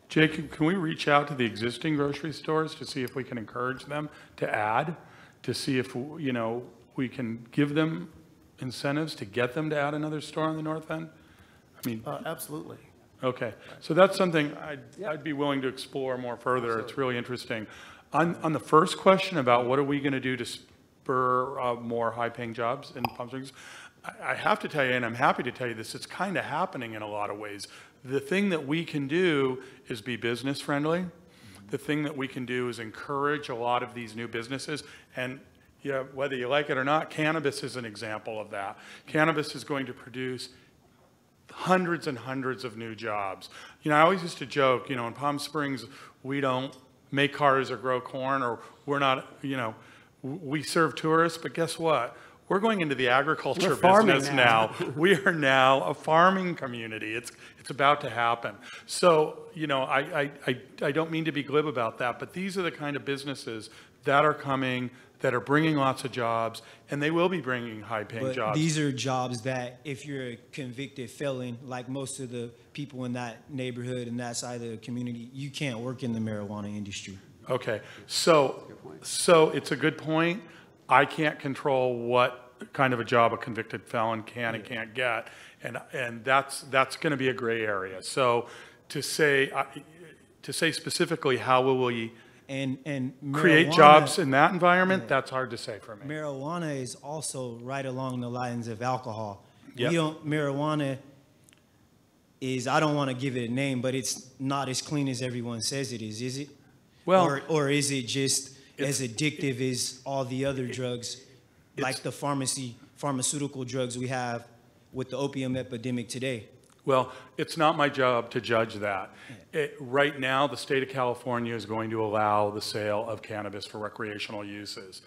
Jake, can we reach out to the existing grocery stores to see if we can encourage them to add, to see if, you know, we can give them incentives to get them to add another store on the north end? I mean, absolutely. Okay, so that's something I'd be willing to explore more further. Absolutely. It's really interesting. On the first question about what are we going to do to spur more high-paying jobs in Palm Springs, I have to tell you, and I'm happy to tell you this, it's kind of happening in a lot of ways. The thing that we can do is be business friendly. The thing that we can do is encourage a lot of these new businesses. And yeah, whether you like it or not, cannabis is an example of that. Cannabis is going to produce hundreds and hundreds of new jobs. You know, I always used to joke, you know, in Palm Springs, we don't make cars or grow corn, or we're not, you know, we serve tourists, but guess what? We're going into the agriculture business now. We are now a farming community. It's about to happen. So, you know, I don't mean to be glib about that, but these are the kind of businesses that are coming, that are bringing lots of jobs, and they will be bringing high-paying jobs. These are jobs that, if you're a convicted felon, like most of the people in that neighborhood and that side of the community, you can't work in the marijuana industry. Okay, so it's a good point. I can't control what kind of a job a convicted felon can and can't get, and that's going to be a gray area. So to say specifically how will we create jobs in that environment, that's hard to say for me. Marijuana is also right along the lines of alcohol. Yep. Marijuana is, I don't want to give it a name, but it's not as clean as everyone says it is it? Well, or is it just as addictive as all the other drugs, like the pharmaceutical drugs we have with the opium epidemic today? Well, it's not my job to judge that. Right now, the state of California is going to allow the sale of cannabis for recreational uses.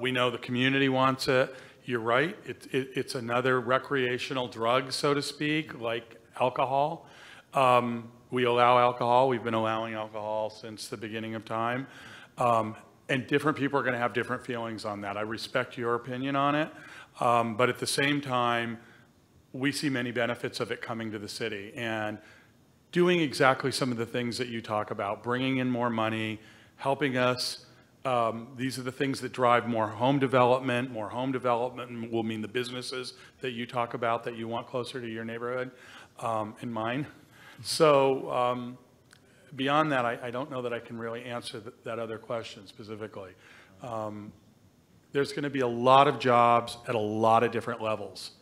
We know the community wants it. You're right. It's another recreational drug, so to speak, like alcohol. We allow alcohol. We've been allowing alcohol since the beginning of time. And different people are going to have different feelings on that. I respect your opinion on it. But at the same time, we see many benefits of it coming to the city and doing exactly some of the things that you talk about, bringing in more money, helping us. These are the things that drive more home development. More home development will mean the businesses that you talk about that you want closer to your neighborhood and mine. So beyond that, I don't know that I can really answer that other question specifically. There's going to be a lot of jobs at a lot of different levels.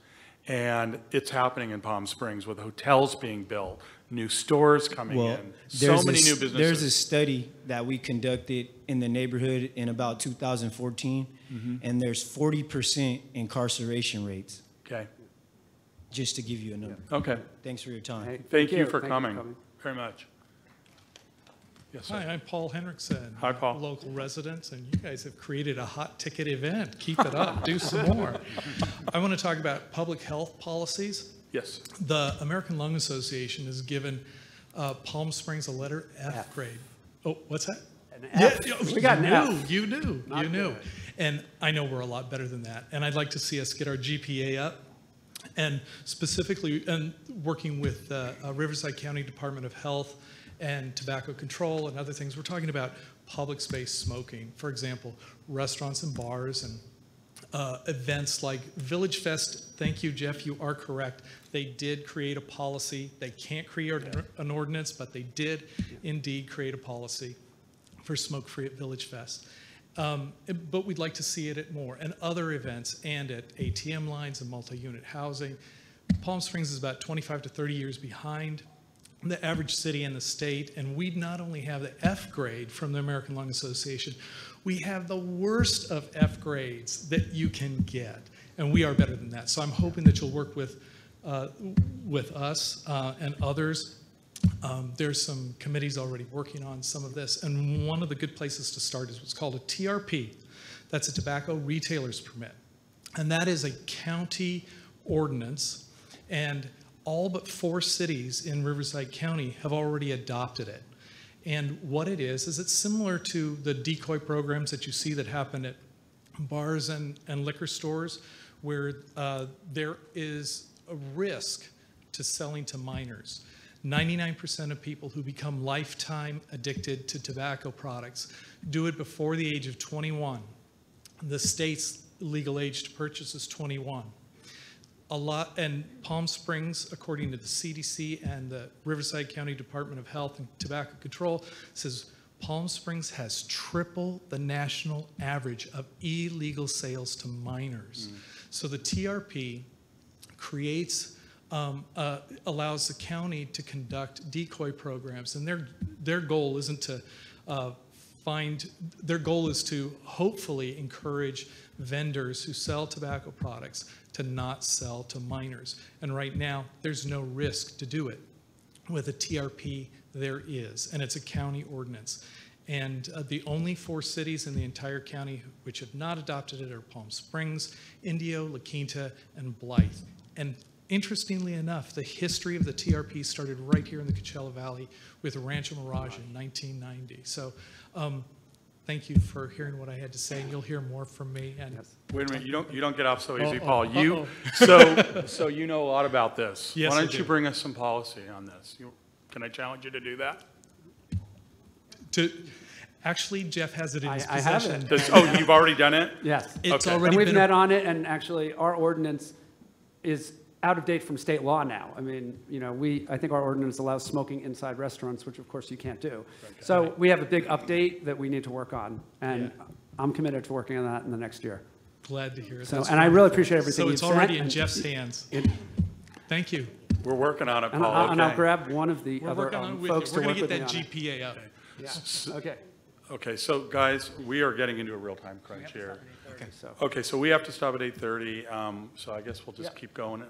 And it's happening in Palm Springs with hotels being built, new stores coming in, so many new businesses. There's a study that we conducted in the neighborhood in about 2014, and there's 40% incarceration rates. Okay. Just to give you a number. Okay. Thanks for your time. Hey, thank you for coming very much. Yes, sir. Hi, I'm Paul Henriksen. Hi, Paul. Local resident, and you guys have created a hot ticket event. Keep it up. Do some more. I want to talk about public health policies. Yes. The American Lung Association has given Palm Springs a letter F grade. Oh, what's that? An F. Yeah, we got an F. You knew. Not You knew. good. And I know we're a lot better than that. And I'd like to see us get our GPA up. And specifically, working with Riverside County Department of Health and tobacco control and other things, we're talking about public space smoking. For example, restaurants and bars and events like Village Fest. Thank you, Jeff, you are correct. They did create a policy. They can't create an ordinance, but they did indeed create a policy for smoke-free at Village Fest. But we'd like to see it at more and other events and at ATM lines and multi-unit housing. Palm Springs is about 25 to 30 years behind the average city in the state, and we not only have the F grade from the American Lung Association, we have the worst of F grades that you can get, and we are better than that. So I'm hoping that you'll work with us and others There's some committees already working on some of this, and one of the good places to start is what's called a TRP. That's a tobacco retailer's permit. And that is a county ordinance, and all but 4 cities in Riverside County have already adopted it. And what it is it's similar to the decoy programs that you see that happen at bars and liquor stores, where there is a risk to selling to minors. 99% of people who become lifetime addicted to tobacco products do it before the age of 21. The state's legal age to purchase is 21. And Palm Springs, according to the CDC and the Riverside County Department of Health and Tobacco Control, says Palm Springs has triple the national average of illegal sales to minors. So the TRP creates, allows the county to conduct decoy programs, and their goal isn't to their goal is to hopefully encourage vendors who sell tobacco products to not sell to minors. And right now, there's no risk to do it. With a TRP, there is, and it's a county ordinance. And the only 4 cities in the entire county which have not adopted it are Palm Springs, Indio, La Quinta, and Blythe. And interestingly enough, the history of the TRP started right here in the Coachella Valley with Rancho Mirage in 1990. So thank you for hearing what I had to say. You'll hear more from me. And Wait a minute, you don't get off so easy, Uh-oh, Paul. uh-oh. So you know a lot about this. Yes, Why I don't do. you bring us some policy on this? Can I challenge you to do that? Actually, Jeff has it in his I have possession. it. Oh, you've already done it? Yes. It's Okay. already And we've been met on it, and actually, our ordinance is out of date from state law now. I mean, I think our ordinance allows smoking inside restaurants, which of course you can't do. So we have a big update that we need to work on, and I'm committed to working on that in the next year. Glad to hear it. So, That's and I really wonderful. appreciate everything So you've it's already sent, in and Jeff's hands. Thank you. We're working on it, And Paul. and I'll okay. grab one of the We're other working on it with folks you. We're to going work to with get me that on it. GPA up. Yeah, okay. Okay, so guys, we are getting into a real-time crunch here. Okay, so we have to stop at 8:30, so I guess we'll just keep going.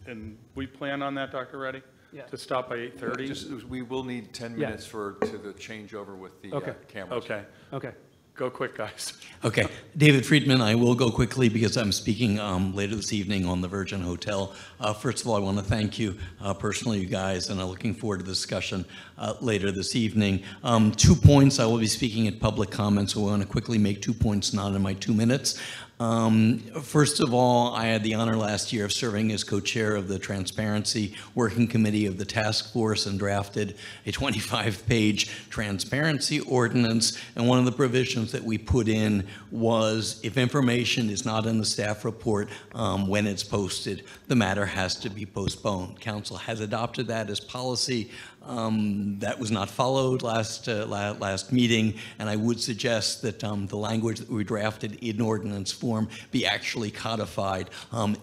And we plan on that, Dr. Reddy? Yeah. To stop by 8:30? We will need 10 Yeah. minutes to the changeover with the cameras. Okay. Go quick, guys. Okay. David Friedman, I will go quickly because I'm speaking later this evening on the Virgin Hotel. First of all, I want to thank you personally, you guys, and I'm looking forward to the discussion later this evening. 2 points. I will be speaking at public comment, so I want to quickly make 2 points, not in my 2 minutes. First of all, I had the honor last year of serving as co-chair of the Transparency Working Committee of the task force and drafted a 25-page transparency ordinance. And one of the provisions that we put in was if information is not in the staff report when it's posted, the matter has to be postponed. Council has adopted that as policy. That was not followed last meeting, and I would suggest that the language that we drafted in ordinance form be actually codified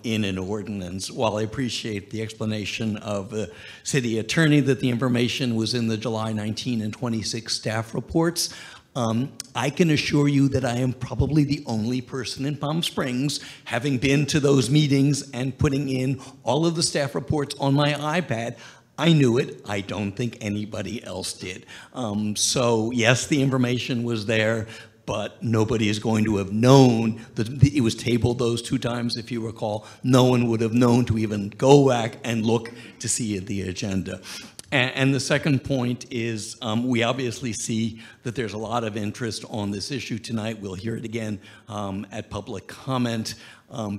in an ordinance. While I appreciate the explanation of the city attorney that the information was in the July 19 and 26 staff reports, I can assure you that I am probably the only person in Palm Springs, having been to those meetings and putting in all of the staff reports on my iPad. I knew it. I don't think anybody else did. So yes, the information was there, but nobody is going to have known that it was tabled those 2 times, if you recall. No one would have known to even go back and look to see the agenda. And the second point is we obviously see that there's a lot of interest on this issue tonight. We'll hear it again at public comment.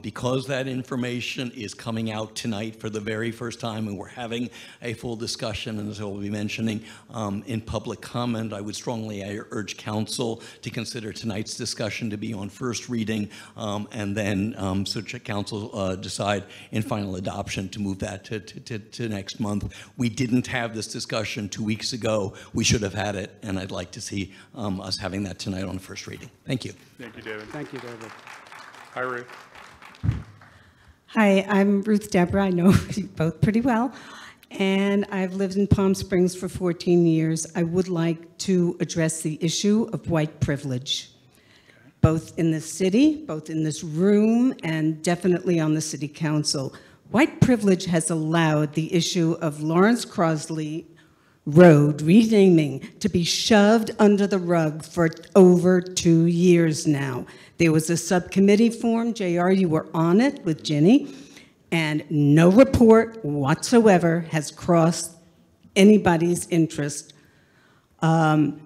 Because that information is coming out tonight for the very first time and we're having a full discussion, and as I will be mentioning in public comment, I would strongly urge council to consider tonight's discussion to be on first reading and then so council decide in final adoption to move that to next month. We didn't have this discussion 2 weeks ago. We should have had it, and I'd like to see us having that tonight on first reading. Thank you. Thank you, David. Thank you, David. Hi, Ruth. Hi, I'm Ruth Deborah. I know you both pretty well. And I've lived in Palm Springs for 14 years. I would like to address the issue of white privilege, both in the city, both in this room, and definitely on the city council. White privilege has allowed the issue of Lawrence Crosley road renaming to be shoved under the rug for over 2 years now. There was a subcommittee formed, JR, you were on it with Ginny, and no report whatsoever has crossed anybody's interest. White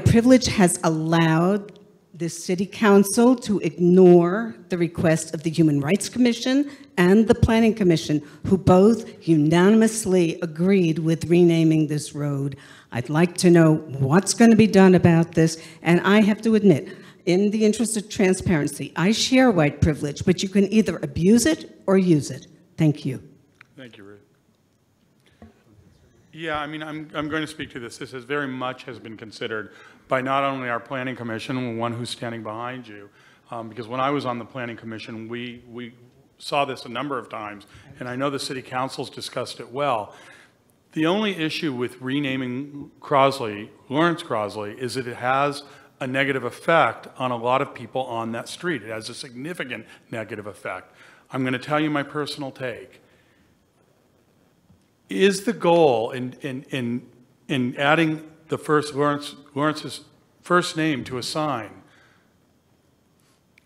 privilege has allowed the City Council to ignore the request of the Human Rights Commission and the Planning Commission, who both unanimously agreed with renaming this road. I'd like to know what's going to be done about this, and I have to admit, in the interest of transparency, I share white privilege, but you can either abuse it or use it. Thank you. Thank you, Ruth. Yeah, I mean, I'm going to speak to this. This has very much has been considered by not only our Planning Commission, one who's standing behind you, because when I was on the Planning Commission, we saw this a number of times, and I know the City Council's discussed it well. The only issue with renaming Crosley, Lawrence Crosley, is that it has a negative effect on a lot of people on that street. It has a significant negative effect. I'm going to tell you my personal take. Is the goal in adding the first Lawrence's first name to a sign,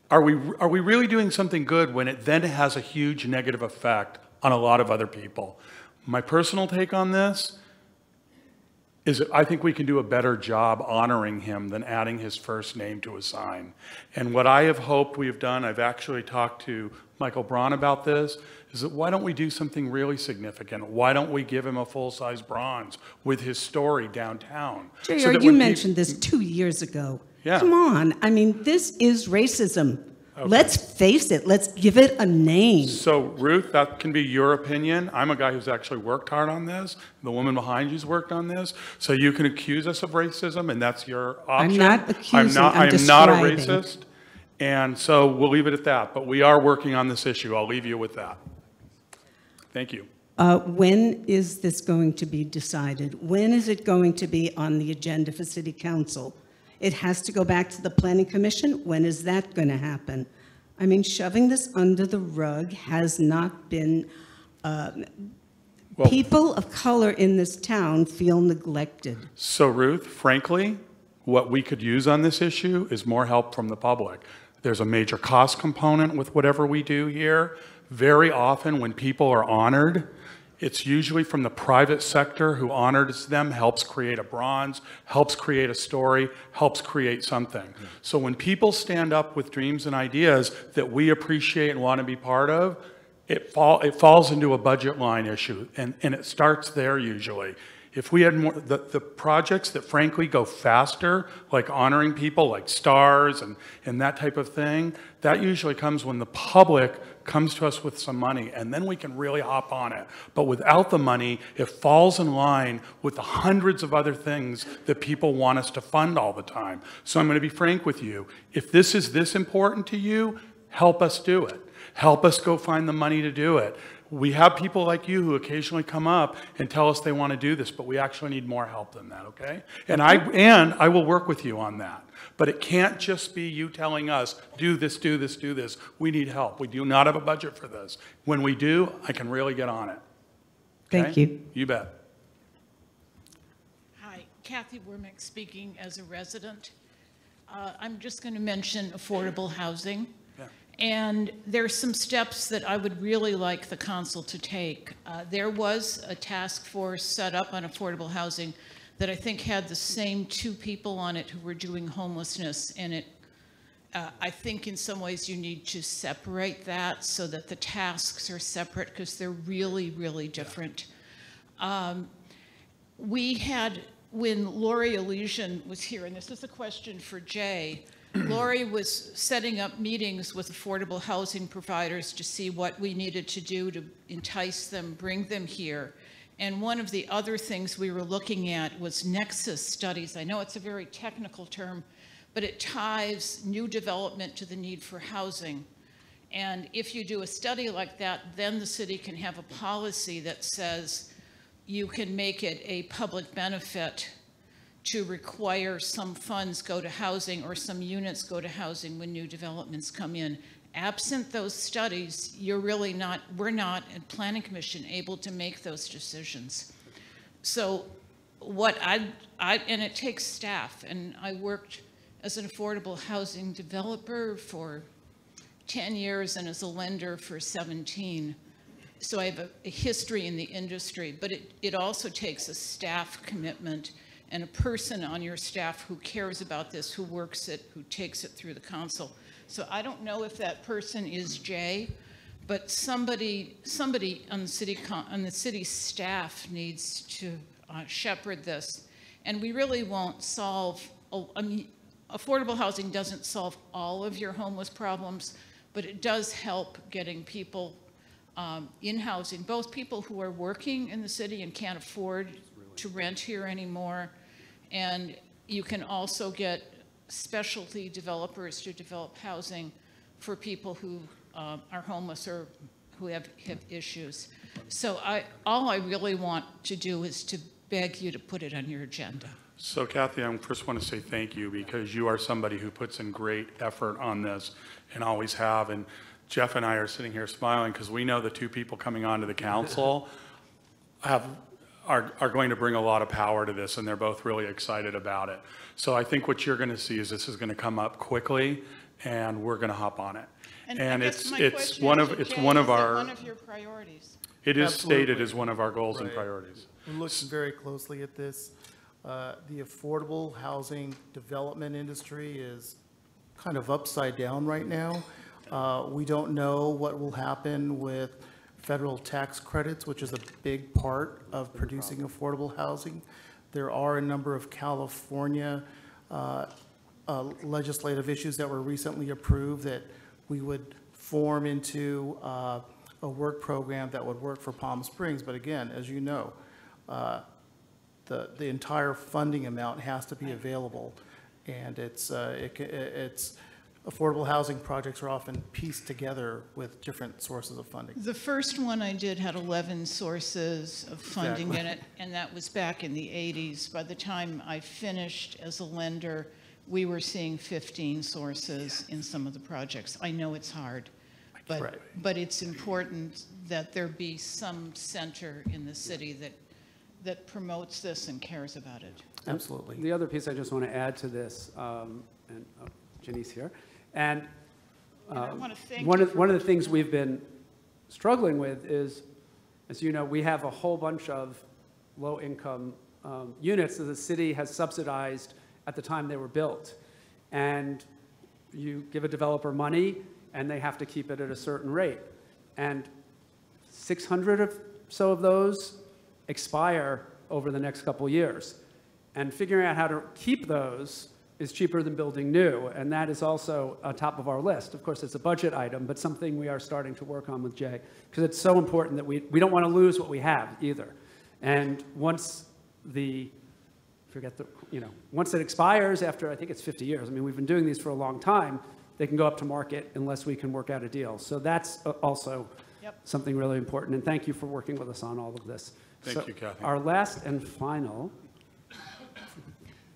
are we really doing something good when it then has a huge negative effect on a lot of other people? My personal take on this is that I think we can do a better job honoring him than adding his first name to a sign. And what I have hoped we have done, I've actually talked to Michael Braun about this, is that why don't we do something really significant? Why don't we give him a full-size bronze with his story downtown? JR, So that you when mentioned this 2 years ago. Yeah. Come on, I mean, this is racism. Let's face it, let's give it a name. So Ruth, that can be your opinion. I'm a guy who's actually worked hard on this. The woman behind you's worked on this. So you can accuse us of racism, and that's your option. I'm not accusing, I I'm am not a describing. racist. And so we'll leave it at that. But we are working on this issue. I'll leave you with that. Thank you. When is this going to be decided? When is it going to be on the agenda for City Council? It has to go back to the Planning Commission. When is that going to happen? I mean, shoving this under the rug has not been, people of color in this town feel neglected. So Ruth, frankly, what we could use on this issue is more help from the public. There's a major cost component with whatever we do here. Very often when people are honored, it's usually from the private sector who honors them, helps create a bronze, helps create a story, helps create something. So when people stand up with dreams and ideas that we appreciate and want to be part of, it falls into a budget line issue, and it starts there usually. If we had more, the projects that frankly go faster, like honoring people like stars and that type of thing, that usually comes when the public comes to us with some money, and then we can really hop on it. But without the money, it falls in line with the hundreds of other things that people want us to fund all the time. So I'm going to be frank with you. If this is this important to you, help us do it. Help us go find the money to do it. We have people like you who occasionally come up and tell us they want to do this, but we actually need more help than that, okay? And I will work with you on that. But it can't just be you telling us, do this, do this, do this. We need help. We do not have a budget for this. When we do, I can really get on it. Okay? Thank you. You bet. Hi, Kathy Wormick speaking as a resident. I'm just going to mention affordable housing. And there's some steps that I would really like the council to take. There was a task force set up on affordable housing that I think had the same 2 people on it who were doing homelessness, and I think in some ways you need to separate that so that the tasks are separate, because they're really, really different. We had, when Lori Elysian was here, and this is a question for Jay, Lori was setting up meetings with affordable housing providers to see what we needed to do to entice them, bring them here. And one of the other things we were looking at was nexus studies. I know it's a very technical term, but it ties new development to the need for housing. And if you do a study like that, then the city can have a policy that says you can make it a public benefit to require some funds go to housing or some units go to housing when new developments come in. Absent those studies, we're not at Planning Commission able to make those decisions. So and it takes staff, and I worked as an affordable housing developer for 10 years and as a lender for 17. So I have a history in the industry, but it also takes a staff commitment and a person on your staff who cares about this, who works it, who takes it through the council. So I don't know if that person is Jay, but somebody on the city staff needs to shepherd this. And we really won't solve, I mean, affordable housing doesn't solve all of your homeless problems, but it does help getting people in housing, both people who are working in the city and can't afford to rent here anymore, and you can also get specialty developers to develop housing for people who are homeless or who have issues. So all I really want to do is to beg you to put it on your agenda. So Kathy, I first want to say thank you, because you are somebody who puts in great effort on this and always have. And Jeff and I are sitting here smiling because we know the two people coming onto the council are going to bring a lot of power to this, and they're both really excited about it. So I think what you're going to see is this is going to come up quickly, and we're going to hop on it. And it's one of your priorities. It is Absolutely. stated as one of our goals and Right. priorities. We're looking very closely at this. The affordable housing development industry is kind of upside down right now. We don't know what will happen with federal tax credits, which is a big part of producing affordable housing. There are a number of California legislative issues that were recently approved that we would form into a work program that would work for Palm Springs. But again, as you know, the entire funding amount has to be available, and it's affordable housing projects are often pieced together with different sources of funding. The first one I did had 11 sources of funding in it, and that was back in the 80s. By the time I finished as a lender, we were seeing 15 sources in some of the projects. I know it's hard, but it's important that there be some center in the city that promotes this and cares about it. Absolutely. The other piece I just want to add to this, and Janice here, and I want to thank one you of the things we've been struggling with is, as you know, we have a whole bunch of low-income units that the city has subsidized at the time they were built. And you give a developer money, and they have to keep it at a certain rate. And 600 or so of those expire over the next couple years. And figuring out how to keep those is cheaper than building new, and that is also on top of our list. Of course, it's a budget item, but something we are starting to work on with Jay, because it's so important that we don't want to lose what we have either. And once once it expires after, I think it's 50 years, I mean, we've been doing these for a long time, they can go up to market unless we can work out a deal. So that's also something really important, and thank you for working with us on all of this. Thank you, Kathy. Our last and final.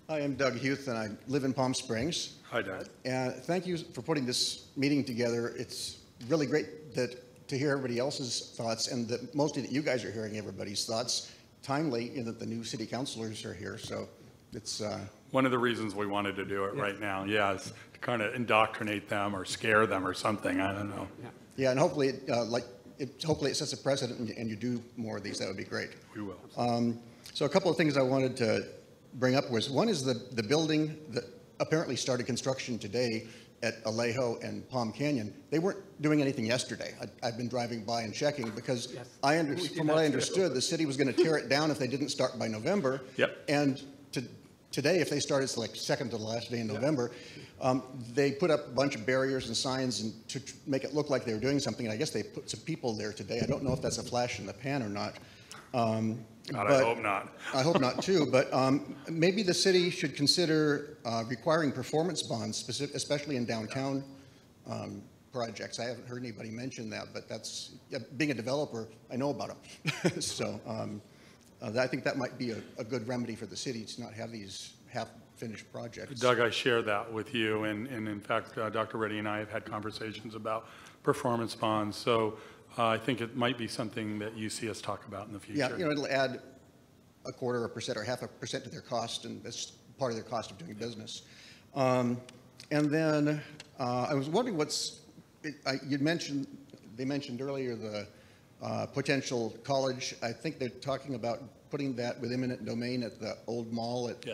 Hi, I'm Doug Huth, and I live in Palm Springs. Hi, Doug. And thank you for putting this meeting together. It's really great to hear everybody else's thoughts, and mostly that you guys are hearing everybody's thoughts. Timely in that the new city councilors are here, so it's... One of the reasons we wanted to do it right now, is to kind of indoctrinate them or scare them or something, I don't know. Yeah, and hopefully, hopefully it sets a precedent and you do more of these. That would be great. We will. So a couple of things I wanted to bring up was, one is the building that apparently started construction today at Alejo and Palm Canyon. They weren't doing anything yesterday. I've been driving by and checking because from what I understood, the city was going to tear it down if they didn't start by November. Yep. And today, if they started, it's like second to the last day in November, they put up a bunch of barriers and signs and to make it look like they were doing something. And I guess they put some people there today. I don't know if that's a flash in the pan or not. God, I hope not. I hope not too, but maybe the city should consider requiring performance bonds, especially in downtown projects. I haven't heard anybody mention that, but that's, being a developer, I know about them. So I think that might be a good remedy for the city to not have these half-finished projects. Doug, I share that with you, and in fact, Dr. Reddy and I have had conversations about performance bonds, so I think it might be something that you see us talk about in the future. Yeah, it'll add a quarter, a percent, or 0.5% to their cost, and that's part of their cost of doing business. And then I was wondering they mentioned earlier the potential college. I think they're talking about putting that with eminent domain at the old mall at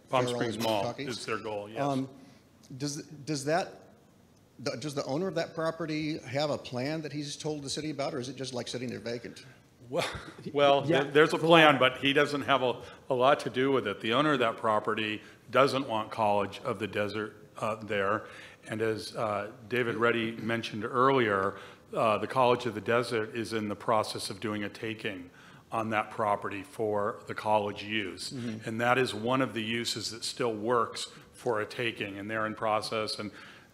Palm Springs Mall is their goal, yes. Does the owner of that property have a plan that he's told the city about, or is it just like sitting there vacant? Well, there's a plan, but he doesn't have a lot to do with it. The owner of that property doesn't want College of the Desert there. And as David Reddy mentioned earlier, the College of the Desert is in the process of doing a taking on that property for the college use. Mm-hmm. And that is one of the uses that still works for a taking, and they're in process. And,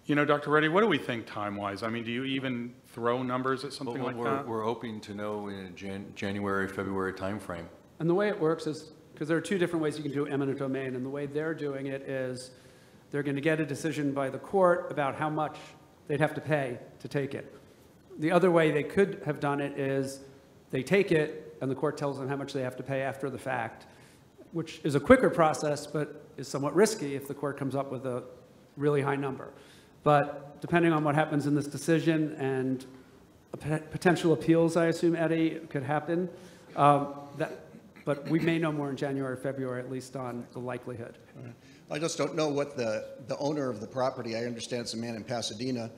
you know, Dr. Reddy, what do we think time-wise? I mean, do you even throw numbers at something like that? We're hoping to know in a January, February timeframe. And the way it works is, because there are two different ways you can do eminent domain, and the way they're doing it is they're going to get a decision by the court about how much they'd have to pay to take it. The other way they could have done it is they take it and the court tells them how much they have to pay after the fact, which is a quicker process, but is somewhat risky if the court comes up with a really high number. But depending on what happens in this decision and potential appeals, I assume, Eddie, could happen, but we may know more in January or February, at least on the likelihood. I just don't know what the owner of the property, I understand it's a man in Pasadena,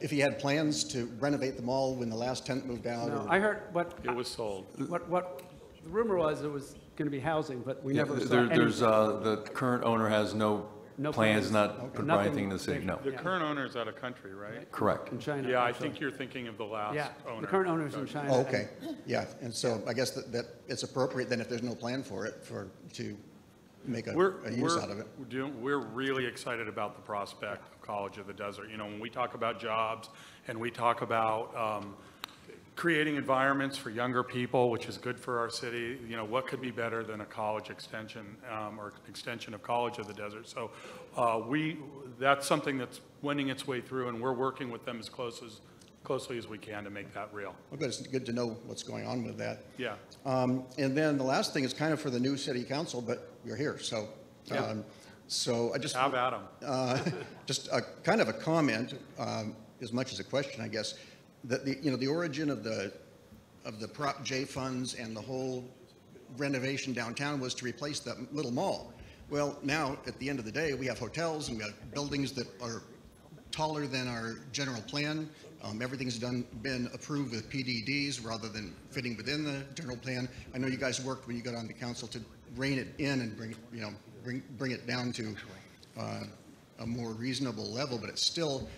if he had plans to renovate the mall when the last tenant moved out. No, I heard it was sold. What the rumor was, it was going to be housing, but we never saw anything. The current owner has no plans, not put anything in the city, no. The current owner is out of country, right? Correct. In China. Yeah, I think you're thinking of the last owner. The current owner is in China. Oh, okay, yeah, and so I guess that it's appropriate then if there's no plan for it to make a use out of it. We're really excited about the prospect of College of the Desert. You know, when we talk about jobs and we talk about creating environments for younger people, which is good for our city, you know, what could be better than a college extension or extension of College of the Desert? So that's something that's wending its way through, and we're working with them as closely as we can to make that real. Well, good. It's good to know what's going on with that. Yeah. And then the last thing is kind of for the new city council, but you're here, so. Yeah. So I just. Have at 'em. Just a kind of a comment, as much as a question, I guess, that the origin of the Prop J funds and the whole renovation downtown was to replace that little mall. Well, now at the end of the day, we have hotels and we have buildings that are taller than our general plan. Everything's been approved with PDDs rather than fitting within the general plan. I know you guys worked when you got on the council to rein it in and bring it down to a more reasonable level, but it's still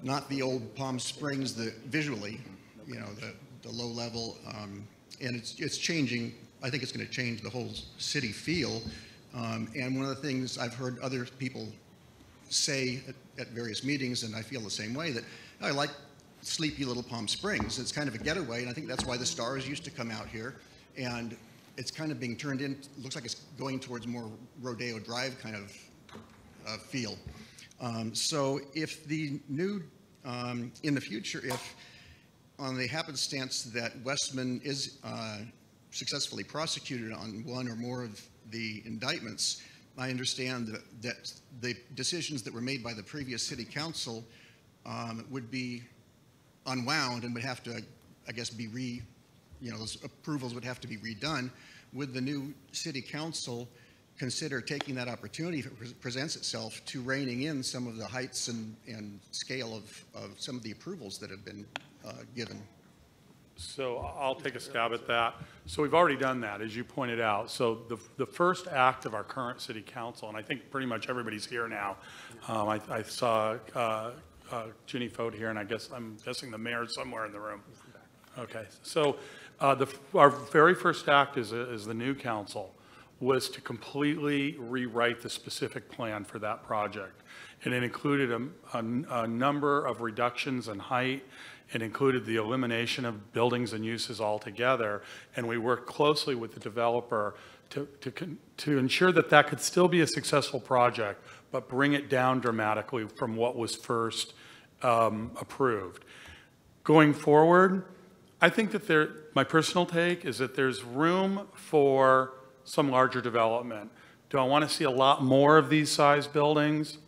not the old Palm Springs visually, the low level, and it's changing. I think it's going to change the whole city feel. And one of the things I've heard other people say at various meetings, and I feel the same way, that I like sleepy little Palm Springs. It's kind of a getaway, and I think that's why the Stars used to come out here. And it's kind of being turned in, looks like it's going towards more Rodeo Drive kind of feel. So if the new, in the future, if on the happenstance that Westman is successfully prosecuted on one or more of the indictments, I understand that the decisions that were made by the previous city council would be unwound and would have to, I guess, those approvals would have to be redone. Would the new city council consider taking that opportunity if it presents itself to reining in some of the heights and scale of some of the approvals that have been given? So I'll take a stab at that. So we've already done that, as you pointed out. So the first act of our current city council, and I think pretty much everybody's here now. I saw Ginny Fote here, and I'm guessing the mayor's somewhere in the room. Okay. So our very first act as the new council was to completely rewrite the specific plan for that project. And it included a number of reductions in height. It included the elimination of buildings and uses altogether, and we worked closely with the developer to ensure that could still be a successful project, but bring it down dramatically from what was first approved. Going forward, I think that my personal take is that there's room for some larger development. Do I want to see a lot more of these size buildings?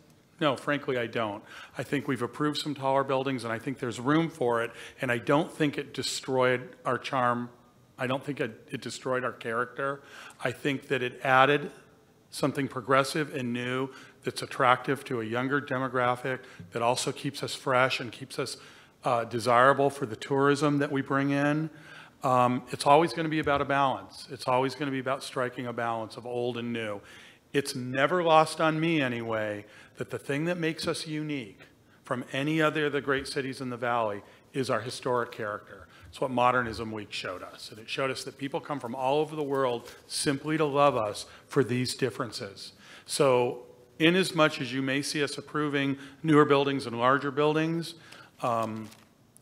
No, frankly, I don't. I think we've approved some taller buildings, and I think there's room for it, and I don't think it destroyed our charm. I don't think it destroyed our character. I think that it added something progressive and new that's attractive to a younger demographic, that also keeps us fresh and keeps us desirable for the tourism that we bring in. It's always going to be about a balance. It's always going to be about striking a balance of old and new. It's never lost on me, anyway, that the thing that makes us unique from any other of the great cities in the Valley is our historic character. It's what Modernism Week showed us. And it showed us that people come from all over the world simply to love us for these differences. So inasmuch as you may see us approving newer buildings and larger buildings,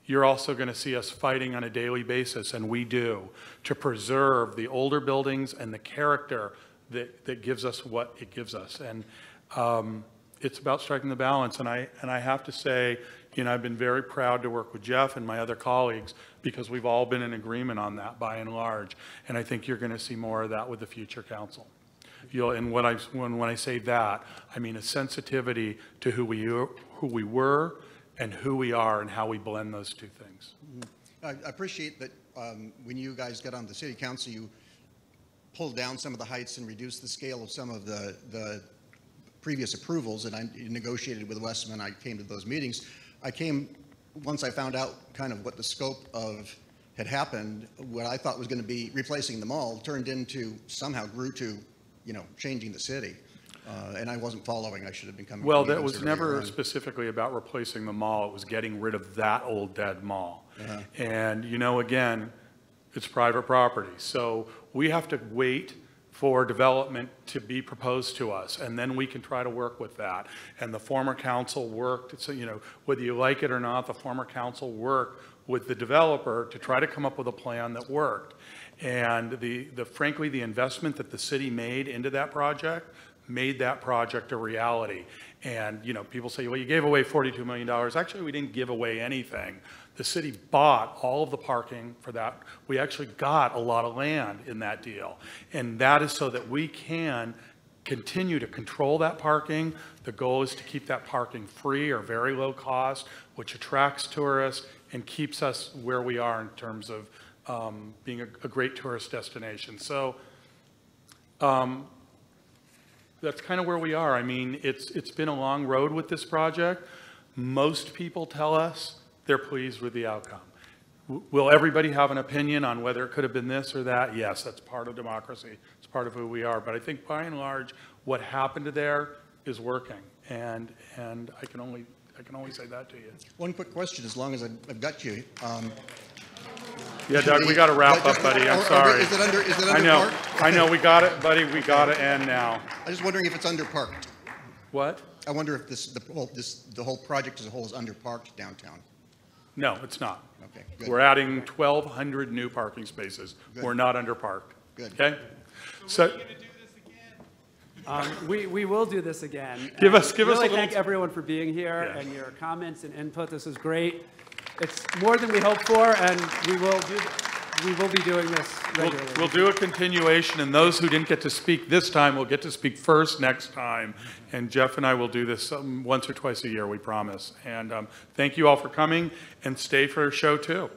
you're also going to see us fighting on a daily basis, and we do, to preserve the older buildings and the character that gives us what it gives us. And it's about striking the balance. And I have to say, I've been very proud to work with Jeff and my other colleagues, because we've all been in agreement on that by and large. And I think you're going to see more of that with the future council. And when I say that, I mean a sensitivity to who we were and who we are, and how we blend those two things. I appreciate that when you guys got on the city council, you pulled down some of the heights and reduced the scale of some of the previous approvals, and I negotiated with Westman. I came to those meetings. Once I found out kind of what the scope of had happened, what I thought was going to be replacing the mall turned into, somehow grew to, changing the city. And I wasn't following. I should have been coming. Well, that was never specifically about replacing the mall. It was getting rid of that old dead mall. And, again, it's private property. So we have to wait for development to be proposed to us, and then we can try to work with that. And the former council worked, so, whether you like it or not, the former council worked with the developer to try to come up with a plan that worked. And frankly, the investment that the city made into that project made that project a reality. And, people say, well, you gave away $42 million. Actually, we didn't give away anything. The city bought all of the parking for that. We actually got a lot of land in that deal. And that is so that we can continue to control that parking. The goal is to keep that parking free or very low cost, which attracts tourists and keeps us where we are in terms of being a great tourist destination. So that's kind of where we are. I mean, it's been a long road with this project. Most people tell us they're pleased with the outcome. Will everybody have an opinion on whether it could have been this or that? Yes, that's part of democracy. It's part of who we are. But I think by and large, what happened there is working, and I can only say that to you. One quick question, as long as I've got you. Yeah, Doug, we got to wrap up, buddy. I'm sorry. Is it under I know. We got it, buddy. We got to end now. I'm just wondering if it's underparked. What? I wonder if the whole project as a whole is underparked downtown. No, it's not. Okay, good. We're adding 1,200 new parking spaces. Good. We're not underparked. Good. Okay? So we will do this again. Give us a really little. Thank everyone for being here and your comments and input. This is great. It's more than we hoped for, and we will be doing this regularly. We'll do a continuation, and those who didn't get to speak this time will get to speak first next time. And Jeff and I will do this once or twice a year, we promise. And thank you all for coming, and stay for show 2.